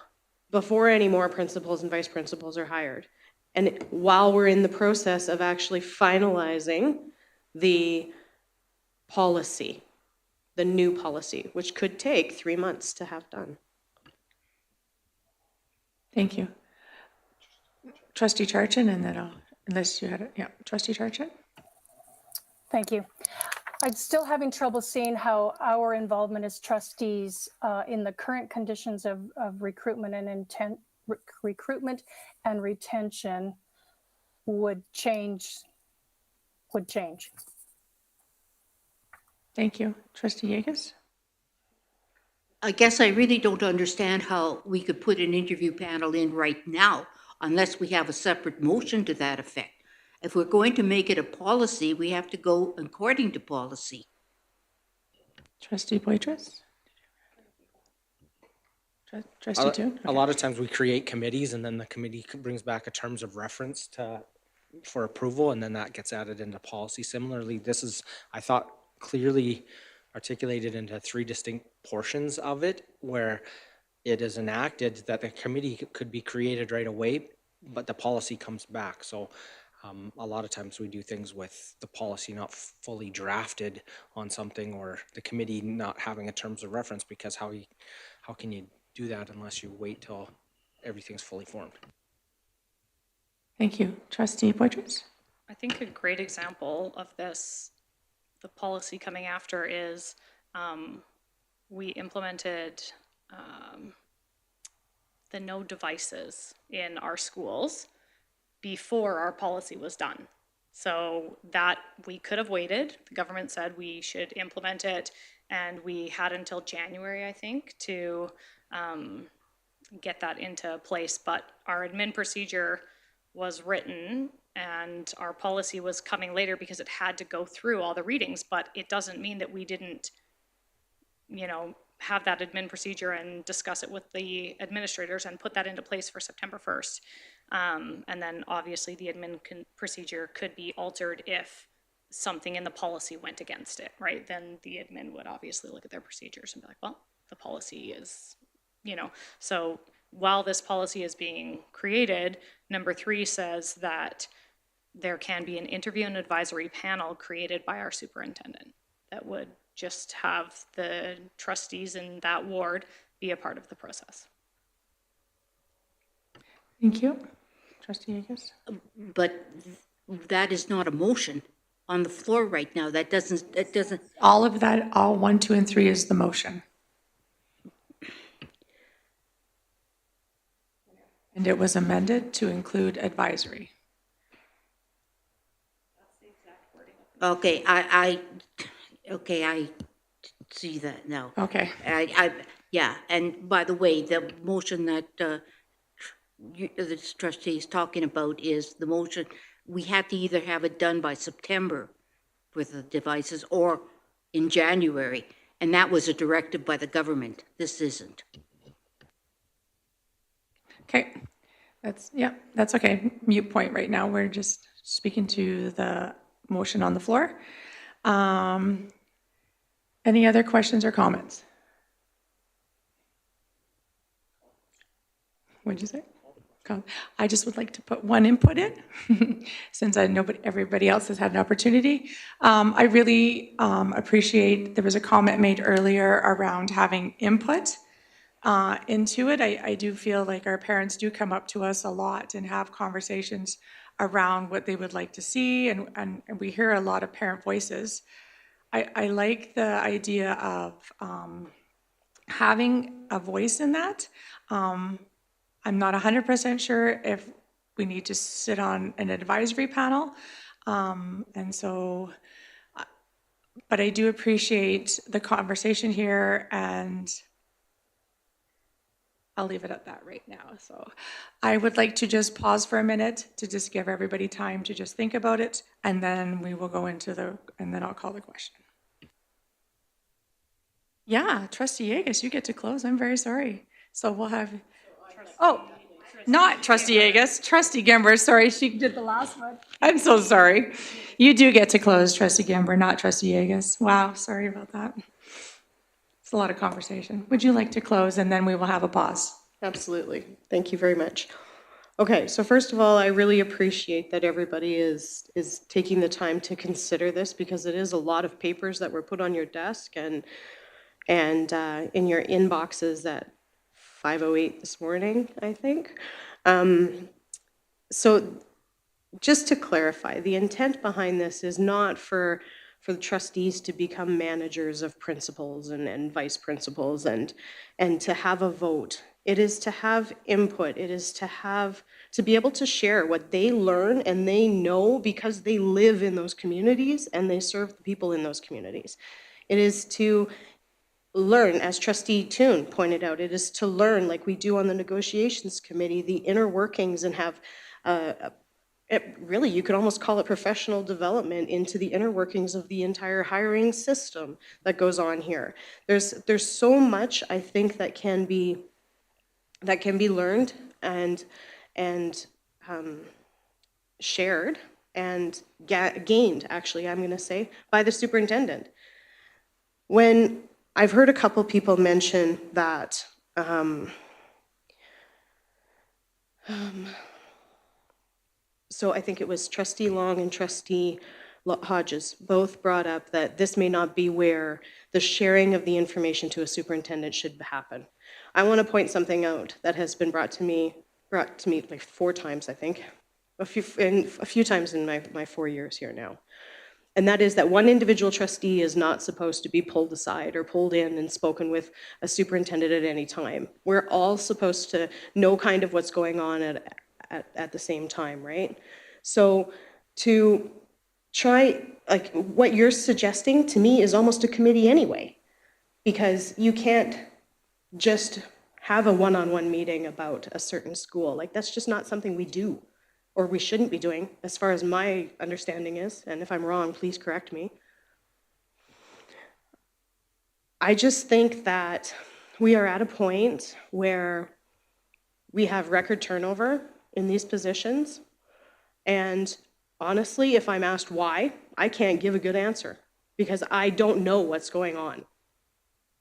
before any more principals and vice principals are hired, and while we're in the process of actually finalizing the policy, the new policy, which could take 3 months to have done. Thank you. Trustee Charchin, and then unless you had it, yeah, Trustee Charchin? Thank you. I'm still having trouble seeing how our involvement as trustees in the current conditions of recruitment and retention would change. Thank you. Trustee Yegas? I guess I really don't understand how we could put an interview panel in right now unless we have a separate motion to that effect. If we're going to make it a policy, we have to go according to policy. Trustee Poitras? Trustee Toon? A lot of times we create committees and then the committee brings back a terms of reference for approval, and then that gets added into policy. Similarly, this is, I thought, clearly articulated into 3 distinct portions of it where it is enacted that the committee could be created right away, but the policy comes back. So a lot of times we do things with the policy not fully drafted on something, or the committee not having a terms of reference, because how can you do that unless you wait till everything's fully formed? Thank you. Trustee Poitras? I think a great example of this, the policy coming after, is we implemented the no devices in our schools before our policy was done. So that we could have waited. The government said we should implement it, and we had until January, I think, to get that into place. But our admin procedure was written and our policy was coming later because it had to go through all the readings, but it doesn't mean that we didn't, have that admin procedure and discuss it with the administrators and put that into place for September 1st. And then obviously the admin procedure could be altered if something in the policy went against it, right? Then the admin would obviously look at their procedures and be like, well, the policy is, so while this policy is being created, number 3 says that there can be an interview and advisory panel created by our superintendent that would just have the trustees in that ward be a part of the process. Thank you. Trustee Agus? But that is not a motion on the floor right now. That doesn't. All of that, all 1, 2, and 3 is the motion. And it was amended to include advisory. Okay, I see that now. Okay. Yeah, and by the way, the motion that the trustee is talking about is the motion, we had to either have it done by September with the devices or in January, and that was a directive by the government. This isn't. Okay. That's okay. Mute point right now. We're just speaking to the motion on the floor. Any other questions or comments? What'd you say? I just would like to put one input in, since I know everybody else has had an opportunity. I really appreciate, there was a comment made earlier around having input into it. I do feel like our parents do come up to us a lot and have conversations around what they would like to see, and we hear a lot of parent voices. I like the idea of having a voice in that. I'm not 100% sure if we need to sit on an advisory panel. But I do appreciate the conversation here, and I'll leave it at that right now. So I would like to just pause for a minute to just give everybody time to just think about it, and then we will go into and then I'll call the question. Yeah, Trustee Agus, you get to close. I'm very sorry. So we'll have, not Trustee Agus, Trustee Gimber. Sorry, she did the last one. I'm so sorry. You do get to close, Trustee Gimber, not Trustee Agus. Wow, sorry about that. It's a lot of conversation. Would you like to close, and then we will have a pause? Absolutely. Thank you very much. Okay, so first of all, I really appreciate that everybody is taking the time to consider this, because it is a lot of papers that were put on your desk and in your inboxes at 5:08 this morning, I think. So just to clarify, the intent behind this is not for the trustees to become managers of principals and vice principals and to have a vote. It is to have input. It is to be able to share what they learn and they know, because they live in those communities and they serve the people in those communities. It is to learn, as Trustee Toon pointed out, it is to learn, like we do on the negotiations committee, the inner workings, and have really, you could almost call it professional development into the inner workings of the entire hiring system that goes on here. There's so much, I think, that can be learned and shared and gained, actually, I'm going to say, by the superintendent. When I've heard a couple people mention that so I think it was Trustee Long and Trustee Hodges both brought up that this may not be where the sharing of the information to a superintendent should happen. I want to point something out that has been brought to me like 4 times, I think, a few times in my 4 years here now. And that is that one individual trustee is not supposed to be pulled aside or pulled in and spoken with a superintendent at any time. We're all supposed to know kind of what's going on at the same time, right? So to try, like what you're suggesting to me is almost a committee anyway, because you can't just have a one-on-one meeting about a certain school. Like that's just not something we do, or we shouldn't be doing, as far as my understanding is, and if I'm wrong, please correct me. I just think that we are at a point where we have record turnover in these positions, and honestly, if I'm asked why, I can't give a good answer because I don't know what's going on.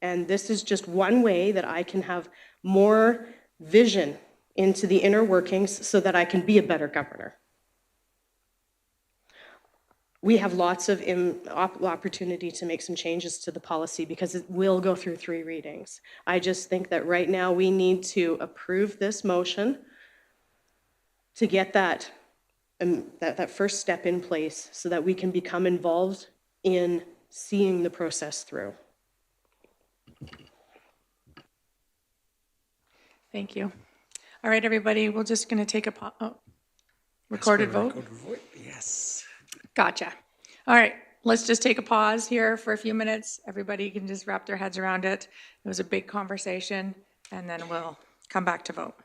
And this is just one way that I can have more vision into the inner workings so that I can be a better governor. We have lots of opportunity to make some changes to the policy because it will go through 3 readings. I just think that right now we need to approve this motion to get that first step in place so that we can become involved in seeing the process through. Thank you. All right, everybody, we're just going to take a recorded vote. Yes. Gotcha. All right, let's just take a pause here for a few minutes. Everybody can just wrap their heads around it. It was a big conversation, and then we'll come back to vote.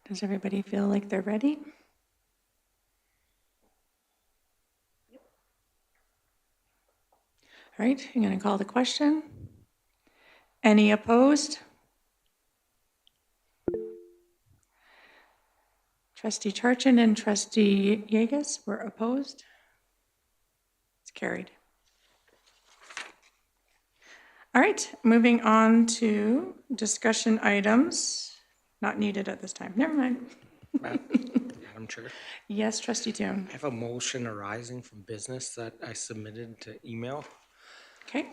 Does everybody feel like they're ready? All right, I'm going to call the question. Any opposed? Trustee Charchin and Trustee Yegas were opposed. It's carried. All right, moving on to discussion items. Not needed at this time. Never mind. Madam Chair, Yes, Trustee Toon. I have a motion arising from business that I submitted to email. Okay.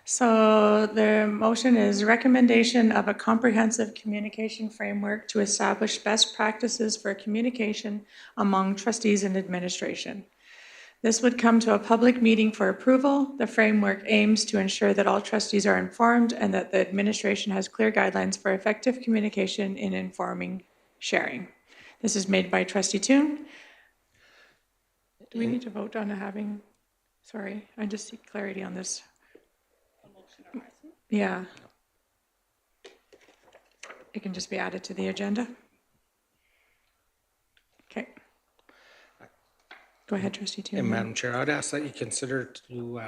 So the motion is recommendation of a comprehensive communication framework to establish best practices for communication among trustees and administration. This would come to a public meeting for approval. The framework aims to ensure that all trustees are informed and that the administration has clear guidelines for effective communication in informing sharing. This is made by Trustee Toon. Do we need to vote on having, sorry, I just seek clarity on this. Yeah. It can just be added to the agenda. Okay. Go ahead, Trustee Toon. And Madam Chair, I'd ask that you consider to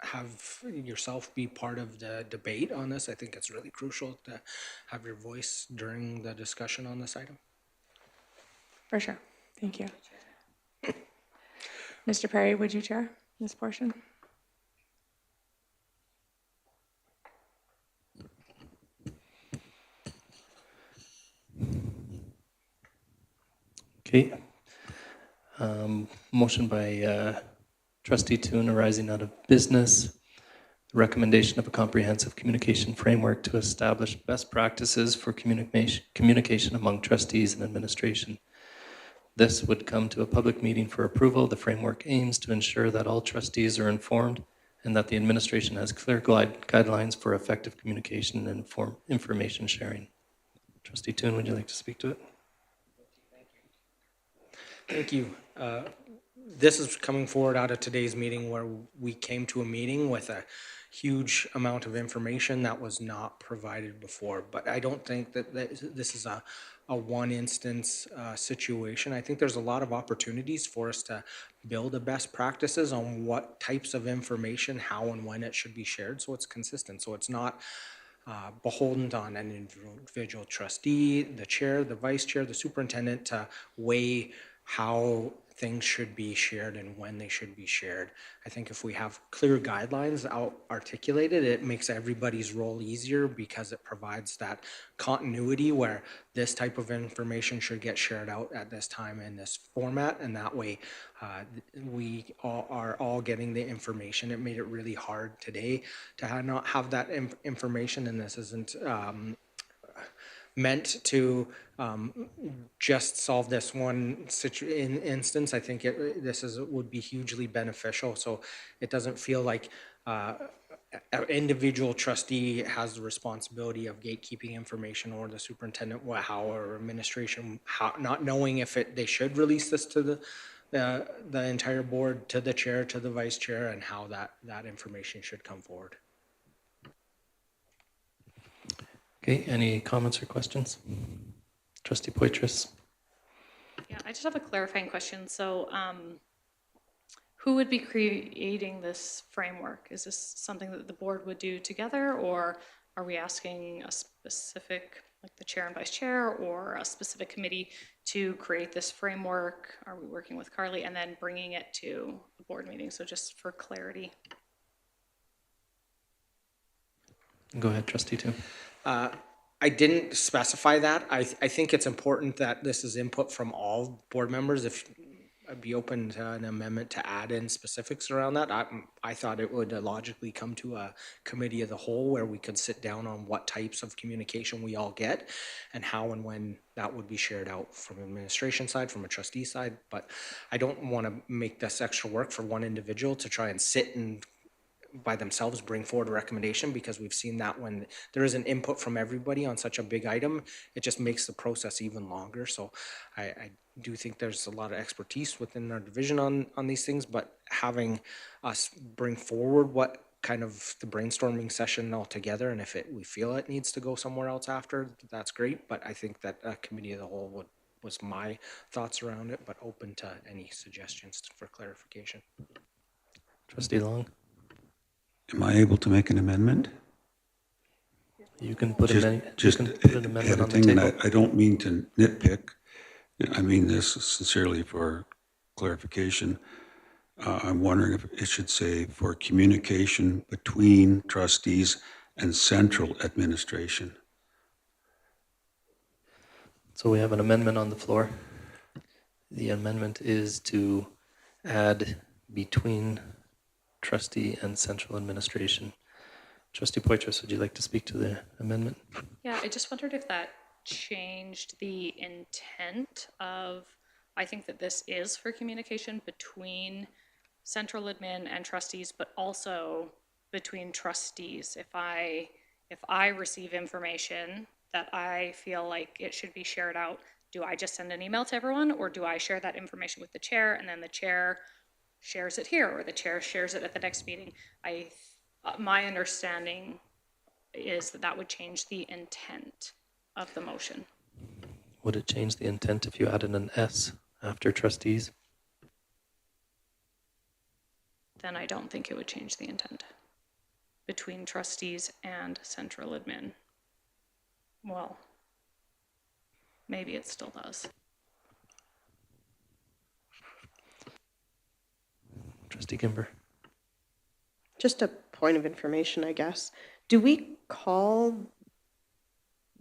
have yourself be part of the debate on this. I think it's really crucial to have your voice during the discussion on this item. For sure. Thank you. Mr. Perry, would you chair this portion? Okay. Motion by Trustee Toon arising out of business. Recommendation of a comprehensive communication framework to establish best practices for communication among trustees and administration. This would come to a public meeting for approval. The framework aims to ensure that all trustees are informed and that the administration has clear guidelines for effective communication and information sharing. Trustee Toon, would you like to speak to it? Thank you. This is coming forward out of today's meeting where we came to a meeting with a huge amount of information that was not provided before. But I don't think that this is a one instance situation. I think there's a lot of opportunities for us to build a best practices on what types of information, how and when it should be shared, so it's consistent. So it's not beholden on an individual trustee, the chair, the vice chair, the superintendent to weigh how things should be shared and when they should be shared. I think if we have clear guidelines articulated, it makes everybody's role easier because it provides that continuity where this type of information should get shared out at this time in this format, and that way we are all getting the information. It made it really hard today to not have that information, and this isn't meant to just solve this one instance. I think this would be hugely beneficial, so it doesn't feel like an individual trustee has the responsibility of gatekeeping information, or the superintendent, or administration, not knowing if they should release this to the entire board, to the chair, to the vice chair, and how that information should come forward. Okay, any comments or questions? Trustee Poitras. Yeah, I just have a clarifying question. So who would be creating this framework? Is this something that the board would do together, or are we asking a specific, like the chair and vice chair, or a specific committee to create this framework? Are we working with Carly and then bringing it to the board meeting? So just for clarity. Go ahead, Trustee Toon. I didn't specify that. I think it's important that this is input from all board members. If I'd be open to an amendment to add in specifics around that. I thought it would logically come to a committee of the whole where we could sit down on what types of communication we all get and how and when that would be shared out from administration side, from a trustee side. But I don't want to make this extra work for one individual to try and sit and by themselves bring forward a recommendation, because we've seen that when there is an input from everybody on such a big item, it just makes the process even longer. So I do think there's a lot of expertise within our division on these things, but having us bring forward what kind of the brainstorming session altogether, and if we feel it needs to go somewhere else after, that's great. But I think that a committee of the whole was my thoughts around it, but open to any suggestions for clarification. Trustee Long. Am I able to make an amendment? You can put Just an amendment on the editing, and table. I don't mean to nitpick. I mean this sincerely for clarification. I'm wondering if it should say for communication between trustees and central administration. So we have an amendment on the floor. The amendment is to add between trustee and central administration. Trustee Poitras, would you like to speak to the amendment? Yeah, I just wondered if that changed the intent of, I think that this is for communication between central admin and trustees, but also between trustees. If I receive information that I feel like it should be shared out, do I just send an email to everyone, or do I share that information with the chair and then the chair shares it here, or the chair shares it at the next meeting? My understanding is that would change the intent of the motion. Would it change the intent if you added an S after trustees? Then I don't think it would change the intent between trustees and central admin. Well, maybe it still does. Trustee Kimber. Just a point of information, I guess. Do we call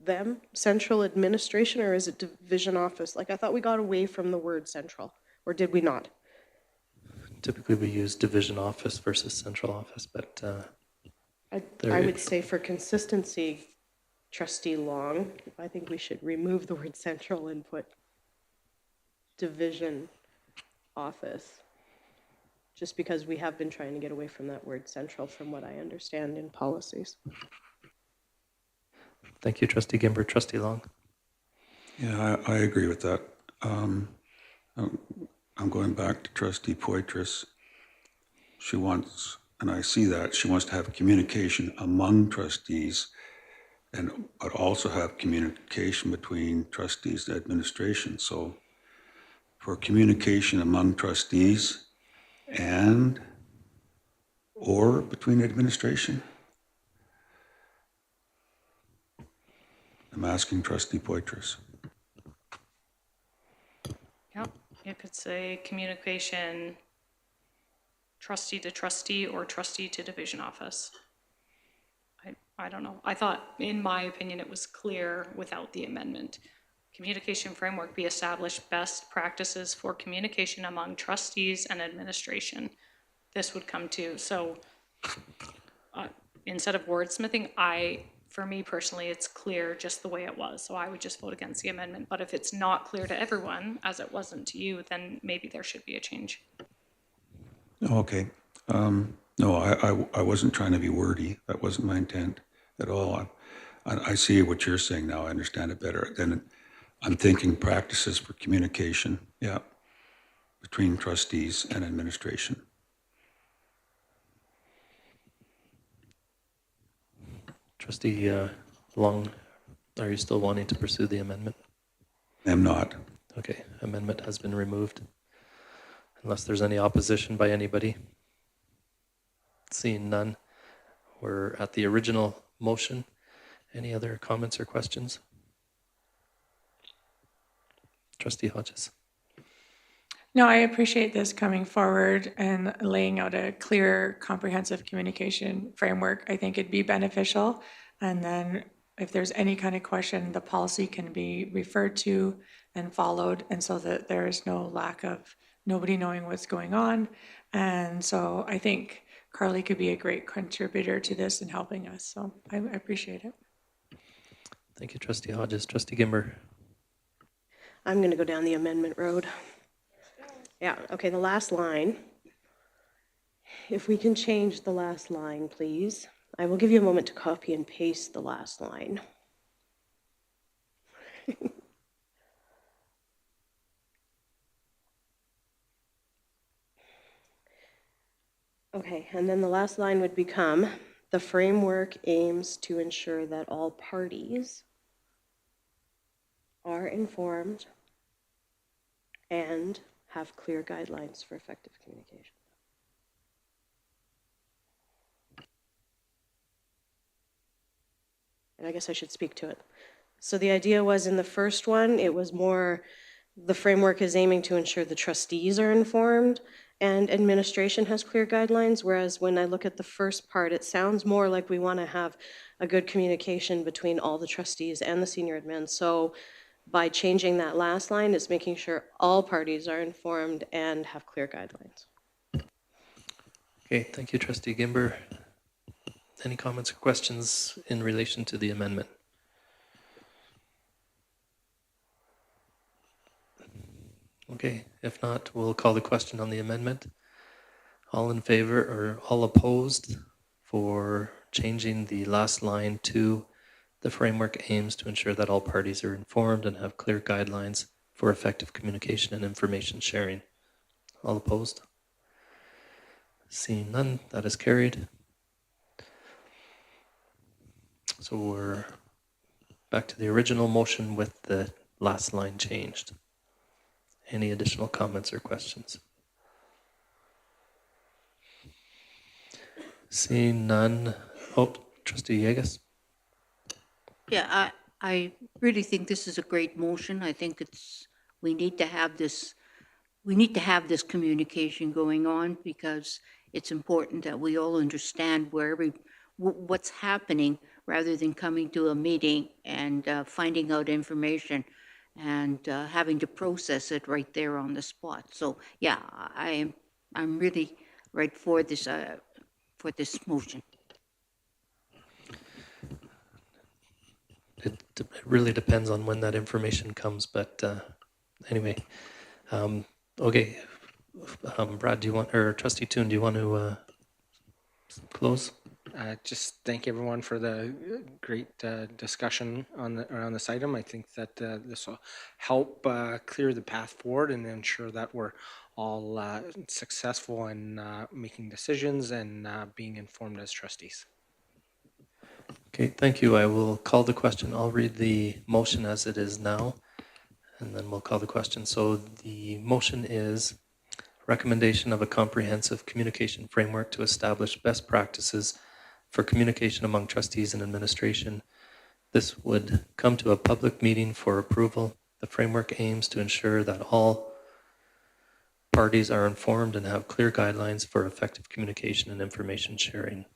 them, central administration, or is it division office? Like, I thought we got away from the word central, or did we not? Typically, we use division office versus central office, but I would say for consistency, Trustee Long, I think we should remove the word central and put division office. Just because we have been trying to get away from that word central from what I understand in policies. Thank you, Trustee Gimber. Trustee Long. Yeah, I agree with that. I'm going back to Trustee Poitras. She wants, and I see that, she wants to have communication among trustees but also have communication between trustees and administration. So for communication among trustees or between administration? I'm asking Trustee Poitras. Yep, you could say communication trustee to trustee or trustee to division office. I don't know. I thought, in my opinion, it was clear without the amendment. Communication framework be established best practices for communication among trustees and administration. This would come to, so instead of wordsmithing, for me personally, it's clear just the way it was. So I would just vote against the amendment. But if it's not clear to everyone, as it wasn't to you, then maybe there should be a change. Okay. No, I wasn't trying to be wordy. That wasn't my intent at all. I see what you're saying now. I understand it better. Then I'm thinking practices for communication, yeah, between trustees and administration. Trustee Long, are you still wanting to pursue the amendment? I'm not. Okay, amendment has been removed. Unless there's any opposition by anybody. Seeing none, we're at the original motion. Any other comments or questions? Trustee Hodges. No, I appreciate this coming forward and laying out a clear, comprehensive communication framework. I think it'd be beneficial. And then if there's any kind of question, the policy can be referred to and followed, and so that there is no lack of nobody knowing what's going on. And so I think Carly could be a great contributor to this and helping us. So I appreciate it. Thank you, Trustee Hodges. Trustee Gimber. I'm going to go down the amendment road. Yeah, okay, the last line. If we can change the last line, please. I will give you a moment to copy and paste the last line. Okay, and then the last line would become, the framework aims to ensure that all parties are informed and have clear guidelines for effective communication. And I guess I should speak to it. So the idea was in the first one, it was more, the framework is aiming to ensure the trustees are informed and administration has clear guidelines, whereas when I look at the first part, it sounds more like we want to have a good communication between all the trustees and the senior admin. So by changing that last line, it's making sure all parties are informed and have clear guidelines. Okay, thank you, Trustee Gimber. Any comments or questions in relation to the amendment? Okay, if not, we'll call the question on the amendment. All in favor or all opposed for changing the last line to the framework aims to ensure that all parties are informed and have clear guidelines for effective communication and information sharing. All opposed? Seeing none, that is carried. So we're back to the original motion with the last line changed. Any additional comments or questions? Seeing none. Oh, Trustee Yegas. Yeah, I really think this is a great motion. I think we need to have this communication going on because it's important that we all understand what's happening rather than coming to a meeting and finding out information and having to process it right there on the spot. So yeah, I'm really right for this motion. It really depends on when that information comes, but anyway, okay. Brad, do you want, or Trustee Toon, do you want to close? Just thank everyone for the great discussion around this item. I think that this will help clear the path forward and ensure that we're all successful in making decisions and being informed as trustees. Okay, thank you. I will call the question. I'll read the motion as it is now, and then we'll call the question. So the motion is recommendation of a comprehensive communication framework to establish best practices for communication among trustees and administration. This would come to a public meeting for approval. The framework aims to ensure that all parties are informed and have clear guidelines for effective communication and information sharing.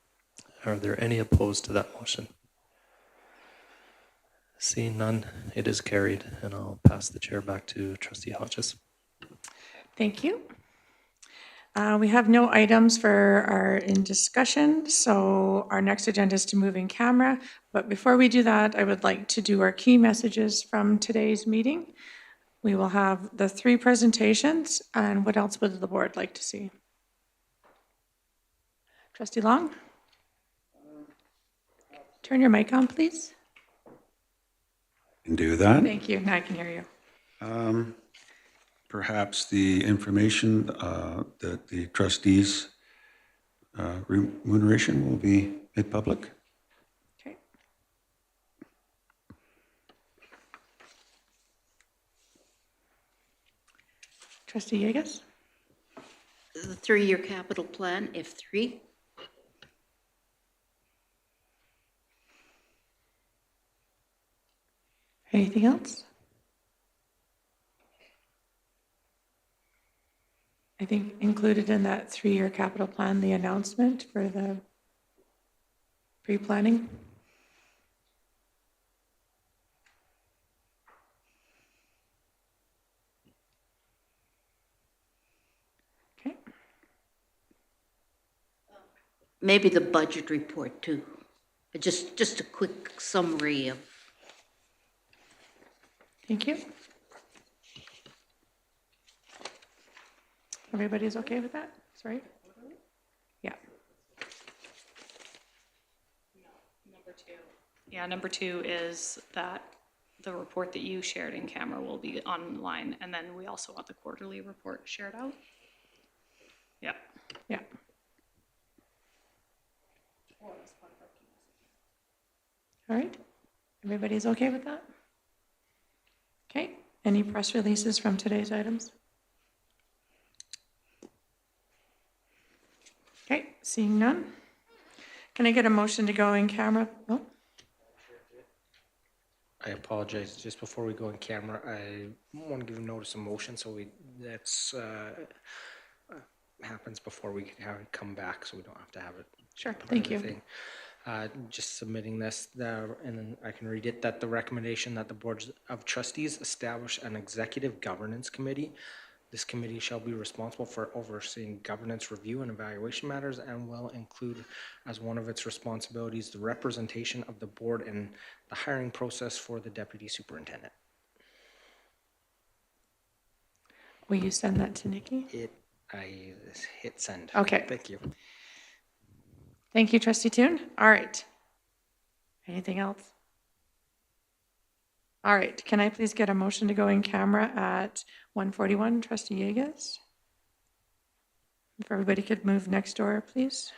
Are there any opposed to that motion? Seeing none, it is carried, and I'll pass the chair back to Trustee Hodges. Thank you. We have no items in discussion, so our next agenda is to move in camera. But before we do that, I would like to do our key messages from today's meeting. We will have the 3 presentations, and what else would the board like to see? Trustee Long? Turn your mic on, please. Can do that. Thank you. Now I can hear you. Perhaps the information that the trustees' remuneration will be made public. Okay. Trustee Yegas? The 3-year capital plan, F3. Anything else? I think included in that 3-year capital plan, the announcement for the pre-planning. Okay. Maybe the budget report too. Just a quick summary of. Thank you. Everybody's okay with that? Sorry? Yeah. Number 2 is that the report that you shared in camera will be online, and then we also want the quarterly report shared out. Yeah. Yeah. All right. Everybody's okay with that? Okay. Any press releases from today's items? Okay, seeing none. Can I get a motion to go in camera? Oh, I apologize. Just before we go in camera, I want to give a notice of motion, so that's happens before we can have it come back, so we don't have to have it. sure. Thank you. Just submitting this, and then I can read it, that the recommendation that the Board of Trustees establish an executive governance committee. This committee shall be responsible for overseeing governance review and evaluation matters and will include as one of its responsibilities the representation of the board in the hiring process for the deputy superintendent. Will you send that to Nikki? I hit send. Okay. Thank you. Thank you, Trustee Toon. All right. Anything else? All right. Can I please get a motion to go in camera at 1:41, Trustee Yegas? If everybody could move next door, please.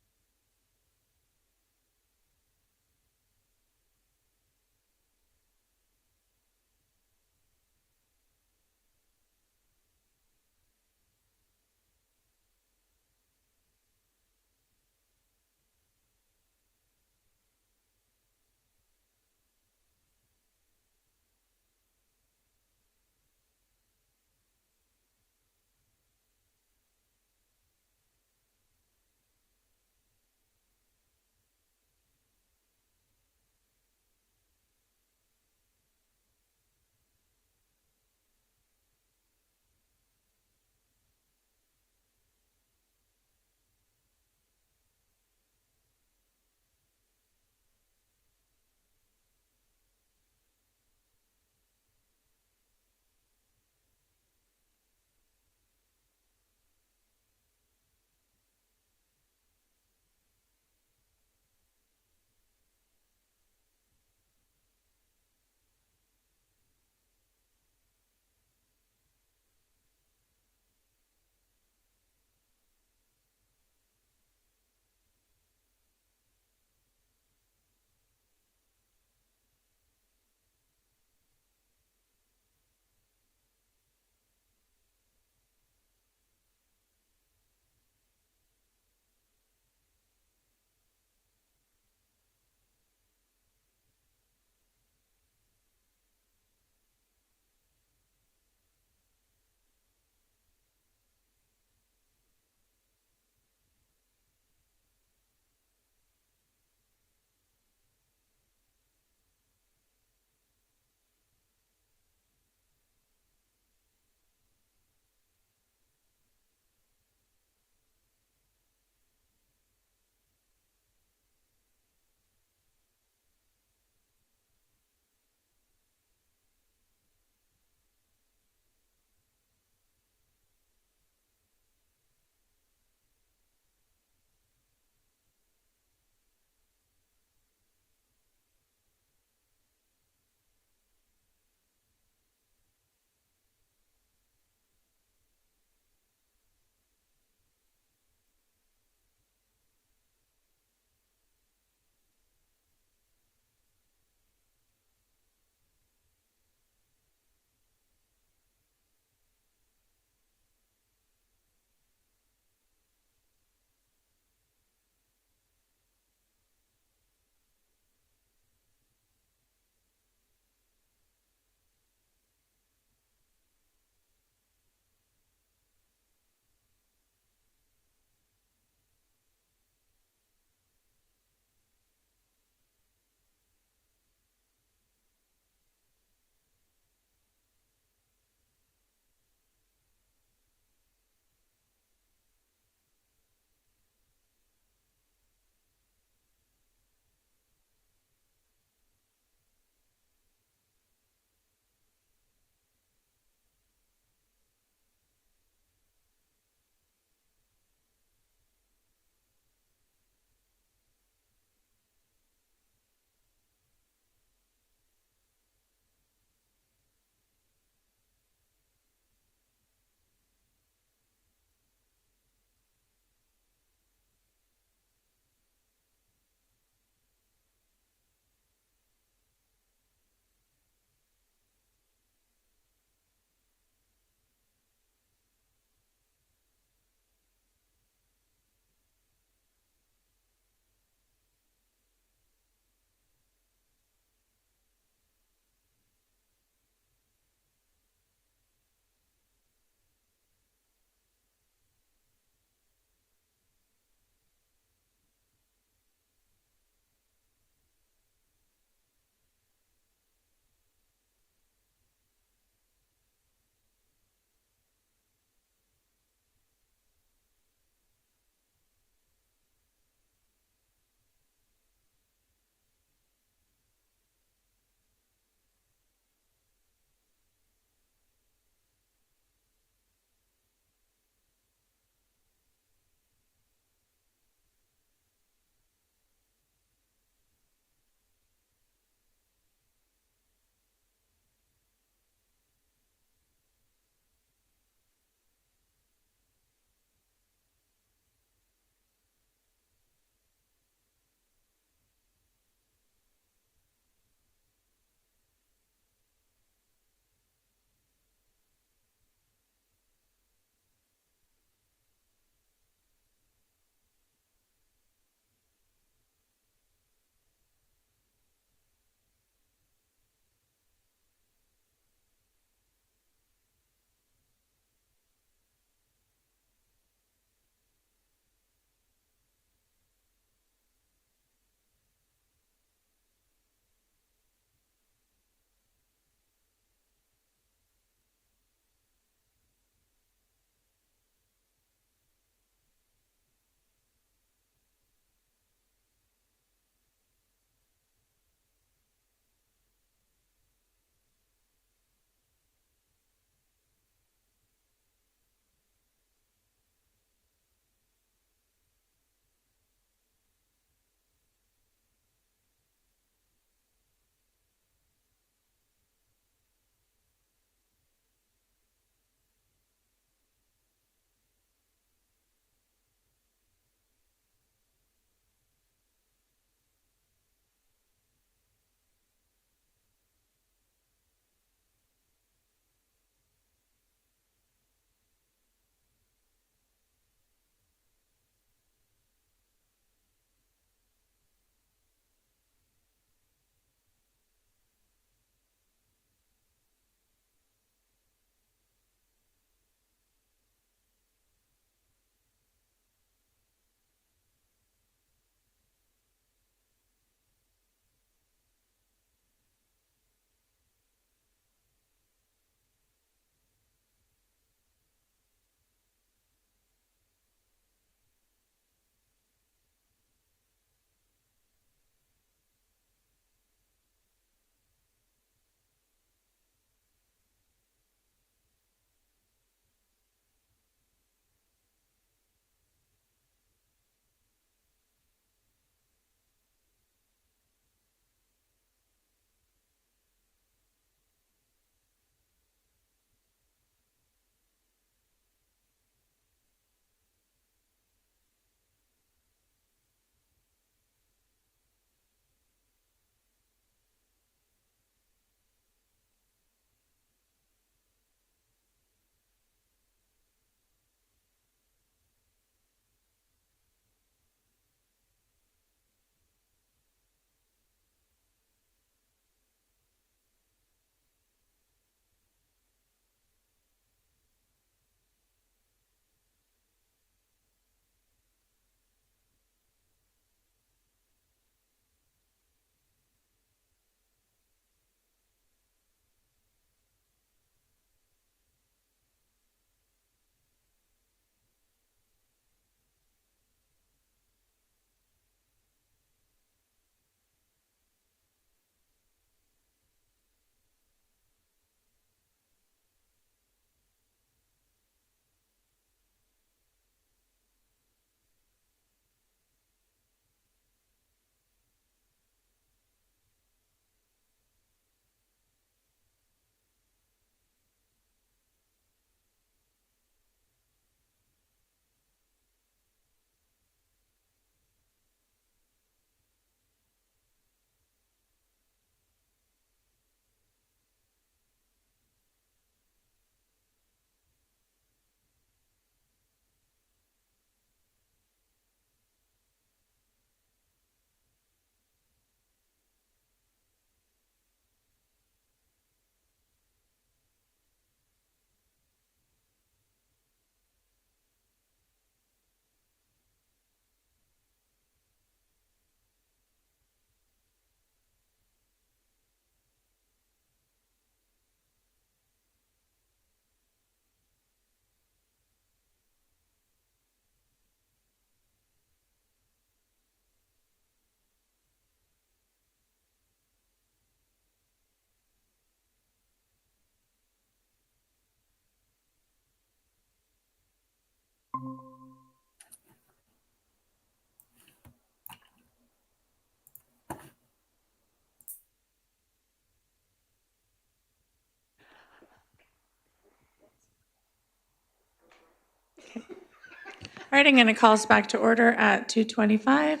right, I'm going to call us back to order at 2:25.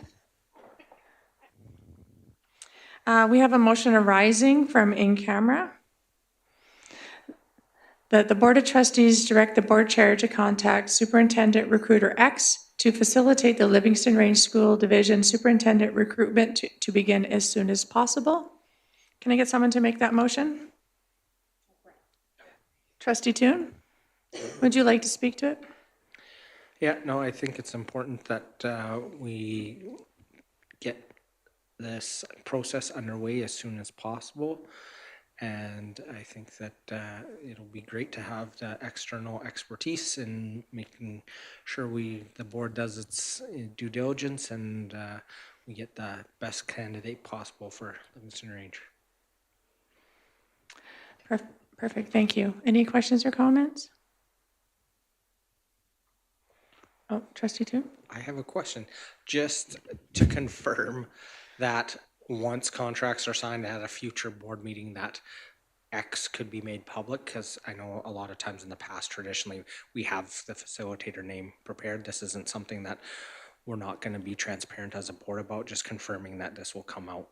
We have a motion arising from in camera that the Board of Trustees direct the board chair to contact Superintendent Recruiter X to facilitate the Livingston Range School Division Superintendent recruitment to begin as soon as possible. Can I get someone to make that motion? Trustee Toon, would you like to speak to it? Yeah, no, I think it's important that we get this process underway as soon as possible. And I think that it'll be great to have the external expertise in making sure the board does its due diligence and we get the best candidate possible for Livingston Range. Perfect, thank you. Any questions or comments? Oh, Trustee Toon? I have a question. Just to confirm that once contracts are signed at a future board meeting, that X could be made public, because I know a lot of times in the past, traditionally, we have the facilitator name prepared. This isn't something that we're not going to be transparent as a board about, just confirming that this will come out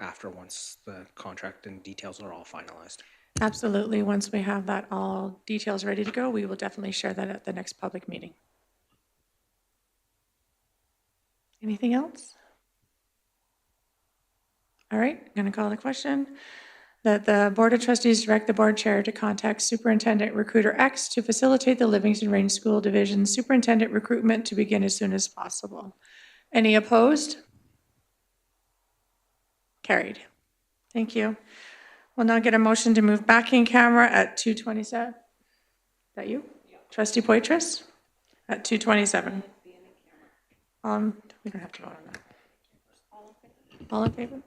after once the contract and details are all finalized. Absolutely. Once we have that all details ready to go, we will definitely share that at the next public meeting. Anything else? All right, I'm going to call the question. That the Board of Trustees direct the board chair to contact Superintendent Recruiter X to facilitate the Livingston Range School Division Superintendent recruitment to begin as soon as possible. Any opposed? Carried. Thank you. We'll now get a motion to move back in camera at 2:27. Is that you? Yeah. Trustee Poitras? At 2:27. We don't have to vote on that. All in favor?